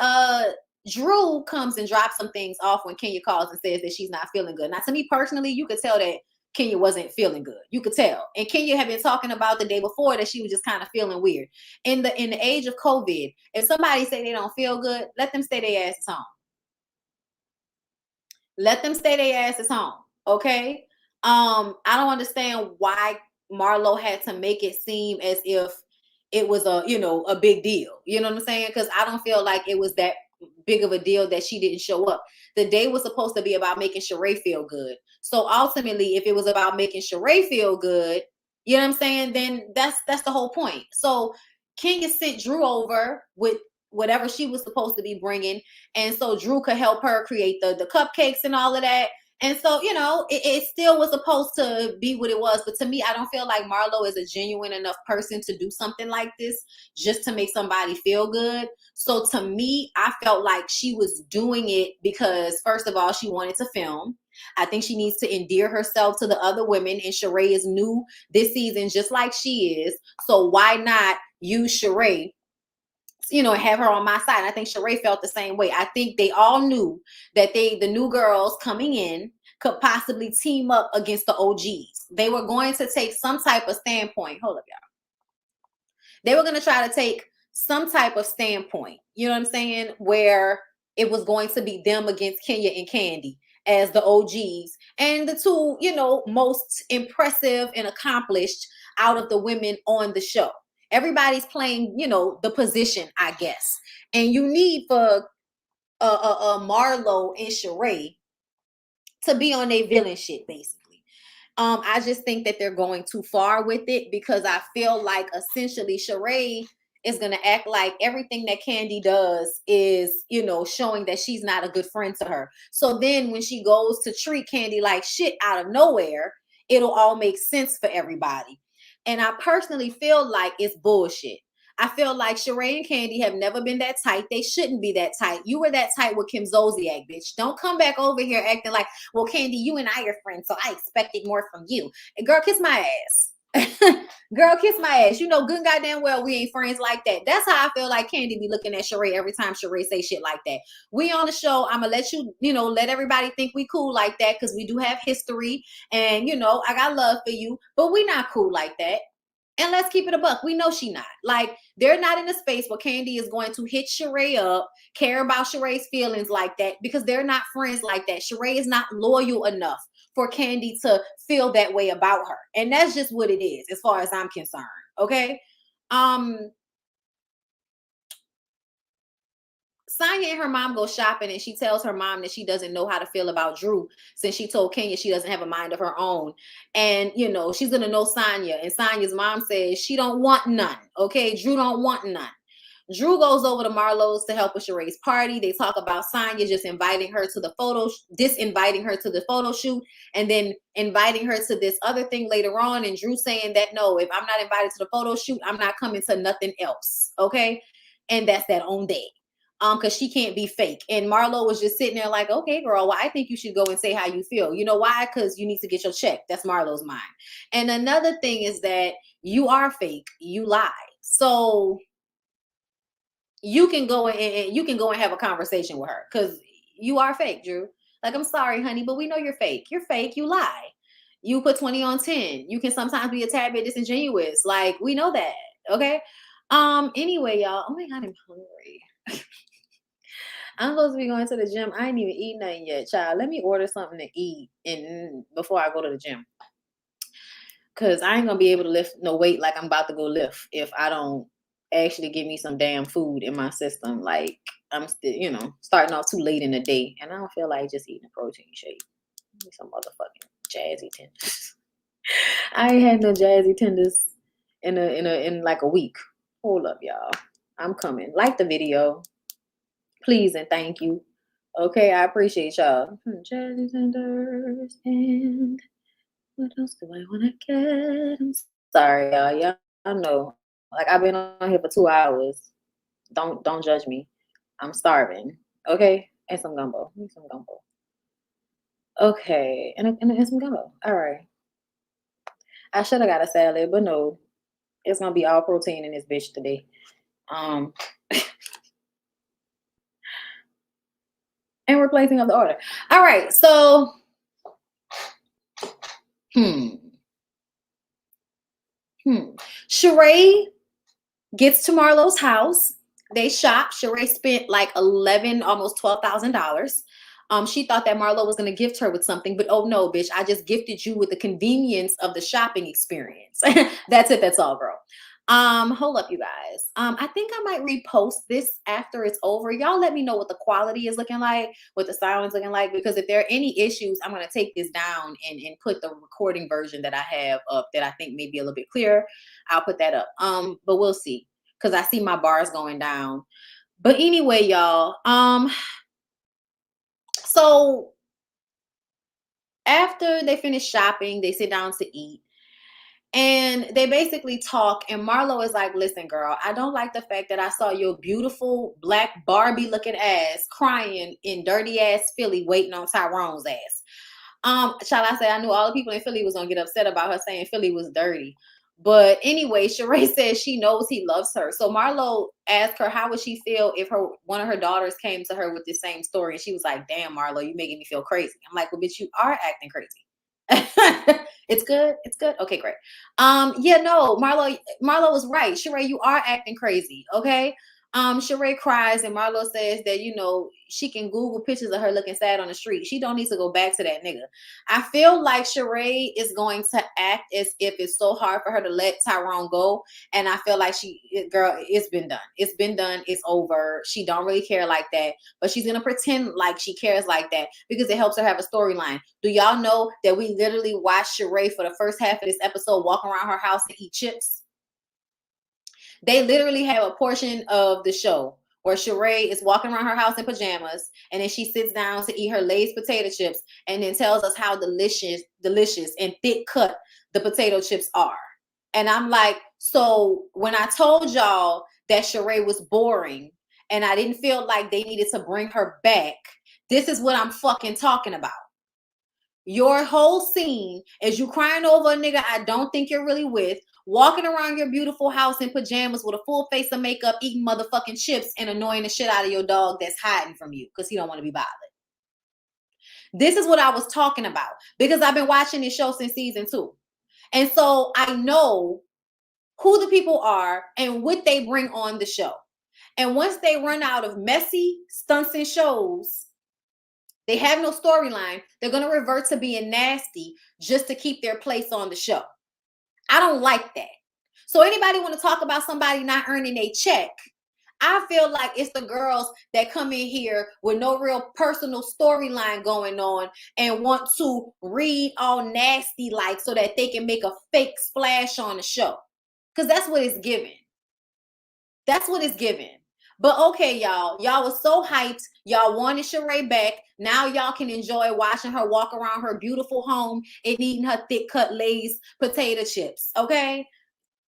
Drew comes and drops some things off when Kenya calls and says that she's not feeling good. Now, to me personally, you could tell that Kenya wasn't feeling good. You could tell. And Kenya had been talking about the day before that she was just kind of feeling weird. In the age of COVID, if somebody say they don't feel good, let them stay their asses home. Let them stay their asses home. Okay. I don't understand why Marlo had to make it seem as if it was a big deal. You know what I'm saying? Because I don't feel like it was that big of a deal that she didn't show up. The day was supposed to be about making Sheree feel good. So ultimately, if it was about making Sheree feel good, you know what I'm saying? Then that's the whole point. So Kenya sent Drew over with whatever she was supposed to be bringing, and so Drew could help her create the cupcakes and all of that. And so, you know, it still was supposed to be what it was. But to me, I don't feel like Marlo is a genuine enough person to do something like this just to make somebody feel good. So to me, I felt like she was doing it because, first of all, she wanted to film. I think she needs to endear herself to the other women. And Sheree is new this season, just like she is. So why not use Sheree, you know, have her on my side? I think Sheree felt the same way. I think they all knew that the new girls coming in could possibly team up against the OGs. They were going to take some type of standpoint. Hold up, y'all. They were going to try to take some type of standpoint, you know what I'm saying, where it was going to be them against Kenya and Candy as the OGs and the two, you know, most impressive and accomplished out of the women on the show. Everybody's playing, you know, the position, I guess. And you need for Marlo and Sheree to be on their villain shit, basically. I just think that they're going too far with it because I feel like essentially Sheree is going to act like everything that Candy does is, you know, showing that she's not a good friend to her. So then when she goes to treat Candy like shit out of nowhere, it'll all make sense for everybody. And I personally feel like it's bullshit. I feel like Sheree and Candy have never been that tight. They shouldn't be that tight. You were that tight with Kim Zolciak, bitch. Don't come back over here acting like, well, Candy, you and I are friends, so I expected more from you. And girl, kiss my ass. Girl, kiss my ass. You know good and goddamn well we ain't friends like that. That's how I feel like Candy be looking at Sheree every time Sheree say shit like that. We on the show, I'm gonna let you, let everybody think we cool like that because we do have history. And, I got love for you, but we not cool like that. And let's keep it a buck. We know she not. Like, they're not in a space where Candy is going to hit Sheree up, care about Sheree's feelings like that, because they're not friends like that. Sheree is not loyal enough for Candy to feel that way about her. And that's just what it is, as far as I'm concerned. Okay? Sonya and her mom go shopping, and she tells her mom that she doesn't know how to feel about Drew since she told Kenya she doesn't have a mind of her own. And, she's going to know Sonya. And Sonya's mom says she don't want none. Okay? Drew don't want none. Drew goes over to Marlo's to help with Sheree's party. They talk about Sonya just disinviting her to the photo shoot, and then inviting her to this other thing later on. And Drew saying that, no, if I'm not invited to the photo shoot, I'm not coming to nothing else. Okay? And that's that on day. Because she can't be fake. And Marlo was just sitting there like, okay, girl, well, I think you should go and say how you feel. You know why? Because you need to get your check. That's Marlo's mind. And another thing is that you are fake. You lie. So you can go and have a conversation with her because you are fake, Drew. Like, I'm sorry, honey, but we know you're fake. You're fake. You lie. You put 20 on 10. You can sometimes be a tad bit disingenuous. Like, we know that. Okay. Anyway, y'all. Oh my God, I'm hungry. I'm supposed to be going to the gym. I ain't even eaten nothing yet, child. Let me order something to eat before I go to the gym. Because I ain't going to be able to lift no weight like I'm about to go lift if I don't actually get me some damn food in my system. Like, I'm still, starting off too late in the day. And I don't feel like just eating a protein shake. Some motherfucking jazzy tenders. I ain't had no jazzy tenders in like a week. Hold up, y'all. I'm coming. Like the video. Please and thank you. Okay, I appreciate y'all. Jazzy tenders and what else do I want to get? I'm sorry, y'all. Y'all know, like, I've been on here for 2 hours. Don't judge me. I'm starving. Okay, and some gumbo. Need some gumbo. Okay, and some gumbo. All right. I should have got a salad, but no, it's gonna be all protein in this bitch today. And replacing of the order. All right, so Sheree gets to Marlo's house. They shop. Sheree spent like almost $12,000. She thought that Marlo was going to gift her with something, but oh no, bitch, I just gifted you with the convenience of the shopping experience. That's it. That's all, girl. Hold up, you guys. I think I might repost this after it's over. Y'all let me know what the quality is looking like, what the sound is looking like, because if there are any issues, I'm going to take this down and put the recording version that I have up that I think may be a little bit clearer. I'll put that up. But we'll see, because I see my bars going down. But anyway, y'all, so after they finish shopping, they sit down to eat. And they basically talk, and Marlo is like, listen, girl, I don't like the fact that I saw your beautiful black Barbie looking ass crying in dirty ass Philly waiting on Tyrone's ass. Shall I say, I knew all the people in Philly was gonna get upset about her saying Philly was dirty. But anyway, Sheree says she knows he loves her. So Marlo asked her, how would she feel if one of her daughters came to her with the same story? And she was like, damn, Marlo, you making me feel crazy. I'm like, well, bitch, you are acting crazy. It's good. It's good. Okay, great. Yeah, no, Marlo was right. Sheree, you are acting crazy. Okay. Sheree cries, and Marlo says that, she can Google pictures of her looking sad on the street. She don't need to go back to that nigga. I feel like Sheree is going to act as if it's so hard for her to let Tyrone go. And I feel like girl, it's been done. It's been done. It's over. She don't really care like that, but she's going to pretend like she cares like that because it helps her have a storyline. Do y'all know that we literally watched Sheree for the first half of this episode walk around her house and eat chips? They literally have a portion of the show where Sheree is walking around her house in pajamas, and then she sits down to eat her Lay's potato chips and then tells us how delicious and thick cut the potato chips are. And I'm like, So when I told y'all that Sheree was boring and I didn't feel like they needed to bring her back, this is what I'm fucking talking about. Your whole scene is you crying over a nigga I don't think you're really with, walking around your beautiful house in pajamas with a full face of makeup, eating motherfucking chips, and annoying the shit out of your dog that's hiding from you because he don't want to be bothered. This is what I was talking about because I've been watching this show since season 2. And so I know who the people are and what they bring on the show. And once they run out of messy stunts and shows, they have no storyline, they're going to revert to being nasty just to keep their place on the show. I don't like that. So anybody want to talk about somebody not earning a check? I feel like it's the girls that come in here with no real personal storyline going on and want to read all nasty like so that they can make a fake splash on the show. Because that's what it's giving. That's what it's giving. But okay, y'all was so hyped. Y'all wanted Sheree back. Now y'all can enjoy watching her walk around her beautiful home and eating her thick cut Lay's potato chips. Okay,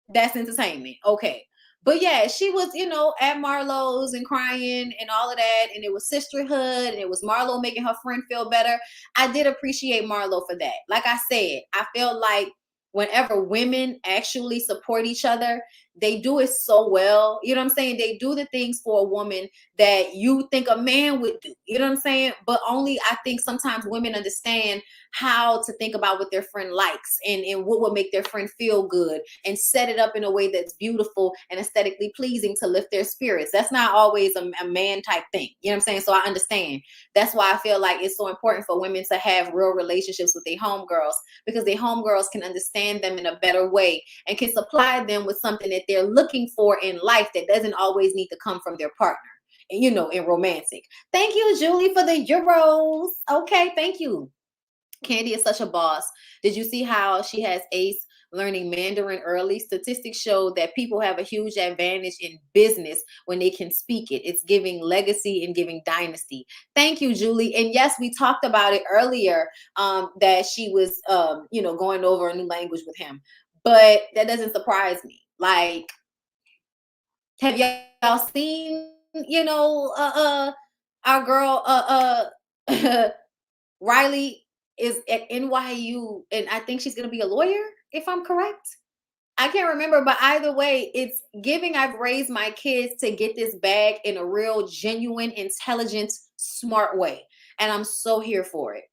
that's entertainment. Okay. But yeah, she was, you know, at Marlo's and crying and all of that. And it was sisterhood and it was Marlo making her friend feel better. I did appreciate Marlo for that. Like I said, I feel like whenever women actually support each other, they do it so well. You know what I'm saying? They do the things for a woman that you think a man would do. You know what I'm saying? But only I think sometimes women understand how to think about what their friend likes and what would make their friend feel good and set it up in a way that's beautiful and aesthetically pleasing to lift their spirits. That's not always a man type thing. You know what I'm saying? So I understand. That's why I feel like it's so important for women to have real relationships with their homegirls, because their homegirls can understand them in a better way and can supply them with something that they're looking for in life that doesn't always need to come from their partner, you know, in romantic. Thank you, Julie, for the euros. Okay, thank you. Candy is such a boss. Did you see how she has Ace learning Mandarin early? Statistics show that people have a huge advantage in business when they can speak it. It's giving legacy and giving dynasty. Thank you, Julie. And yes, we talked about it earlier, that she was, you know, going over a new language with him. But that doesn't surprise me. Like, have y'all seen, you know, our girl, Riley is at NYU, and I think she's going to be a lawyer, if I'm correct. I can't remember, but either way, it's giving I've raised my kids to get this bag in a real, genuine, intelligent, smart way. And I'm so here for it.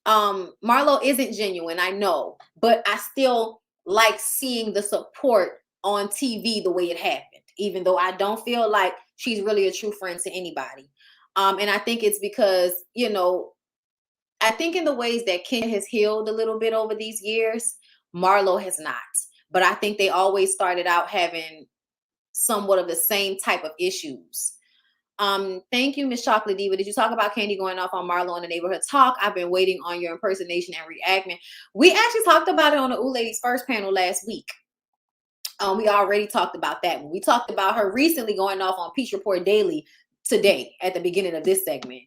Marlo isn't genuine, I know, but I still like seeing the support on TV the way it happened, even though I don't feel like she's really a true friend to anybody. And I think it's because, you know, I think in the ways that Kenya has healed a little bit over these years, Marlo has not. But I think they always started out having somewhat of the same type of issues. Thank you, Miss Chocolate Diva. Did you talk about Candy going off on Marlo in the neighborhood talk? I've been waiting on your impersonation and reacting. We actually talked about it on the Ooh Ladies First panel last week. We already talked about that one. We talked about her recently going off on Peach Report Daily today at the beginning of this segment.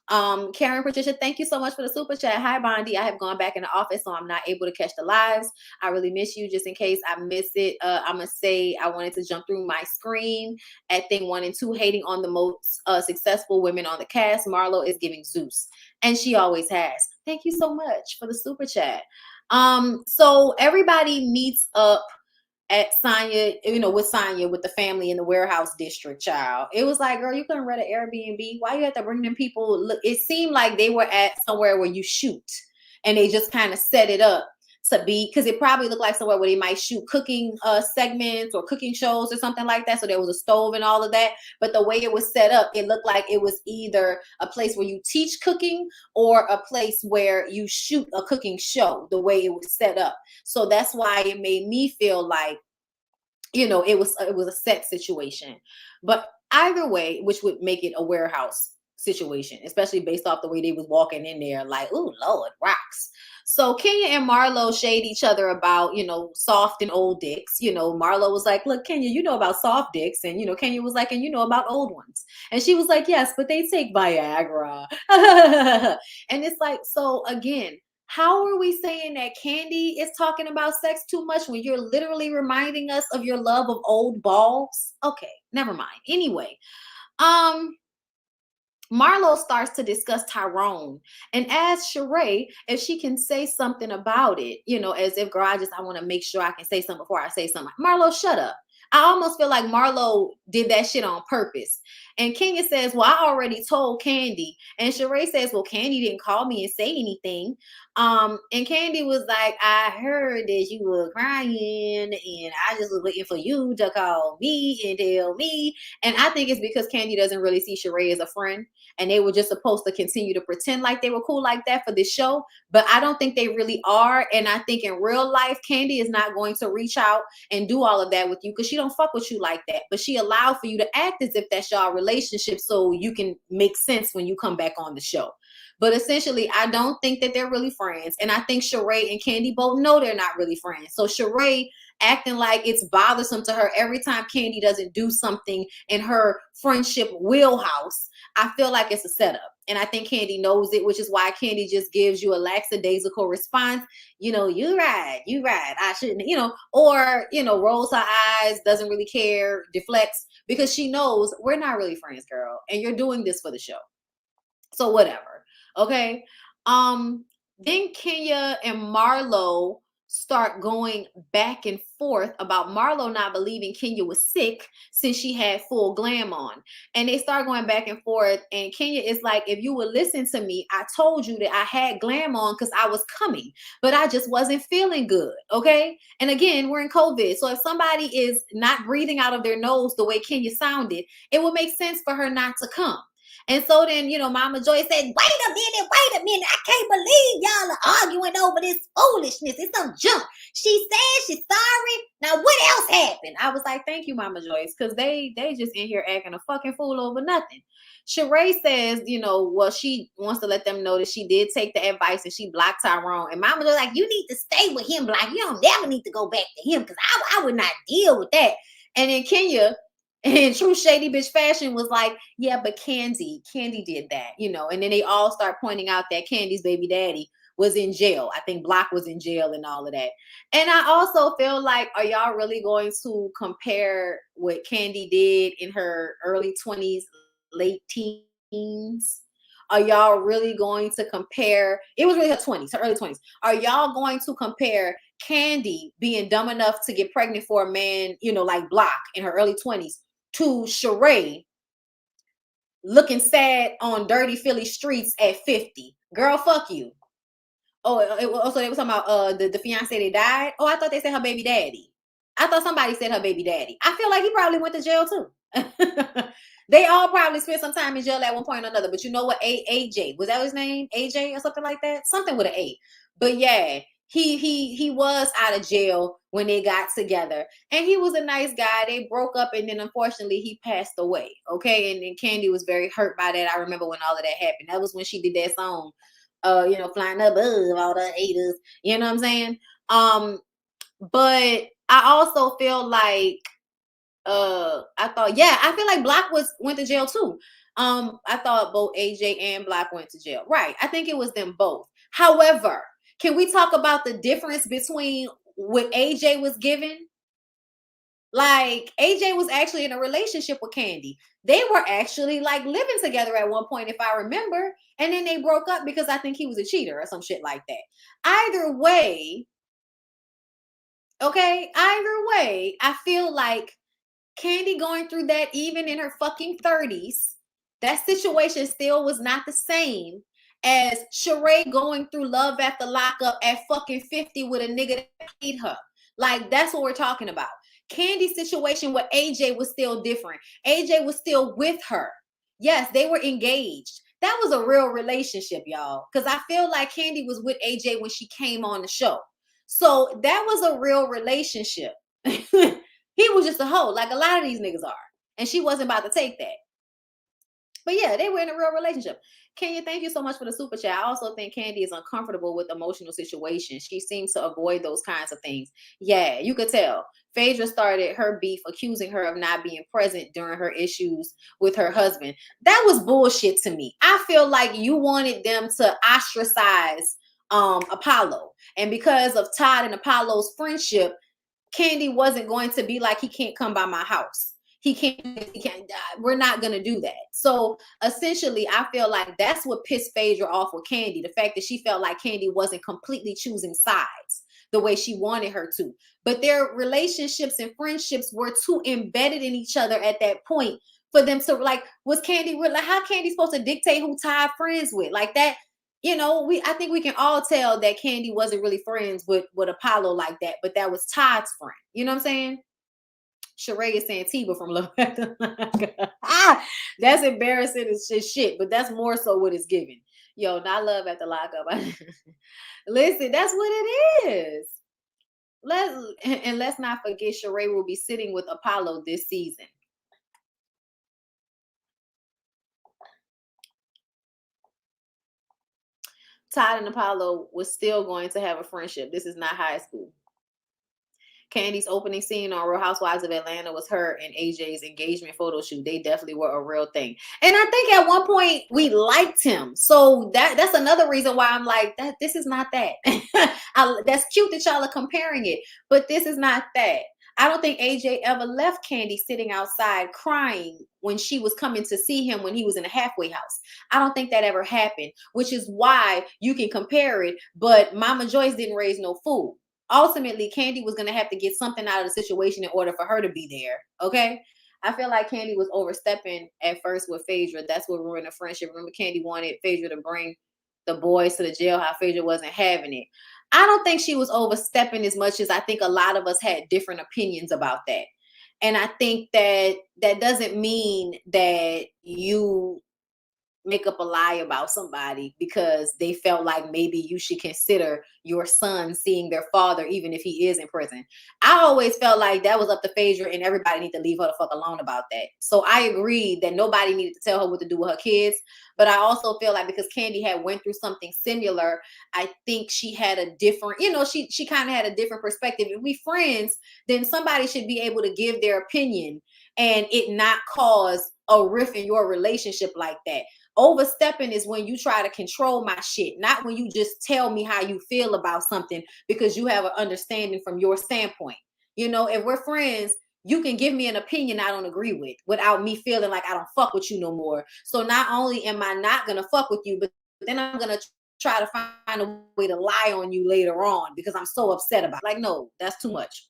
Karen Patricia, thank you so much for the super chat. Hi, Bondi. I have gone back in the office, so I'm not able to catch the lives. I really miss you. Just in case I miss it, I'm going to say I wanted to jump through my screen at thing 1 and 2, hating on the most successful women on the cast. Marlo is giving Zeus, and she always has. Thank you so much for the super chat. So everybody meets up at Sonya, you know, with Sonya, with the family in the warehouse district, child. It was like, girl, you couldn't rent an Airbnb. Why you have to bring them people? Look, it seemed like they were at somewhere where you shoot, and they just kind of set it up to be, because it probably looked like somewhere where they might shoot cooking segments or cooking shows or something like that. So there was a stove and all of that. But the way it was set up, it looked like it was either a place where you teach cooking or a place where you shoot a cooking show, the way it was set up. So that's why it made me feel like, you know, it was a set situation. But either way, which would make it a warehouse situation, especially based off the way they was walking in there, like, ooh, Lord, rocks. So Kenya and Marlo shade each other about, you know, soft and old dicks. You know, Marlo was like, look, Kenya, you know about soft dicks. And, you know, Kenya was like, and you know about old ones. And she was like, yes, but they take Viagra. And it's like, so again, How are we saying that Candy is talking about sex too much when you're literally reminding us of your love of old balls? Okay, never mind. Anyway, Marlo starts to discuss Tyrone and asks Sheree if she can say something about it, as if, girl, I want to make sure I can say something before I say something. Marlo, shut up. I almost feel like Marlo did that shit on purpose. And Kenya says, well, I already told Candy. And Sheree says, well, Candy didn't call me and say anything. And Candy was like, I heard that you were crying and I just was waiting for you to call me and tell me. And I think it's because Candy doesn't really see Sheree as a friend. And they were just supposed to continue to pretend like they were cool like that for this show. But I don't think they really are. And I think in real life, Candy is not going to reach out and do all of that with you because she don't fuck with you like that. But she allowed for you to act as if that's y'all relationship so you can make sense when you come back on the show. But essentially, I don't think that they're really friends. And I think Sheree and Candy both know they're not really friends. So Sheree acting like it's bothersome to her every time Candy doesn't do something in her friendship wheelhouse, I feel like it's a setup. And I think Candy knows it, which is why Candy just gives you a lackadaisical response. You right. I shouldn't, or, rolls her eyes, doesn't really care, deflects, because she knows we're not really friends, girl. And you're doing this for the show. So whatever. Okay. Then Kenya and Marlo start going back and forth about Marlo not believing Kenya was sick since she had full glam on. And they start going back and forth. And Kenya is like, if you would listen to me, I told you that I had glam on because I was coming, but I just wasn't feeling good. Okay. And again, we're in COVID. So if somebody is not breathing out of their nose the way Kenya sounded, it would make sense for her not to come. And so then, Mama Joy said, wait a minute. I can't believe y'all are arguing over this foolishness. It's some junk. She said she's sorry. Now, what else happened? I was like, thank you, Mama Joyce, because they just in here acting a fucking fool over nothing. Sheree says, well, she wants to let them know that she did take the advice and she blocked Tyrone. And Mama Joy's like, you need to stay with him. Like, you don't never need to go back to him because I would not deal with that. And then Kenya, in true shady bitch fashion, was like, yeah, but Candy did that, and then they all start pointing out that Candy's baby daddy was in jail. I think Block was in jail and all of that. And I also feel like, are y'all really going to compare what Candy did in her early 20s, late teens? Are y'all really going to compare? It was really her 20s, her early 20s. Are y'all going to compare Candy being dumb enough to get pregnant for a man, like Block in her early 20s, to Sheree looking sad on dirty Philly streets at 50? Girl, fuck you. Oh, so they were talking about the fiance that died. Oh, I thought they said her baby daddy. I thought somebody said her baby daddy. I feel like he probably went to jail too. They all probably spent some time in jail at one point or another. But you know what? AJ, was that his name? AJ or something like that? Something with an A. But yeah, he was out of jail when they got together, and he was a nice guy. They broke up, and then unfortunately he passed away. Okay, and then Candy was very hurt by that. I remember when all of that happened. That was when she did that song, flying above all the haters. You know what I'm saying? But I also feel like I feel like Block went to jail too. I thought both AJ and Block went to jail. Right. I think it was them both. However, can we talk about the difference between what AJ was given? Like, AJ was actually in a relationship with Candy. They were actually like living together at one point, if I remember. And then they broke up because I think he was a cheater or some shit like that. Either way, I feel like Candy going through that even in her fucking 30s, that situation still was not the same as Sheree going through love after lockup at fucking 50 with a nigga that paid her. Like, that's what we're talking about. Candy's situation with AJ was still different. AJ was still with her. Yes, they were engaged. That was a real relationship, y'all. Because I feel like Candy was with AJ when she came on the show. So that was a real relationship. He was just a hoe, like a lot of these niggas are. And she wasn't about to take that. But yeah, they were in a real relationship. Kenya, thank you so much for the super chat. I also think Candy is uncomfortable with emotional situations. She seems to avoid those kinds of things. Yeah, you could tell. Phaedra started her beef accusing her of not being present during her issues with her husband. That was bullshit to me. I feel like you wanted them to ostracize Apollo. And because of Todd and Apollo's friendship, Kandi wasn't going to be like, he can't come by my house. He can't, we're not going to do that. So essentially, I feel like that's what pissed Phaedra off with Kandi. The fact that she felt like Kandi wasn't completely choosing sides the way she wanted her to. But their relationships and friendships were too embedded in each other at that point for them to, like, was Kandi real? Like, how Kandi supposed to dictate who Todd friends with? Like that, you know, I think we can all tell that Kandi wasn't really friends with Apollo like that, but that was Todd's friend. You know what I'm saying? Sheree is saying Tiba from Love After Lockup. That's embarrassing as shit, but that's more so what it's giving. Yo, not Love After Lockup. Listen, that's what it is. Let's not forget Sheree will be sitting with Apollo this season. Todd and Apollo was still going to have a friendship. This is not high school. Kandi's opening scene on Real Housewives of Atlanta was her and AJ's engagement photo shoot. They definitely were a real thing. And I think at one point we liked him. So that's another reason why I'm like, this is not that. That's cute that y'all are comparing it, but this is not that. I don't think AJ ever left Kandi sitting outside crying when she was coming to see him when he was in a halfway house. I don't think that ever happened, which is why you can compare it. But Mama Joyce didn't raise no fool. Ultimately, Kandi was going to have to get something out of the situation in order for her to be there. Okay. I feel like Kandi was overstepping at first with Phaedra. That's what ruined the friendship. Remember, Kandi wanted Phaedra to bring the boys to the jail, how Phaedra wasn't having it. I don't think she was overstepping as much as I think a lot of us had different opinions about that. And I think that doesn't mean that you make up a lie about somebody because they felt like maybe you should consider your son seeing their father even if he is in prison. I always felt like that was up to Phaedra and everybody need to leave her the fuck alone about that. So I agreed that nobody needed to tell her what to do with her kids. But I also feel like because Kandi had went through something similar, I think she had a different, you know, she kind of had a different perspective. If we friends, then somebody should be able to give their opinion and it not cause a rift in your relationship like that. Overstepping is when you try to control my shit, not when you just tell me how you feel about something because you have an understanding from your standpoint. You know, if we're friends, you can give me an opinion I don't agree with without me feeling like I don't fuck with you no more. So not only am I not going to fuck with you, but then I'm going to try to find a way to lie on you later on because I'm so upset about it. Like, no, that's too much.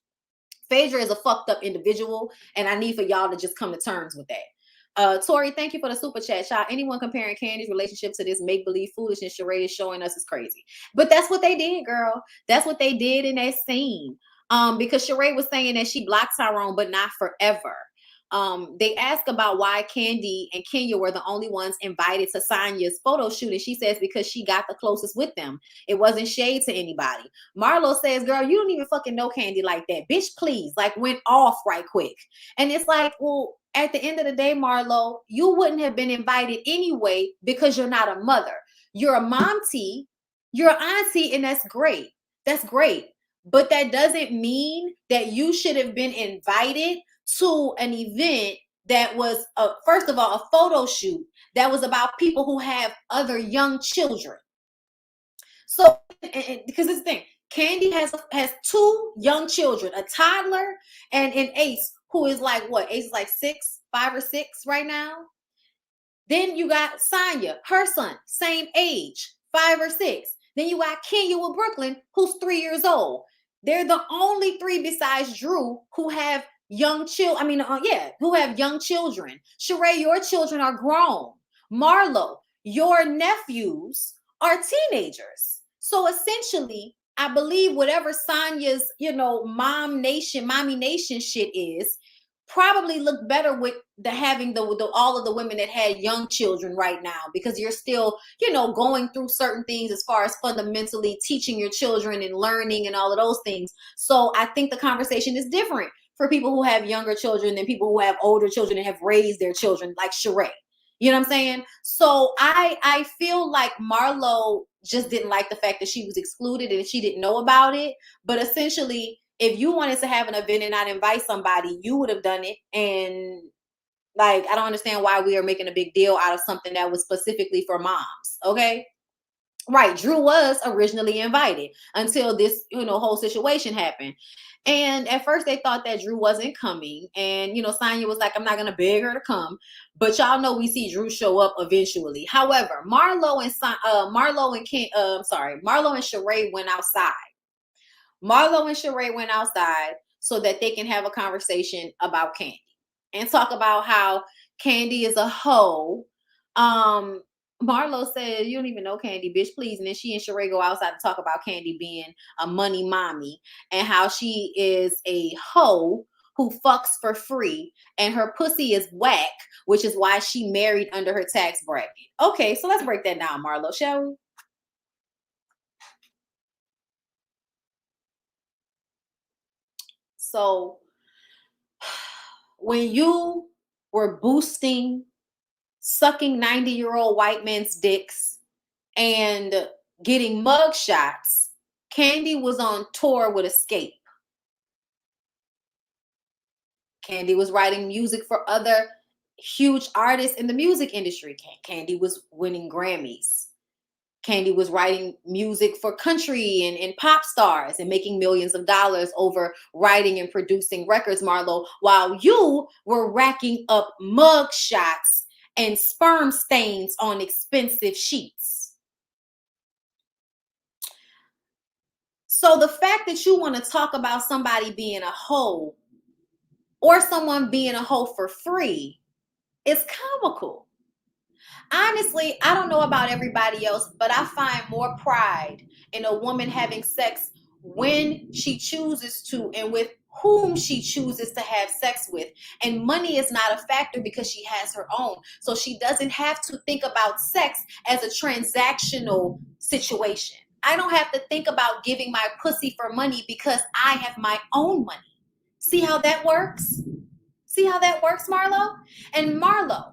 Phaedra is a fucked up individual, and I need for y'all to just come to terms with that. Tori, thank you for the super chat. Y'all, anyone comparing Kandi's relationship to this make-believe foolishness Sheree is showing us is crazy. But that's what they did, girl. That's what they did in that scene. Because Sheree was saying that she blocked Tyrone, but not forever. They asked about why Kandi and Kenya were the only ones invited to Sonya's photo shoot, and she says because she got the closest with them. It wasn't shade to anybody. Marlo says, girl, you don't even fucking know Kandi like that. Bitch, please. Like, went off right quick. And it's like, well, at the end of the day, Marlo, you wouldn't have been invited anyway because you're not a mother. You're a momty, you're an auntie, and that's great. That's great. But that doesn't mean that you should have been invited to an event that was, first of all, a photo shoot that was about people who have other young children. So, because this thing, Kandi has two young children, a toddler and an Ace, who is like, what? Ace is like 5 or 6 right now. Then you got Sonya, her son, same age, 5 or 6. Then you got Kenya with Brooklyn, who's 3 years old. They're the only 3 besides Drew who have young children. Who have young children. Sheree, your children are grown. Marlo, your nephews are teenagers. So essentially, I believe whatever Sonya's, mommy nation shit is, probably look better with having all of the women that had young children right now, because you're still, going through certain things as far as fundamentally teaching your children and learning and all of those things. So I think the conversation is different for people who have younger children than people who have older children and have raised their children, like Sheree. You know what I'm saying? So I feel like Marlo just didn't like the fact that she was excluded and she didn't know about it. But essentially, if you wanted to have an event and not invite somebody, you would have done it. And like, I don't understand why we are making a big deal out of something that was specifically for moms. Okay. Right. Drew was originally invited until this, whole situation happened. And at first they thought that Drew wasn't coming. And, Sonya was like, I'm not going to beg her to come. But y'all know we see Drew show up eventually. However, Marlo and Sheree went outside. Marlo and Sheree went outside so that they can have a conversation about Candy and talk about how Candy is a hoe. Marlo said, you don't even know Candy, bitch, please. And then she and Sheree go outside to talk about Candy being a money mommy and how she is a hoe who fucks for free and her pussy is whack, which is why she married under her tax bracket. Okay, so let's break that down, Marlo, shall we? So when you were boosting, sucking 90-year-old white men's dicks and getting mug shots, Candy was on tour with Escape. Candy was writing music for other huge artists in the music industry. Candy was winning Grammys. Candy was writing music for country and pop stars and making millions of dollars over writing and producing records, Marlo, while you were racking up mug shots and sperm stains on expensive sheets. So the fact that you want to talk about somebody being a hoe or someone being a hoe for free is comical. Honestly, I don't know about everybody else, but I find more pride in a woman having sex when she chooses to and with whom she chooses to have sex with. And money is not a factor because she has her own. So she doesn't have to think about sex as a transactional situation. I don't have to think about giving my pussy for money because I have my own money. See how that works? See how that works, Marlo? And Marlo,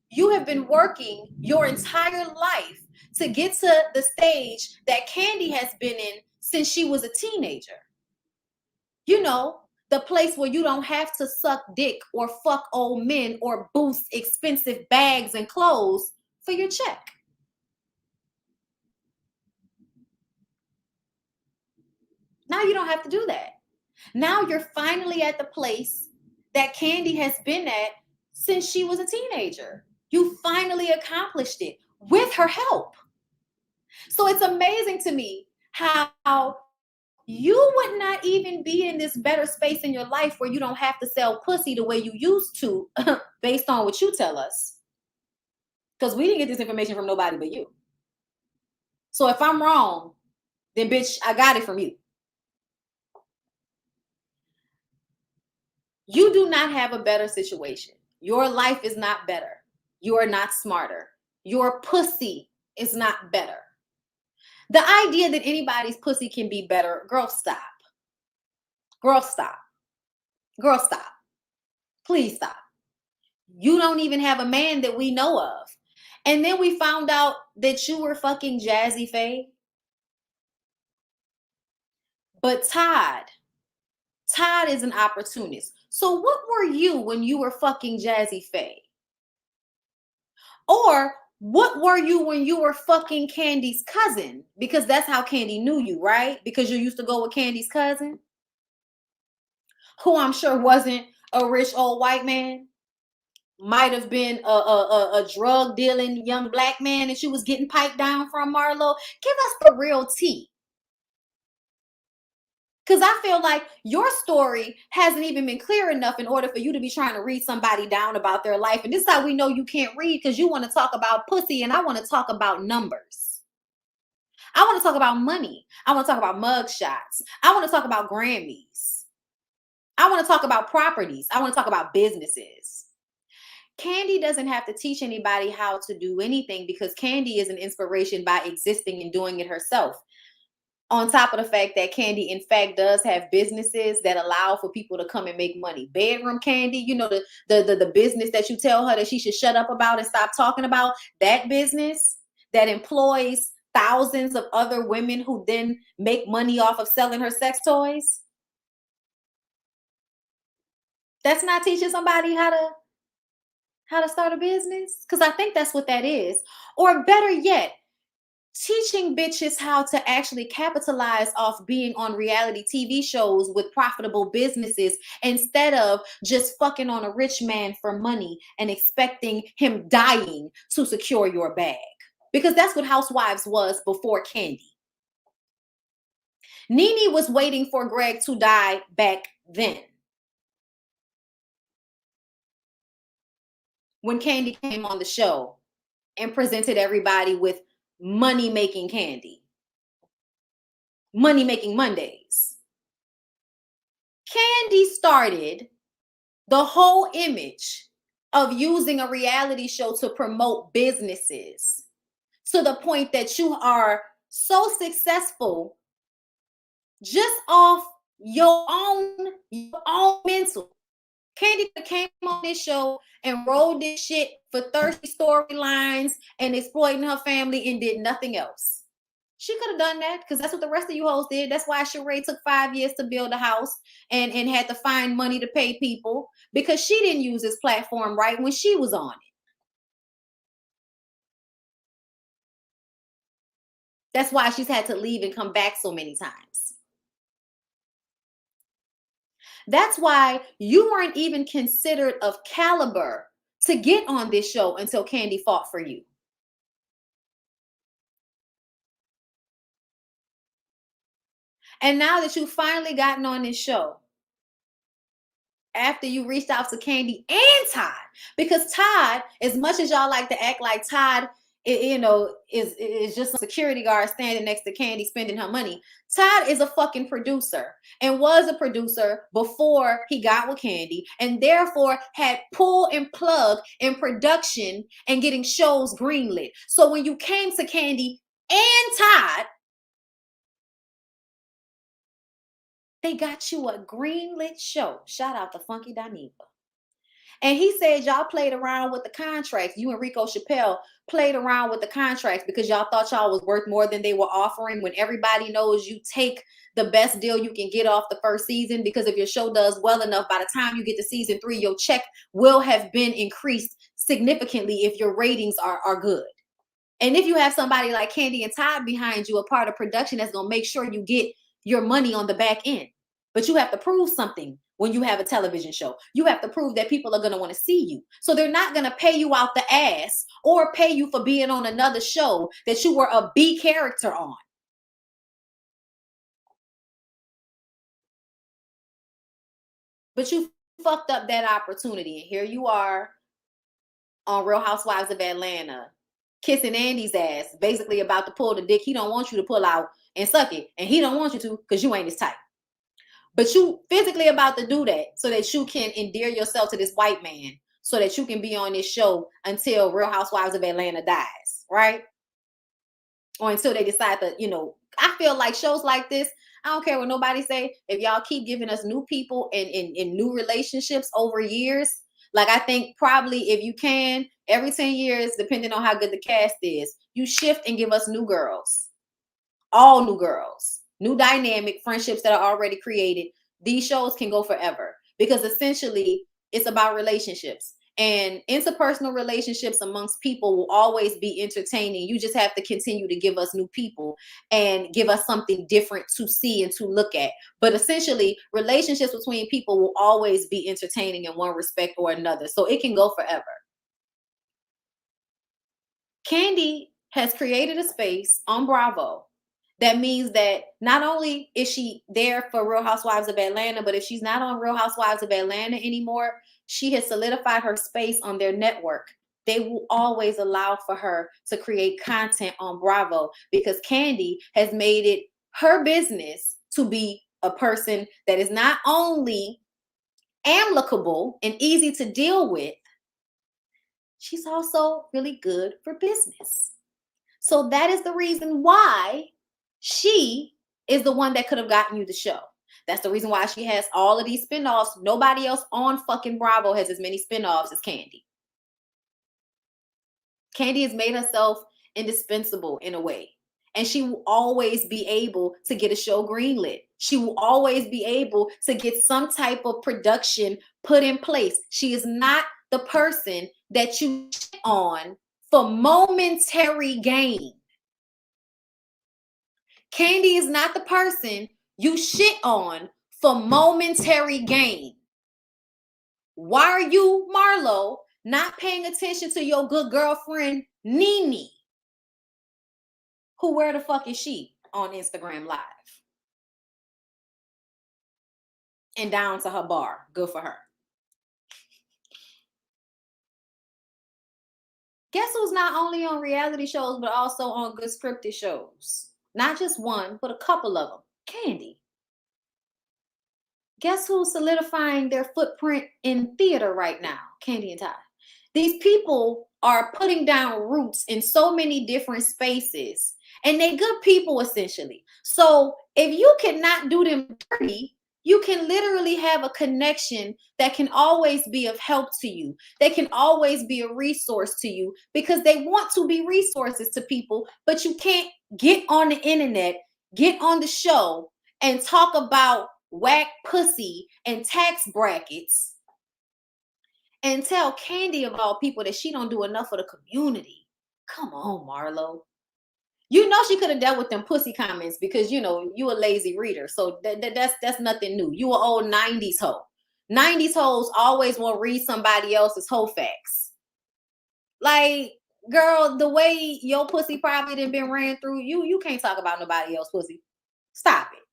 you have been working your entire life to get to the stage that Candy has been in since she was a teenager. The place where you don't have to suck dick or fuck old men or boost expensive bags and clothes for your check. Now you don't have to do that. Now you're finally at the place that Candy has been at since she was a teenager. You finally accomplished it with her help. So it's amazing to me how you would not even be in this better space in your life where you don't have to sell pussy the way you used to based on what you tell us. Because we didn't get this information from nobody but you. So if I'm wrong, then bitch, I got it from you. You do not have a better situation. Your life is not better. You are not smarter. Your pussy is not better. The idea that anybody's pussy can be better, girl, stop. Girl, stop. Girl, stop. Please stop. You don't even have a man that we know of. And then we found out that you were fucking Jazzy Faye. But Todd is an opportunist. So what were you when you were fucking Jazzy Faye? Or what were you when you were fucking Candy's cousin? Because that's how Candy knew you, right? Because you used to go with Candy's cousin, who I'm sure wasn't a rich old white man. Might have been a drug dealing young black man that you was getting piped down from, Marlo. Give us the real tea. Because I feel like your story hasn't even been clear enough in order for you to be trying to read somebody down about their life. And this is how we know you can't read, because you want to talk about pussy and I want to talk about numbers. I want to talk about money. I want to talk about mug shots. I want to talk about Grammys. I want to talk about properties. I want to talk about businesses. Candy doesn't have to teach anybody how to do anything because Candy is an inspiration by existing and doing it herself. On top of the fact that Candy, in fact, does have businesses that allow for people to come and make money. Bedroom Candy, the business that you tell her that she should shut up about and stop talking about, that business that employs thousands of other women who then make money off of selling her sex toys. That's not teaching somebody how to start a business? Because I think that's what that is. Or better yet, teaching bitches how to actually capitalize off being on reality TV shows with profitable businesses instead of just fucking on a rich man for money and expecting him dying to secure your bag. Because that's what Housewives was before Kandi. Nene was waiting for Greg to die back then. When Kandi came on the show and presented everybody with money-making Kandi. Money-making Mondays. Kandi started the whole image of using a reality show to promote businesses to the point that you are so successful just off your own mental. Kandi came on this show and rolled this shit for thirsty storylines and exploiting her family and did nothing else. She could have done that because that's what the rest of you hoes did. That's why Sheree took 5 years to build a house and had to find money to pay people because she didn't use this platform right when she was on it. That's why she's had to leave and come back so many times. That's why you weren't even considered of caliber to get on this show until Kandi fought for you. And now that you've finally gotten on this show, after you reached out to Kandi and Todd, because Todd, as much as y'all like to act like Todd, is just a security guard standing next to Kandi spending her money. Todd is a fucking producer and was a producer before he got with Kandi and therefore had pull and plug in production and getting shows greenlit. So when you came to Kandi and Todd, they got you a greenlit show. Shout out to Funky Dineva. And he said y'all played around with the contracts. You and Rico Chappelle played around with the contracts because y'all thought y'all was worth more than they were offering when everybody knows you take the best deal you can get off the first season because if your show does well enough, by the time you get to season 3, your check will have been increased significantly if your ratings are good. And if you have somebody like Kandi and Todd behind you, a part of production that's going to make sure you get your money on the back end. But you have to prove something when you have a television show. You have to prove that people are going to want to see you. So they're not going to pay you out the ass or pay you for being on another show that you were a B character on. But you fucked up that opportunity. And here you are on Real Housewives of Atlanta, kissing Andy's ass, basically about to pull the dick he don't want you to pull out and suck it. And he don't want you to because you ain't his type. But you physically about to do that so that you can endear yourself to this white man so that you can be on this show until Real Housewives of Atlanta dies, right? Or until they decide to, I feel like shows like this, I don't care what nobody say, if y'all keep giving us new people and new relationships over years, like I think probably if you can, every 10 years, depending on how good the cast is, you shift and give us new girls. All new girls. New dynamic friendships that are already created. These shows can go forever because essentially it's about relationships and interpersonal relationships amongst people will always be entertaining. You just have to continue to give us new people and give us something different to see and to look at. But essentially relationships between people will always be entertaining in one respect or another. So it can go forever. Kandi has created a space on Bravo. That means that not only is she there for Real Housewives of Atlanta, but if she's not on Real Housewives of Atlanta anymore, she has solidified her space on their network. They will always allow for her to create content on Bravo because Kandi has made it her business to be a person that is not only amicable and easy to deal with, she's also really good for business. So that is the reason why she is the one that could have gotten you the show. That's the reason why she has all of these spinoffs. Nobody else on fucking Bravo has as many spinoffs as Kandi. Kandi has made herself indispensable in a way. And she will always be able to get a show greenlit. She will always be able to get some type of production put in place. She is not the person that you check on for momentary gain. Candy is not the person you shit on for momentary gain. Why are you, Marlo, not paying attention to your good girlfriend, Nene? Who, where the fuck is she on Instagram Live? And down to her bar. Good for her. Guess who's not only on reality shows, but also on good scripted shows? Not just one, but a couple of them. Candy. Guess who's solidifying their footprint in theater right now? Candy and Ty. These people are putting down roots in so many different spaces, and they good people essentially. So if you cannot do them dirty, you can literally have a connection that can always be of help to you. They can always be a resource to you because they want to be resources to people, but you can't get on the internet, get on the show, and talk about whack pussy and tax brackets and tell Candy of all people that she don't do enough for the community. Come on, Marlo. You know she could have dealt with them pussy comments because, you know, you a lazy reader. So that's nothing new. You an old 90s hoe. 90s hoes always want to read somebody else's hoe facts. Like, girl, the way your pussy probably done been ran through, you can't talk about nobody else's pussy. Stop it.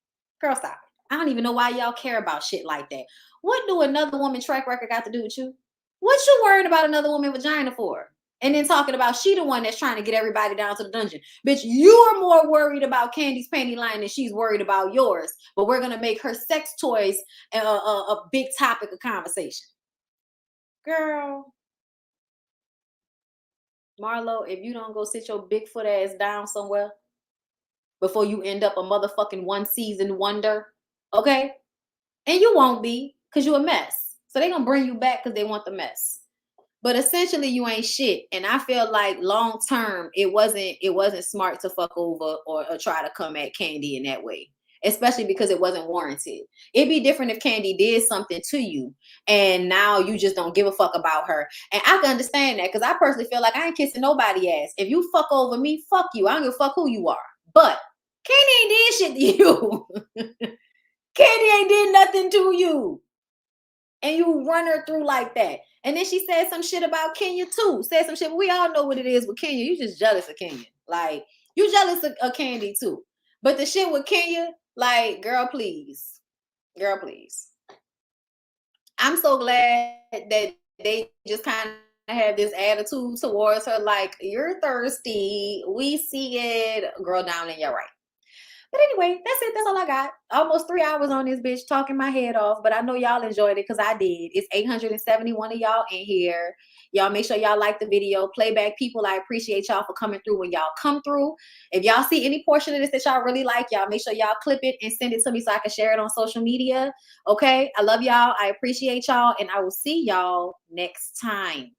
Girl, stop it. I don't even know why y'all care about shit like that. What do another woman's track record got to do with you? What you worried about another woman's vagina for? And then talking about she the one that's trying to get everybody down to the dungeon. Bitch, you are more worried about Candy's panty line than she's worried about yours. But we're going to make her sex toys a big topic of conversation. Girl. Marlo, if you don't go sit your Bigfoot ass down somewhere before you end up a motherfucking one season wonder, okay? And you won't be because you're a mess. So they're going to bring you back because they want the mess. But essentially, you ain't shit. And I feel like long term, it wasn't smart to fuck over or try to come at Candy in that way, especially because it wasn't warranted. It'd be different if Candy did something to you and now you just don't give a fuck about her. And I can understand that because I personally feel like I ain't kissing nobody ass. If you fuck over me, fuck you. I don't give a fuck who you are. But Candy ain't did shit to you. Candy ain't did nothing to you. And you run her through like that. And then she said some shit about Kenya too. Said some shit. We all know what it is with Kenya. You just jealous of Kenya. Like, you jealous of Candy too. But the shit with Kenya, like, girl, please. Girl, please. I'm so glad that they just kind of have this attitude towards her. Like, you're thirsty. We see it. Girl, down in your right. But anyway, that's it. That's all I got. Almost 3 hours on this bitch talking my head off. But I know y'all enjoyed it because I did. It's 871 of y'all in here. Y'all make sure y'all like the video. Playback people, I appreciate y'all for coming through when y'all come through. If y'all see any portion of this that y'all really like, y'all make sure y'all clip it and send it to me so I can share it on social media. Okay? I love y'all. I appreciate y'all. And I will see y'all next time.